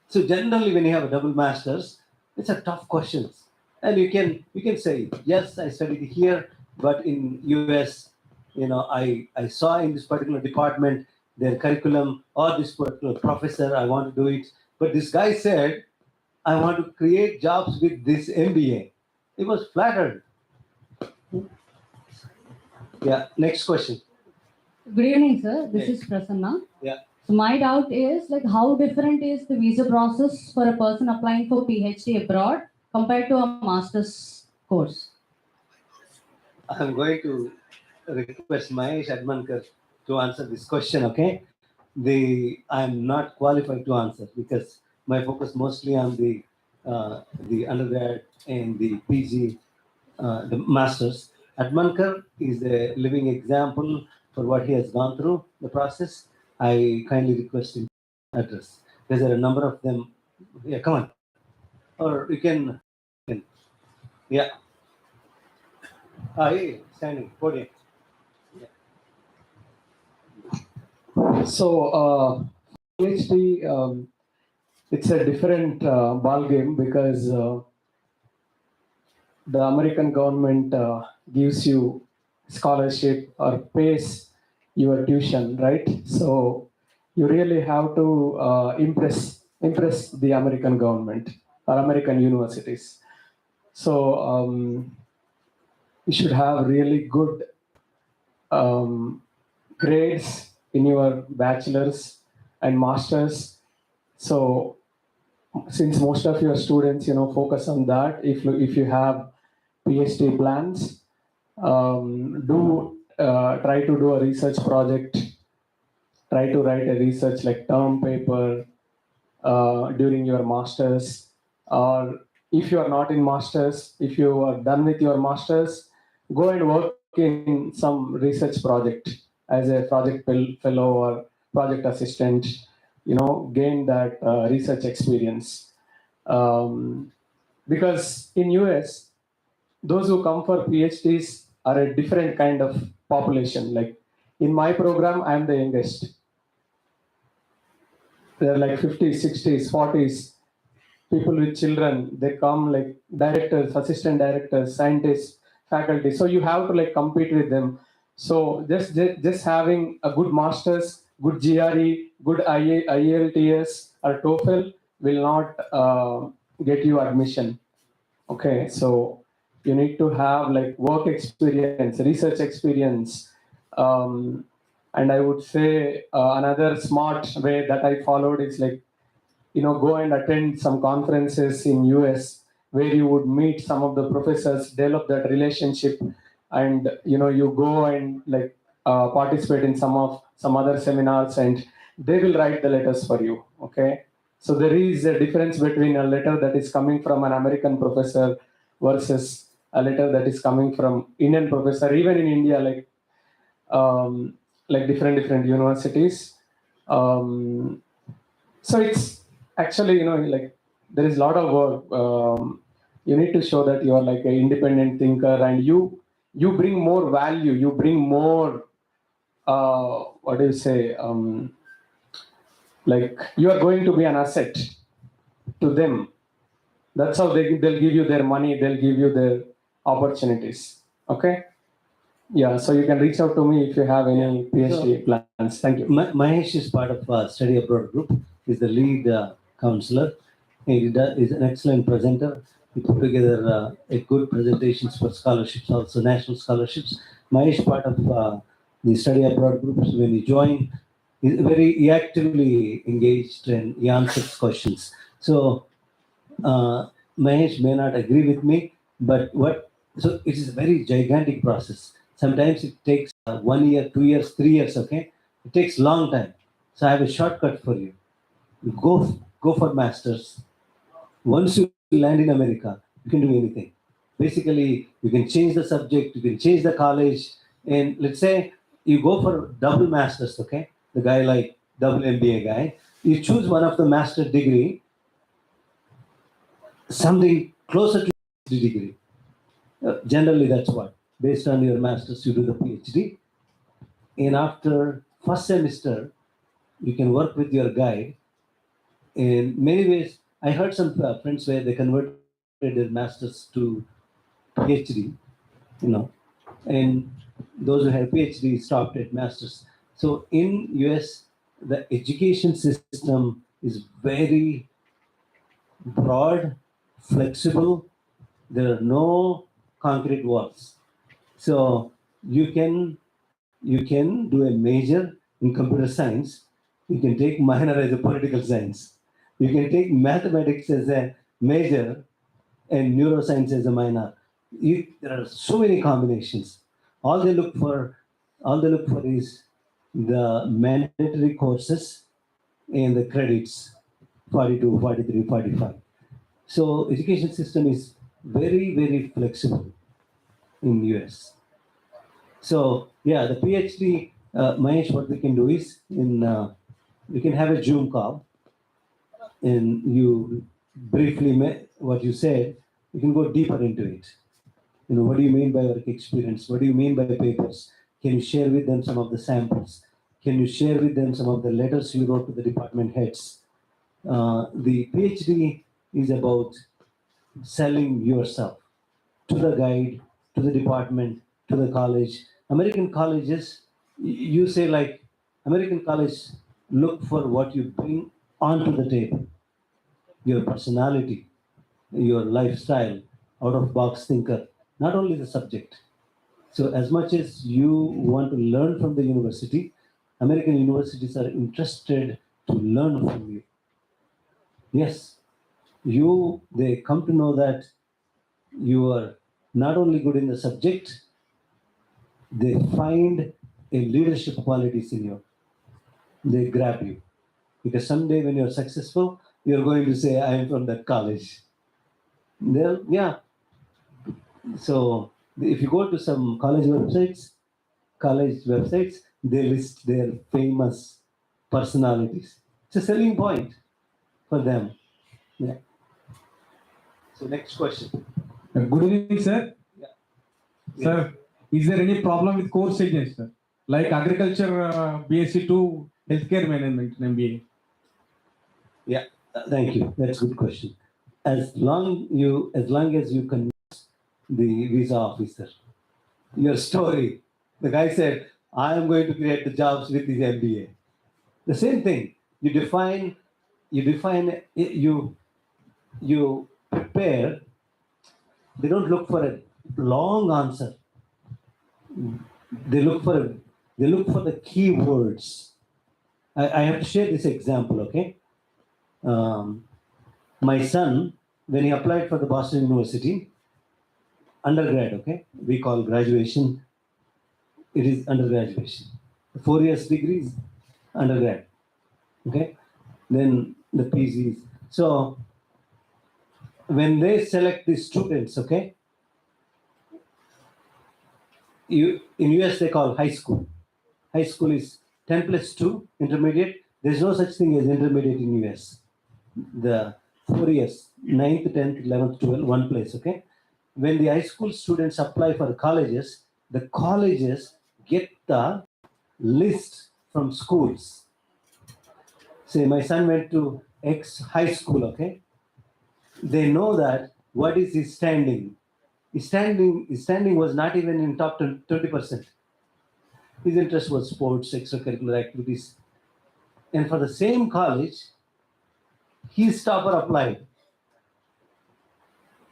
So generally, when you have a double masters, it's a tough questions, and you can say yes, I studied here, but in US, I saw in this particular department their curriculum or this particular professor, I want to do it. But this guy said, I want to create jobs with this MBA. He was flattered. Yeah. Next question. Good evening, sir. This is Prasanna. Yeah. So my doubt is like how different is the visa process for a person applying for PhD abroad compared to a master's course? I'm going to request Mahesh Admankar to answer this question, okay? I'm not qualified to answer because my focus mostly on the undergrad and the PG, the masters. Admankar is a living example for what he has gone through the process. I kindly request him to address. There are a number of them. Yeah, come on. Or you can yeah. Hey, standing, podium. So, PhD, it's a different ball game because the American government gives you scholarship or pays your tuition, right? So you really have to impress the American government or American universities. So you should have really good grades in your bachelor's and master's. So since most of your students, focus on that, if you have PhD plans, do try to do a research project, try to write a research like term paper during your masters, or if you are not in masters, if you are done with your masters, go and work in some research project as a project fellow or project assistant, gain that research experience. Because in US, those who come for PhDs are a different kind of population. Like in my program, I am the youngest. They're like 50s, 60s, 40s, people with children. They come like directors, assistant directors, scientists, faculty. So you have to like compete with them. So just having a good masters, good GRE, good IELTS or TOEFL will not get you admission. Okay, so you need to have like work experience, research experience. And I would say another smart way that I followed is like, go and attend some conferences in US where you would meet some of the professors, develop that relationship, and you go and like participate in some other seminars, and they will write the letters for you. Okay, so there is a difference between a letter that is coming from an American professor versus a letter that is coming from Indian professor. Even in India, like different universities. So it's actually, like there is a lot of work. You need to show that you are like an independent thinker, and you bring more value. You bring more. What do you say? Like you are going to be an asset to them. That's how they'll give you their money. They'll give you their opportunities. Okay. Yeah, so you can reach out to me if you have any PhD plans. Thank you. Mahesh is part of study abroad group. He's the lead counselor. He's an excellent presenter. He put together a good presentations for scholarships, also national scholarships. Mahesh part of the study abroad groups. When he joined, he actively engaged and he answers questions. So Mahesh may not agree with me, but so it is a very gigantic process. Sometimes it takes 1 year, 2 years, 3 years, okay? It takes long time. So I have a shortcut for you. Go for masters. Once you land in America, you can do anything. Basically, you can change the subject, you can change the college, and let's say you go for double masters, okay? The guy like double MBA guy, you choose one of the master degree, something closer to PhD degree. Generally, that's what. Based on your master's, you do the PhD. And after first semester, you can work with your guide. In many ways, I heard some friends where they converted their master's to PhD, you know, and those who have PhD stopped at master's. So in US, the education system is very broad, flexible. There are no concrete walls. So you can do a major in computer science. You can take minor as a political science. You can take mathematics as a major and neuroscience as a minor. There are so many combinations. All they look for, all they look for is the mandatory courses and the credits, 42, 43, 45. So education system is very, very flexible in US. So yeah, the PhD, Mahesh, what we can do is we can have a Zoom call, and you briefly what you said. You can go deeper into it. You know, what do you mean by work experience? What do you mean by papers? Can you share with them some of the samples? Can you share with them some of the letters you wrote to the department heads? The PhD is about selling yourself to the guide, to the department, to the college. American colleges, you say like, American college look for what you bring onto the table, your personality, your lifestyle, out of box thinker, not only the subject. So as much as you want to learn from the university, American universities are interested to learn from you. Yes, they come to know that you are not only good in the subject, they find a leadership qualities in you. They grab you. Because someday when you're successful, you're going to say, I am from that college. Yeah. So if you go to some college websites, they list their famous personalities. It's a selling point for them. Yeah. So next question. Good evening, sir. Yeah. Sir, is there any problem with course changes, sir? Like agriculture BSc to healthcare management MBA? Yeah, thank you. That's a good question. As long as you convince the visa officer, your story, the guy said, I am going to create the jobs with this MBA. The same thing. You prepare. They don't look for a long answer. They look for the key words. I have to share this example, okay? My son, when he applied for the Boston University, undergrad, okay? We call graduation, it is undergraduation. 4 years degree is undergrad, okay? Then the PGs. So when they select the students, okay? In US they call high school. High school is 10 plus 2, intermediate. There's no such thing as intermediate in US. The 4 years, 9th, 10th, 11th, 12th, one place, okay? When the high school students apply for colleges, the colleges get the list from schools. Say my son went to X high school, okay? They know that what is his standing. his standing was not even in top 20%. His interest was sports, extracurricular activities. And for the same college, his topper applied.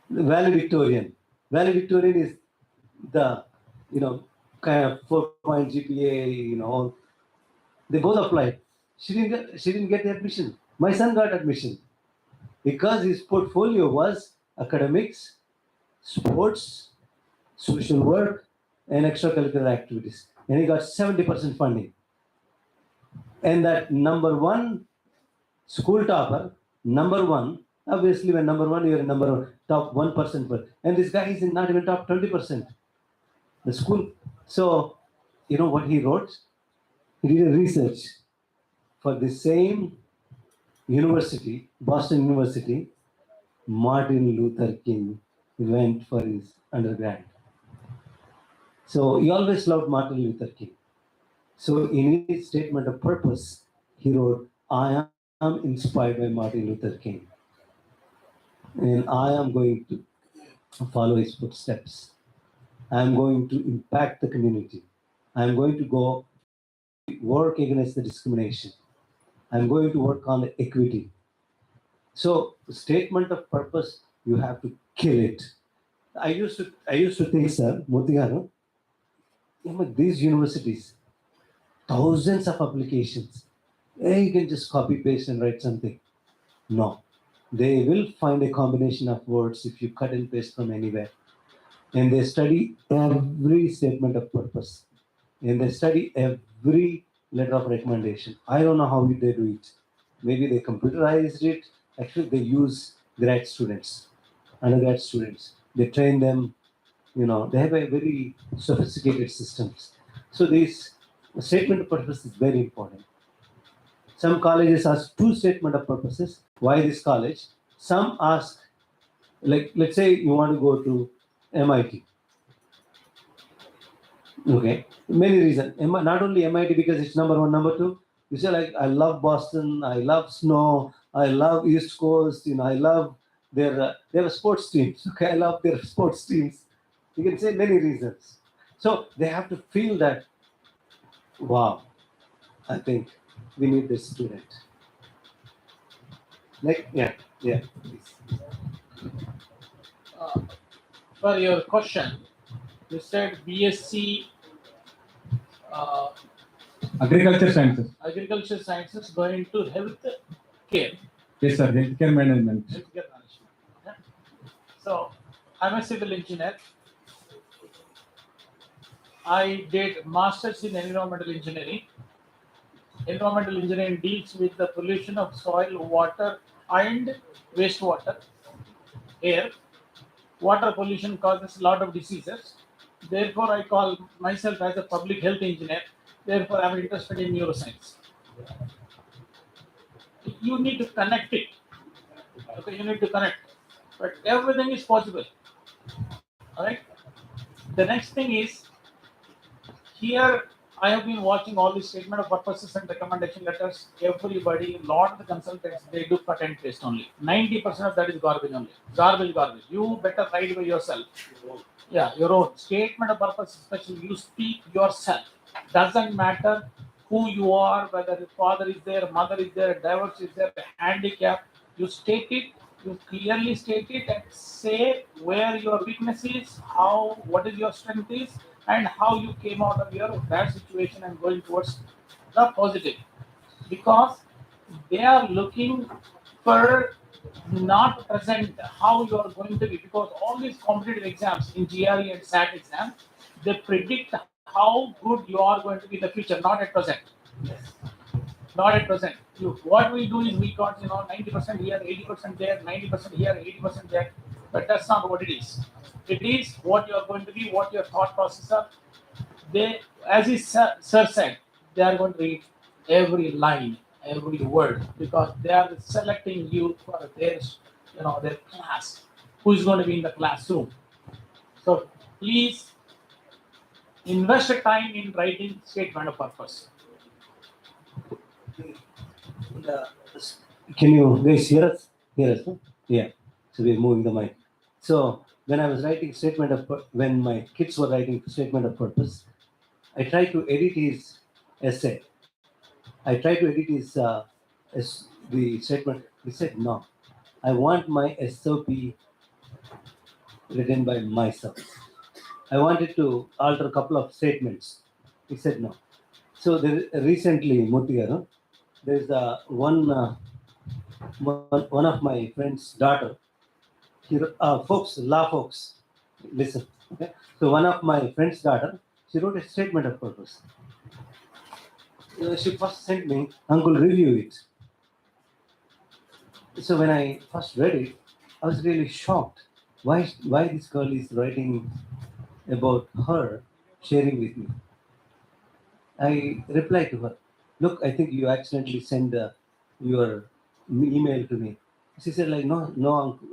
The Valedictorian. Valedictorian is the, kind of 4-point GPA, they both applied. She didn't get the admission. My son got admission because his portfolio was academics, sports, social work, and extracurricular activities. And he got 70% funding. And that number one school topper, number one, obviously when number one, you're in top 1%. And this guy is not even top 20%. The school. So, you know what he wrote? He did a research for the same university, Boston University. Martin Luther King went for his undergrad. So he always loved Martin Luther King. So in his statement of purpose, he wrote, I am inspired by Martin Luther King. And I am going to follow his footsteps. I am going to impact the community. I am going to go work against the discrimination. I'm going to work on the equity. So the statement of purpose, you have to kill it. I used to think, sir, Motigaru, these universities, thousands of applications. You can just copy paste and write something. No, they will find a combination of words if you cut and paste from anywhere. And they study every statement of purpose. And they study every letter of recommendation. I don't know how they do it. Maybe they computerized it. Actually, they use grad students, undergrad students. They train them. They have a very sophisticated systems. So this statement of purpose is very important. Some colleges ask 2 statement of purposes. Why this college? Some ask, like, let's say you want to go to MIT. Okay, many reasons. Not only MIT because it's number 1, number 2. You say like, I love Boston, I love snow, I love East Coast, I love their, they have sports teams. Okay, I love their sports teams. You can say many reasons. So they have to feel that, wow, I think we need this student. Like, yeah, please. For your question, you said BSc Agriculture sciences. Agriculture sciences going to health care. Yes, sir. Healthcare management. Healthcare management. Yeah. So I'm a civil engineer. I did masters in environmental engineering. Environmental engineering deals with the pollution of soil, water, and wastewater, air. Water pollution causes a lot of diseases. Therefore, I call myself as a public health engineer. Therefore, I'm interested in neuroscience. You need to connect it. Okay, you need to connect. But everything is possible. All right. The next thing is, here I have been watching all these statement of purposes and recommendation letters. Everybody, a lot of the consultants, they do cut and paste only. 90% of that is garbage only. Garbage. You better write by yourself. Yeah, your own statement of purpose, especially you speak yourself. Doesn't matter who you are, whether your father is there, mother is there, divorce is there, handicap. You state it, you clearly state it, and say where your weakness is, what is your strength is, and how you came out of your bad situation and going towards the positive. Because they are looking for not present how you are going to be, because all these competitive exams in GRE and SAT exam, they predict how good you are going to be in the future, not at present. Not at present. What we do is we got 90% here, 80% there, 90% here, 80% there, but that's not what it is. It is what you are going to be, what your thought process are. They, as his sir said, they are going to read every line, every word, because they are selecting you for their class. Who is going to be in the classroom? So please invest a time in writing statement of purpose. Can you guys hear us? Hear us? No? Yeah. So we're moving the mic. So when I was writing when my kids were writing statement of purpose, I tried to edit his essay. I tried to edit the statement. He said, no, I want my SOP written by myself. I wanted to alter a couple of statements. He said, no. So recently, Mutigaru, there's one of my friend's daughter. Folks, listen. Okay? So one of my friend's daughter, she wrote a statement of purpose. She first sent me, Uncle, review it. So when I first read it, I was really shocked. Why this girl is writing about her sharing with me? I replied to her, look, I think you accidentally sent your email to me. She said, like, no,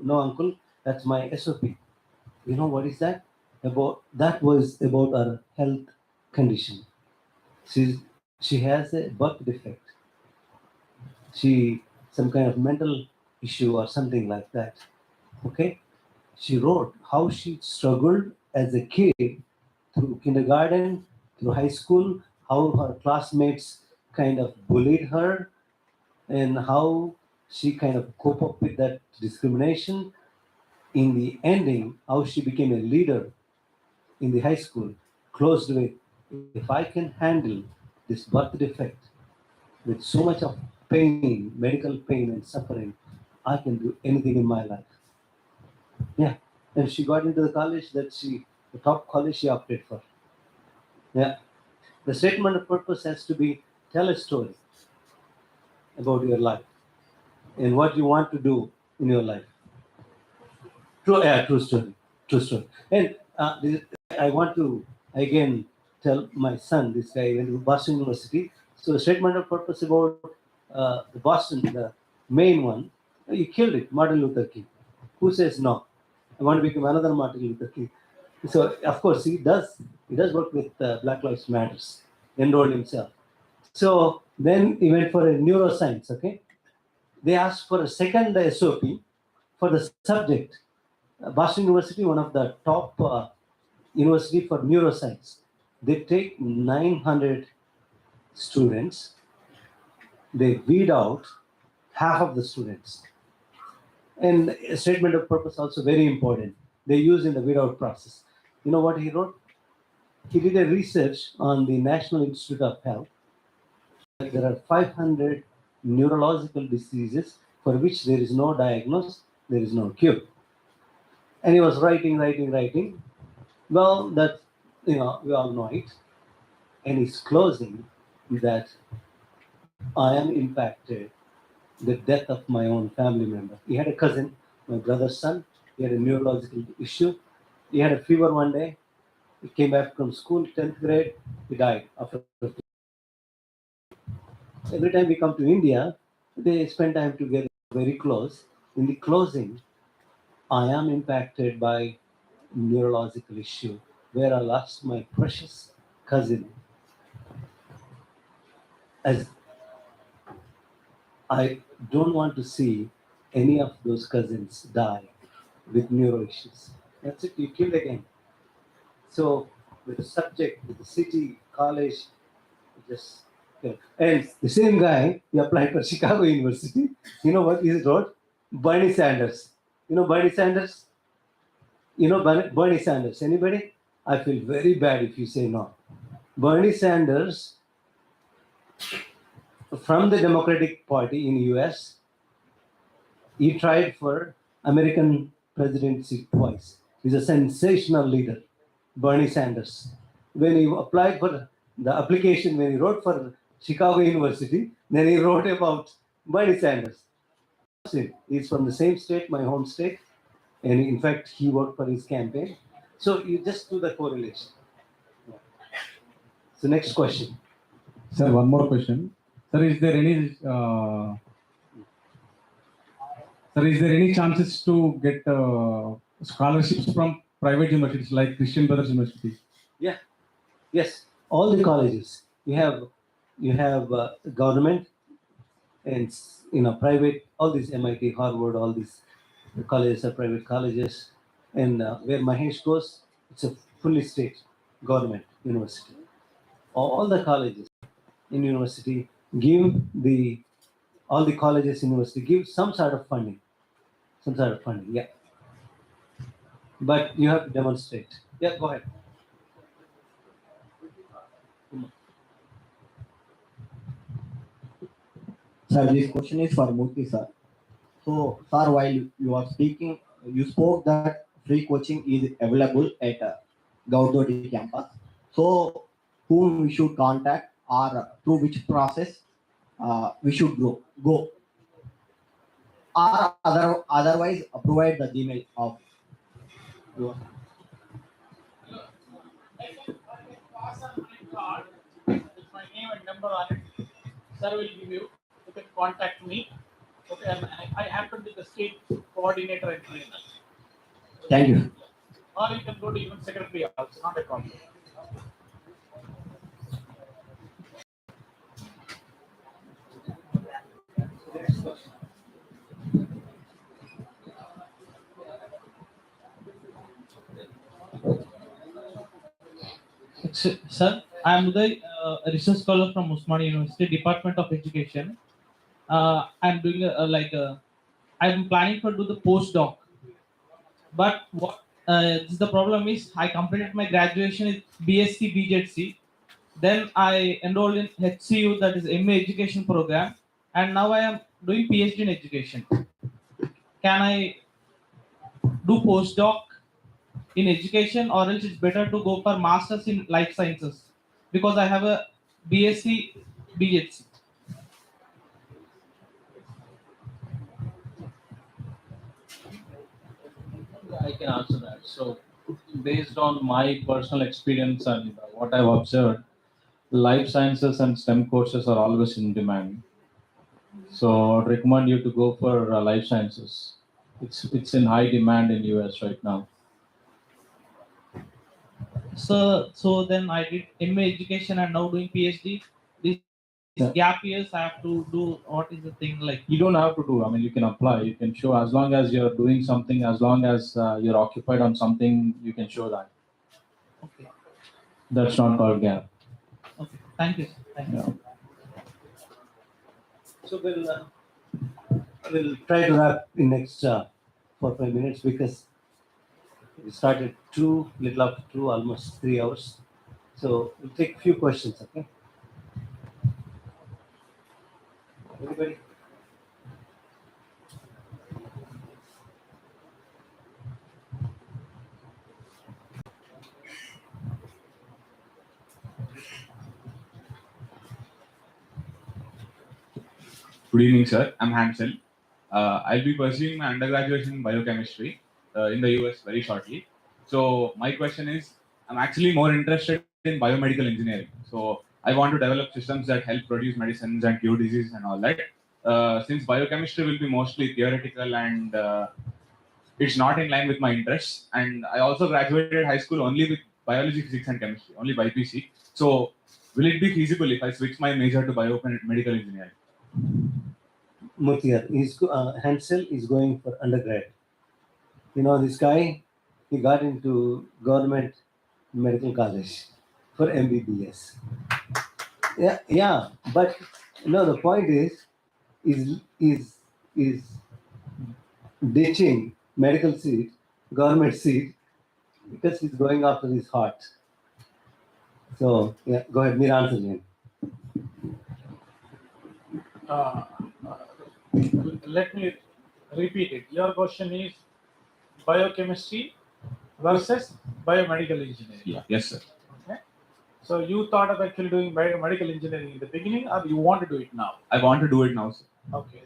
uncle, that's my SOP. You know what is that? That was about her health condition. She has a birth defect. Some kind of mental issue or something like that. Okay? She wrote how she struggled as a kid through kindergarten, through high school, how her classmates kind of bullied her, and how she kind of cope up with that discrimination. In the ending, how she became a leader in the high school, closed with, if I can handle this birth defect with so much of pain, medical pain and suffering, I can do anything in my life. Yeah. And she got into the college the top college she opted for. Yeah. The statement of purpose has to be tell a story about your life and what you want to do in your life. True story. True story. And I want to again tell my son, this guy went to Boston University. So the statement of purpose about the Boston, the main one, he killed it, Martin Luther King. Who says no? I want to become another Martin Luther King. So of course he does work with Black Lives Matters, enrolled himself. So then he went for a neuroscience, okay? They asked for a second SOP for the subject. Boston University, one of the top university for neuroscience. They take 900 students. They weed out half of the students. And a statement of purpose also very important. They use in the weed out process. You know what he wrote? He did a research on the National Institute of Health. There are 500 neurological diseases for which there is no diagnosis, there is no cure. And he was writing. Well, that, we all know it. And he's closing that I am impacted the death of my own family member. He had a cousin, my brother's son. He had a neurological issue. He had a fever one day. He came back from school, 10th grade. He died after. Every time we come to India, they spend time together, very close. In the closing, I am impacted by neurological issue where I lost my precious cousin. As I don't want to see any of those cousins die with neuro issues. That's it, you killed again. So with the subject, with the city, college, just and the same guy, he applied for Chicago University. You know what he wrote? Bernie Sanders. You know Bernie Sanders? Bernie Sanders. Anybody? I feel very bad if you say no. Bernie Sanders from the Democratic Party in US, he tried for American presidency twice. He's a sensational leader, Bernie Sanders. When he applied for the application, when he wrote for Chicago University, then he wrote about Bernie Sanders. He's from the same state, my home state, and in fact, he worked for his campaign. So you just do the correlation. So next question. Sir, one more question. Sir, is there any chances to get scholarships from private universities like Christian Brothers University? Yeah. Yes. All the colleges. You have government and private. All these MIT, Harvard, all these colleges are private colleges. And where Mahesh goes, it's a fully state government university. All the colleges in university give all the colleges university give some sort of funding. Some sort of funding, yeah. But you have to demonstrate. Yeah, go ahead. Sir, this question is for Murthy, sir. So, sir, while you are speaking, you spoke that free coaching is available at Gaudodi campus. So, whom we should contact or through which process we should go, or otherwise provide the Gmail of your. Pass on my card with my name and number on it. Sir will give you. You can contact me. Okay, and I happen to be the state coordinator and trainer. Thank you. Or you can go to even secretary also, not a problem. Sir, I am Uday, a research scholar from Usmani University, Department of Education. I'm doing I'm planning to do the postdoc. But what the problem is, I completed my graduation in BSc BJC. Then I enrolled in HCU, that is MA Education program, and now I am doing PhD in education. Can I do postdoc in education, or else it's better to go for masters in life sciences because I have a BSc BHC. I can answer that. So, based on my personal experience and what I've observed, life sciences and STEM courses are always in demand. So, I'd recommend you to go for life sciences. It's in high demand in US right now. So then I did MA education and now doing PhD. These gap years I have to do. What is the thing like? You don't have to do. I mean, you can apply. You can show as long as you're doing something. As long as you're occupied on something, you can show that. Okay. That's not called gap. Okay. Thank you. Thank you. Yeah. So we'll try to wrap in next 4 or 5 minutes because we started little after 2, almost 3 hours. So we'll take a few questions, okay? Everybody? Good evening, sir. I'm Hansel. I'll be pursuing my undergraduate in biochemistry in the US very shortly. So my question is, I'm actually more interested in biomedical engineering. So I want to develop systems that help produce medicines and cure diseases and all that. Since biochemistry will be mostly theoretical and it's not in line with my interests, and I also graduated high school only with biology, physics, and chemistry, only BPC. So will it be feasible if I switch my major to biomedical engineering? Muthiar, Hansel is going for undergrad. You know, this guy, he got into government medical college for MBBS. Yeah, but no, the point is ditching medical seat, government seat, because he's going after his heart. So yeah, go ahead, Mir, answer him. Let me repeat it. Your question is biochemistry versus biomedical engineering. Yeah. Yes, sir. Okay. So you thought of actually doing biomedical engineering in the beginning, or you want to do it now? I want to do it now, sir. Okay.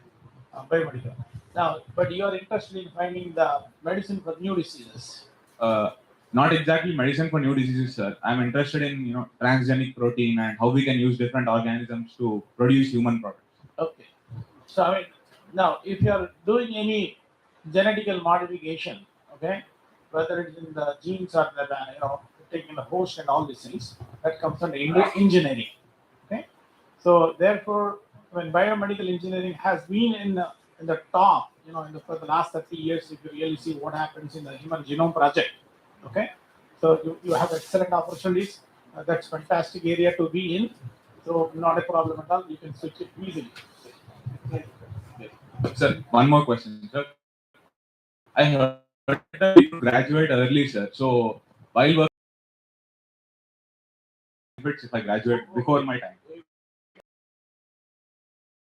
Biomedical. Now, but you are interested in finding the medicine for new diseases. Not exactly medicine for new diseases, sir. I'm interested in transgenic protein and how we can use different organisms to produce human products. Okay. So I mean, now if you are doing any genetical modification, okay, whether it's in the genes or the taking the host and all these things, that comes under engineering. Okay. So therefore, when biomedical engineering has been in in the top, for the last 30 years, if you really see what happens in the Human Genome Project. Okay, so you have excellent opportunities. That's fantastic area to be in. So not a problem at all. You can switch it easily. Sir, one more question, sir. I heard that people graduate early, sir. So while working, if I graduate before my time.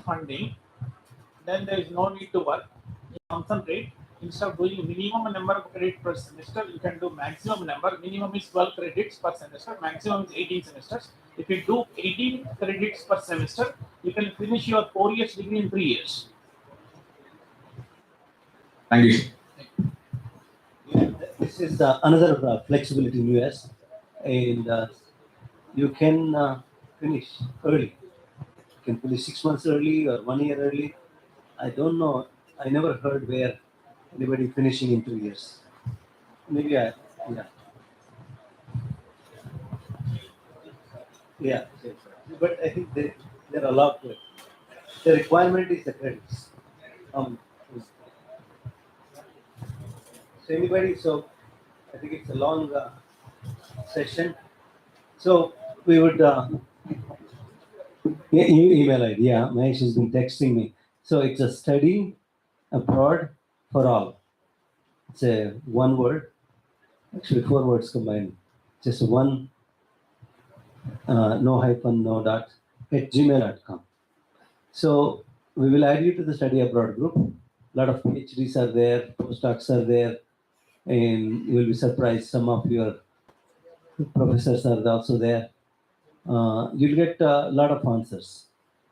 Funding, then there is no need to work. You concentrate. Instead of doing minimum number of credits per semester, you can do maximum number. Minimum is 12 credits per semester. Maximum is 18 semesters. If you do 18 credits per semester, you can finish your 4 years degree in 3 years. Thank you. Yeah, this is another flexibility in US, and you can finish early. You can finish 6 months early or 1 year early. I don't know. I never heard where anybody finishing in 2 years. Maybe yeah. Yeah, but I think they're allowed to. The requirement is the credits. So anybody, so I think it's a long session. So we would email ID. Yeah, Mahesh has been texting me. So it's a study abroad for all. It's a one word, actually 4 words combined. Just one, no hyphen, no dot, at gmail.com. So we will add you to the study abroad group. A lot of PhDs are there, postdocs are there, and you will be surprised. Some of your professors are also there. You'll get a lot of answers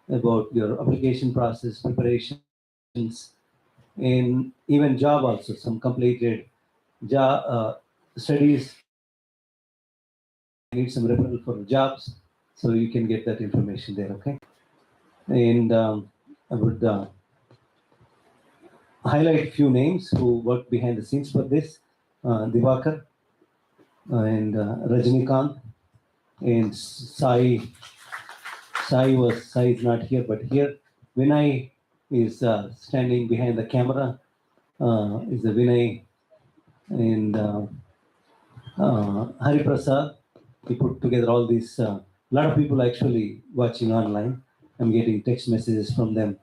about your application process, preparations, and even job also. Some completed job studies. Need some referral for jobs, so you can get that information there. Okay, and I would highlight a few names who worked behind the scenes for this. Divakar and Rajnikant and Sai. Sai is not here, but here Vinay is standing behind the camera. Is the Vinay and Hari Prasad. He put together all these. A lot of people actually watching online. I'm getting text messages from them.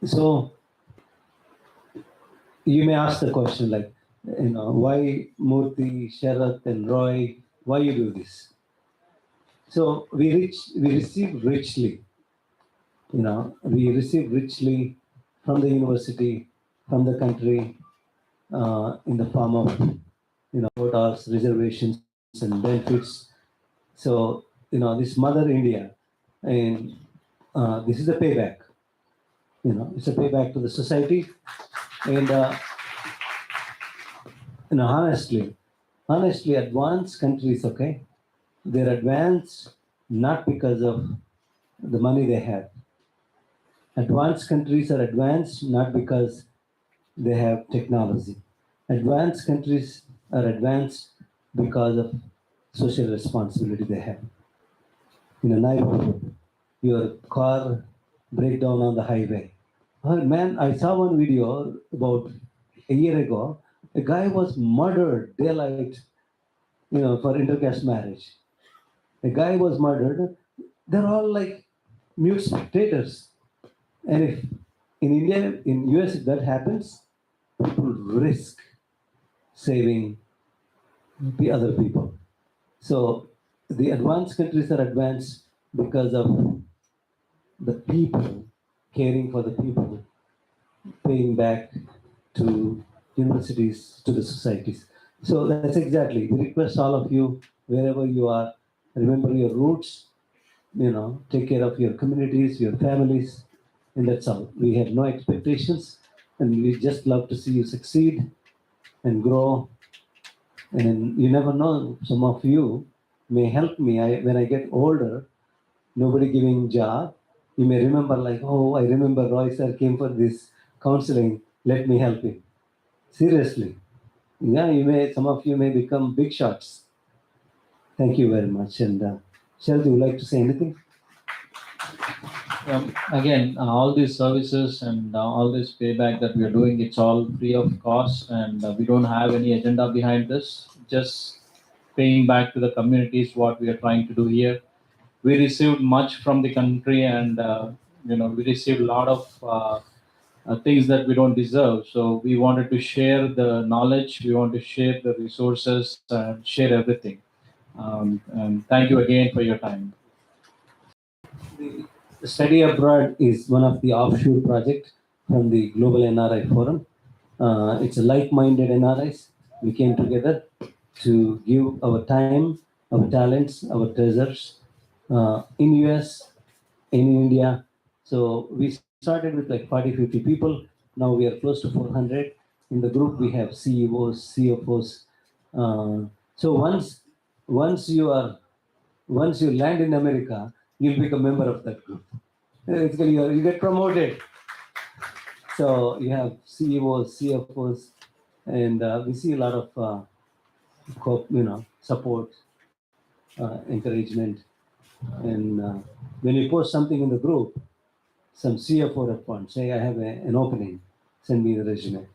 So you may ask the question like, why Murthy, Sharath, and Roy? Why you do this? So we receive richly. We receive richly from the university, from the country, in the form of quotas, reservations, and benefits. So this Mother India, and this is the payback. It's a payback to the society, and honestly, advanced countries, okay, they're advanced not because of the money they have. Advanced countries are advanced not because they have technology. Advanced countries are advanced because of social responsibility they have. In a neighborhood, your car break down on the highway. Oh, man, I saw one video about a year ago. A guy was murdered daylight, for intercaste marriage. A guy was murdered. They're all like mute spectators. And if in India, in US, if that happens, people risk saving the other people. So the advanced countries are advanced because of the people caring for the people, paying back to universities, to the societies. So that's exactly. We request all of you, wherever you are, remember your roots, take care of your communities, your families, and that's all. We have no expectations, and we just love to see you succeed and grow. And you never know, some of you may help me. When I get older, nobody giving job, you may remember like, oh, I remember Roy sir came for this counseling, let me help him. Seriously. Yeah, some of you may become big shots. Thank you very much. And Shel, do you like to say anything? Again, all these services and all this payback that we are doing, it's all free of cost, and we don't have any agenda behind this. Just paying back to the communities what we are trying to do here. We received much from the country, and we received a lot of things that we don't deserve. So we wanted to share the knowledge, we want to share the resources, and share everything. And thank you again for your time. The study abroad is one of the offshoot projects from the Global NRI Forum. It's a like-minded NRIs. We came together to give our time, our talents, our treasures in US, in India. So we started with like 40, 50 people. Now we are close to 400. In the group, we have CEOs, CFOs. So once you land in America, you'll become a member of that group. Basically, you get promoted. So you have CEOs, CFOs, and we see a lot of support, encouragement, and when you post something in the group, some CFO responds, say, I have an opening, send me the resume.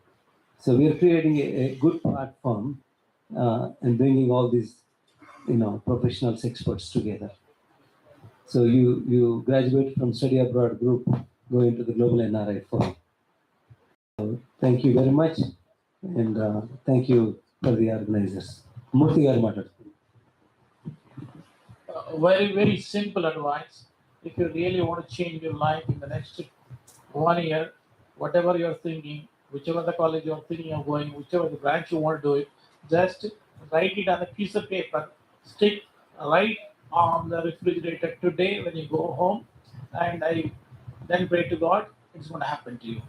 So we are creating a good platform and bringing all these, professionals, experts together. So you graduate from study abroad group, go into the Global NRI Forum. So thank you very much, and thank you for the organizers. Murthy garu maatladutunnaru. Very, very simple advice. If you really want to change your life in the next 1 year, whatever you're thinking, whichever the college you're thinking of going, whichever the branch you want to do it, just write it on a piece of paper, stick right on the refrigerator today when you go home, and I then pray to God, it's going to happen to you.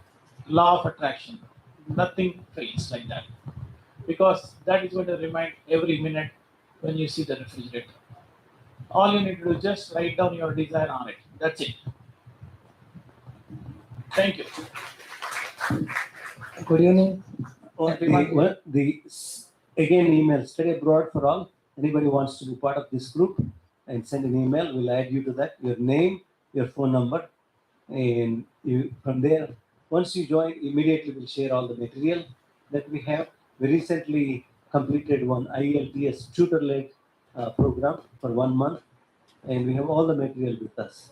Law of attraction. Nothing fails like that. Because that is going to remind every minute when you see the refrigerator. All you need to do is just write down your desire on it. That's it. Thank you. Good evening, everyone. Again, email study abroad for all. Anybody wants to be part of this group and send an email, we'll add you to that. Your name, your phone number, and you from there. Once you join, immediately we'll share all the material that we have. We recently completed one IELTS tutor-led program for 1 month, and we have all the material with us.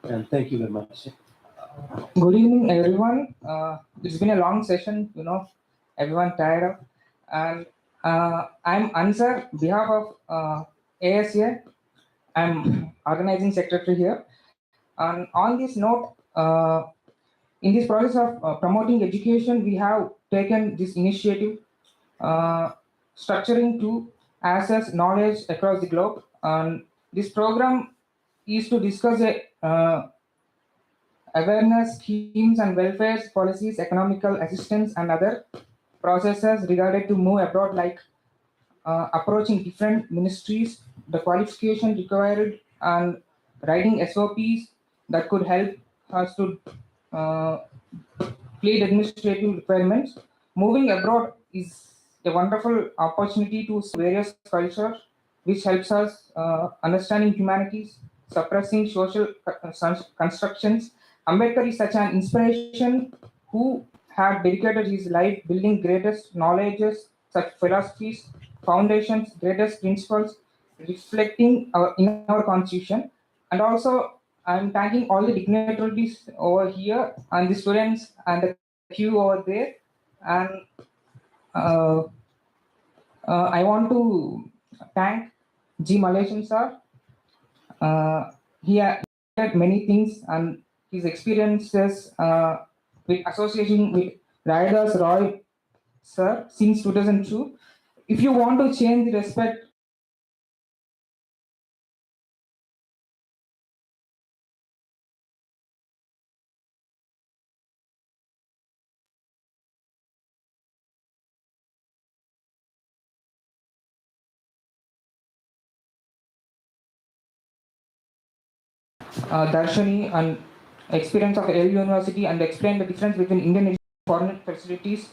And thank you very much. good evening, everyone. It's been a long session, everyone tired of. And I'm Ansar, behalf of ASA. I'm organizing secretary here. And on this note, in this process of promoting education, we have taken this initiative, structuring to access knowledge across the globe. And this program is to discuss awareness schemes and welfare policies, economical assistance, and other processes regarded to move abroad, like approaching different ministries, the qualification required, and writing SOPs that could help us to plead administrative requirements. Moving abroad is a wonderful opportunity to see various cultures, which helps us understanding humanities, suppressing social constructions. Ambedkar is such an inspiration who had dedicated his life building greatest knowledges, such philosophies, foundations, greatest principles, reflecting in our constitution. And also, I'm thanking all the dignitaries over here and the students and the queue over there. And uh, I want to thank G. Malaysian sir. He had many things, and his experiences with association with Riders Roy sir since 2002. If you want to change the respect, Darshani and experience of LU University, and explain the difference between Indian and foreign facilities.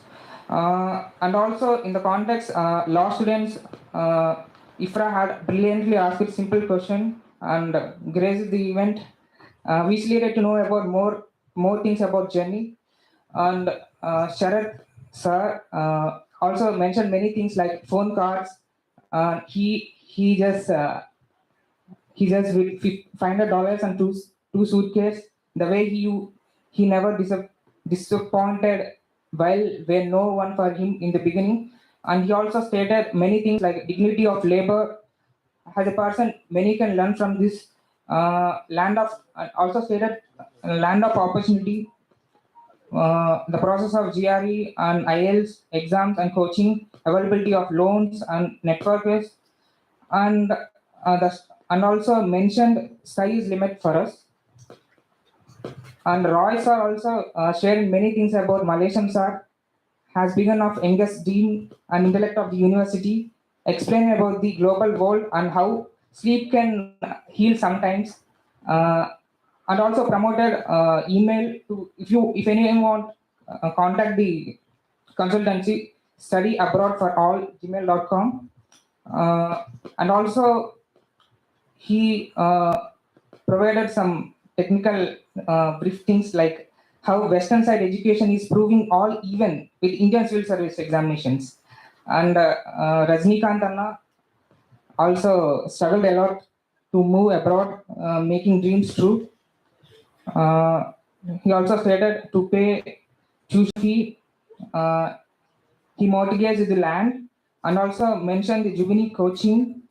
And also in the context, law students, Ifra had brilliantly asked a simple question and graced the event. which needed to know about more things about journey. And Sharat sir also mentioned many things like phone cards. He just with $500 and two suitcase. The way he never disappointed while when no one for him in the beginning. And he also stated many things like dignity of labor. As a person, many can learn from this land of. Also stated land of opportunity. The process of GRE and IELTS exams and coaching, availability of loans and networks, and and also mentioned sky is limit for us. And Roy sir also shared many things about Malaysian sir has begun of youngest dean and intellect of the university, explaining about the global world and how sleep can heal sometimes. And also promoted email to if anyone want contact the consultancy study abroad for all gmail.com. And also he provided some technical brief things like how western side education is proving all even with Indian civil service examinations. And Rajnikant Anna also struggled a lot to move abroad, making dreams true. He also stated to pay tuition fee. He mortgaged the land and also mentioned the juvenile coaching,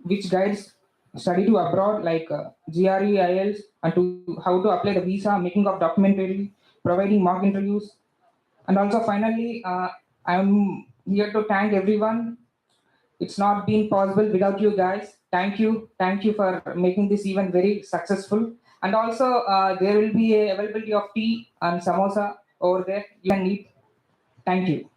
which guides study to abroad like GRE, IELTS, and to how to apply the visa, making of documentary, providing mock interviews. And also finally, I'm here to thank everyone. It's not been possible without you guys. Thank you for making this event very successful. And also there will be a availability of tea and samosa over there. You can eat. Thank you.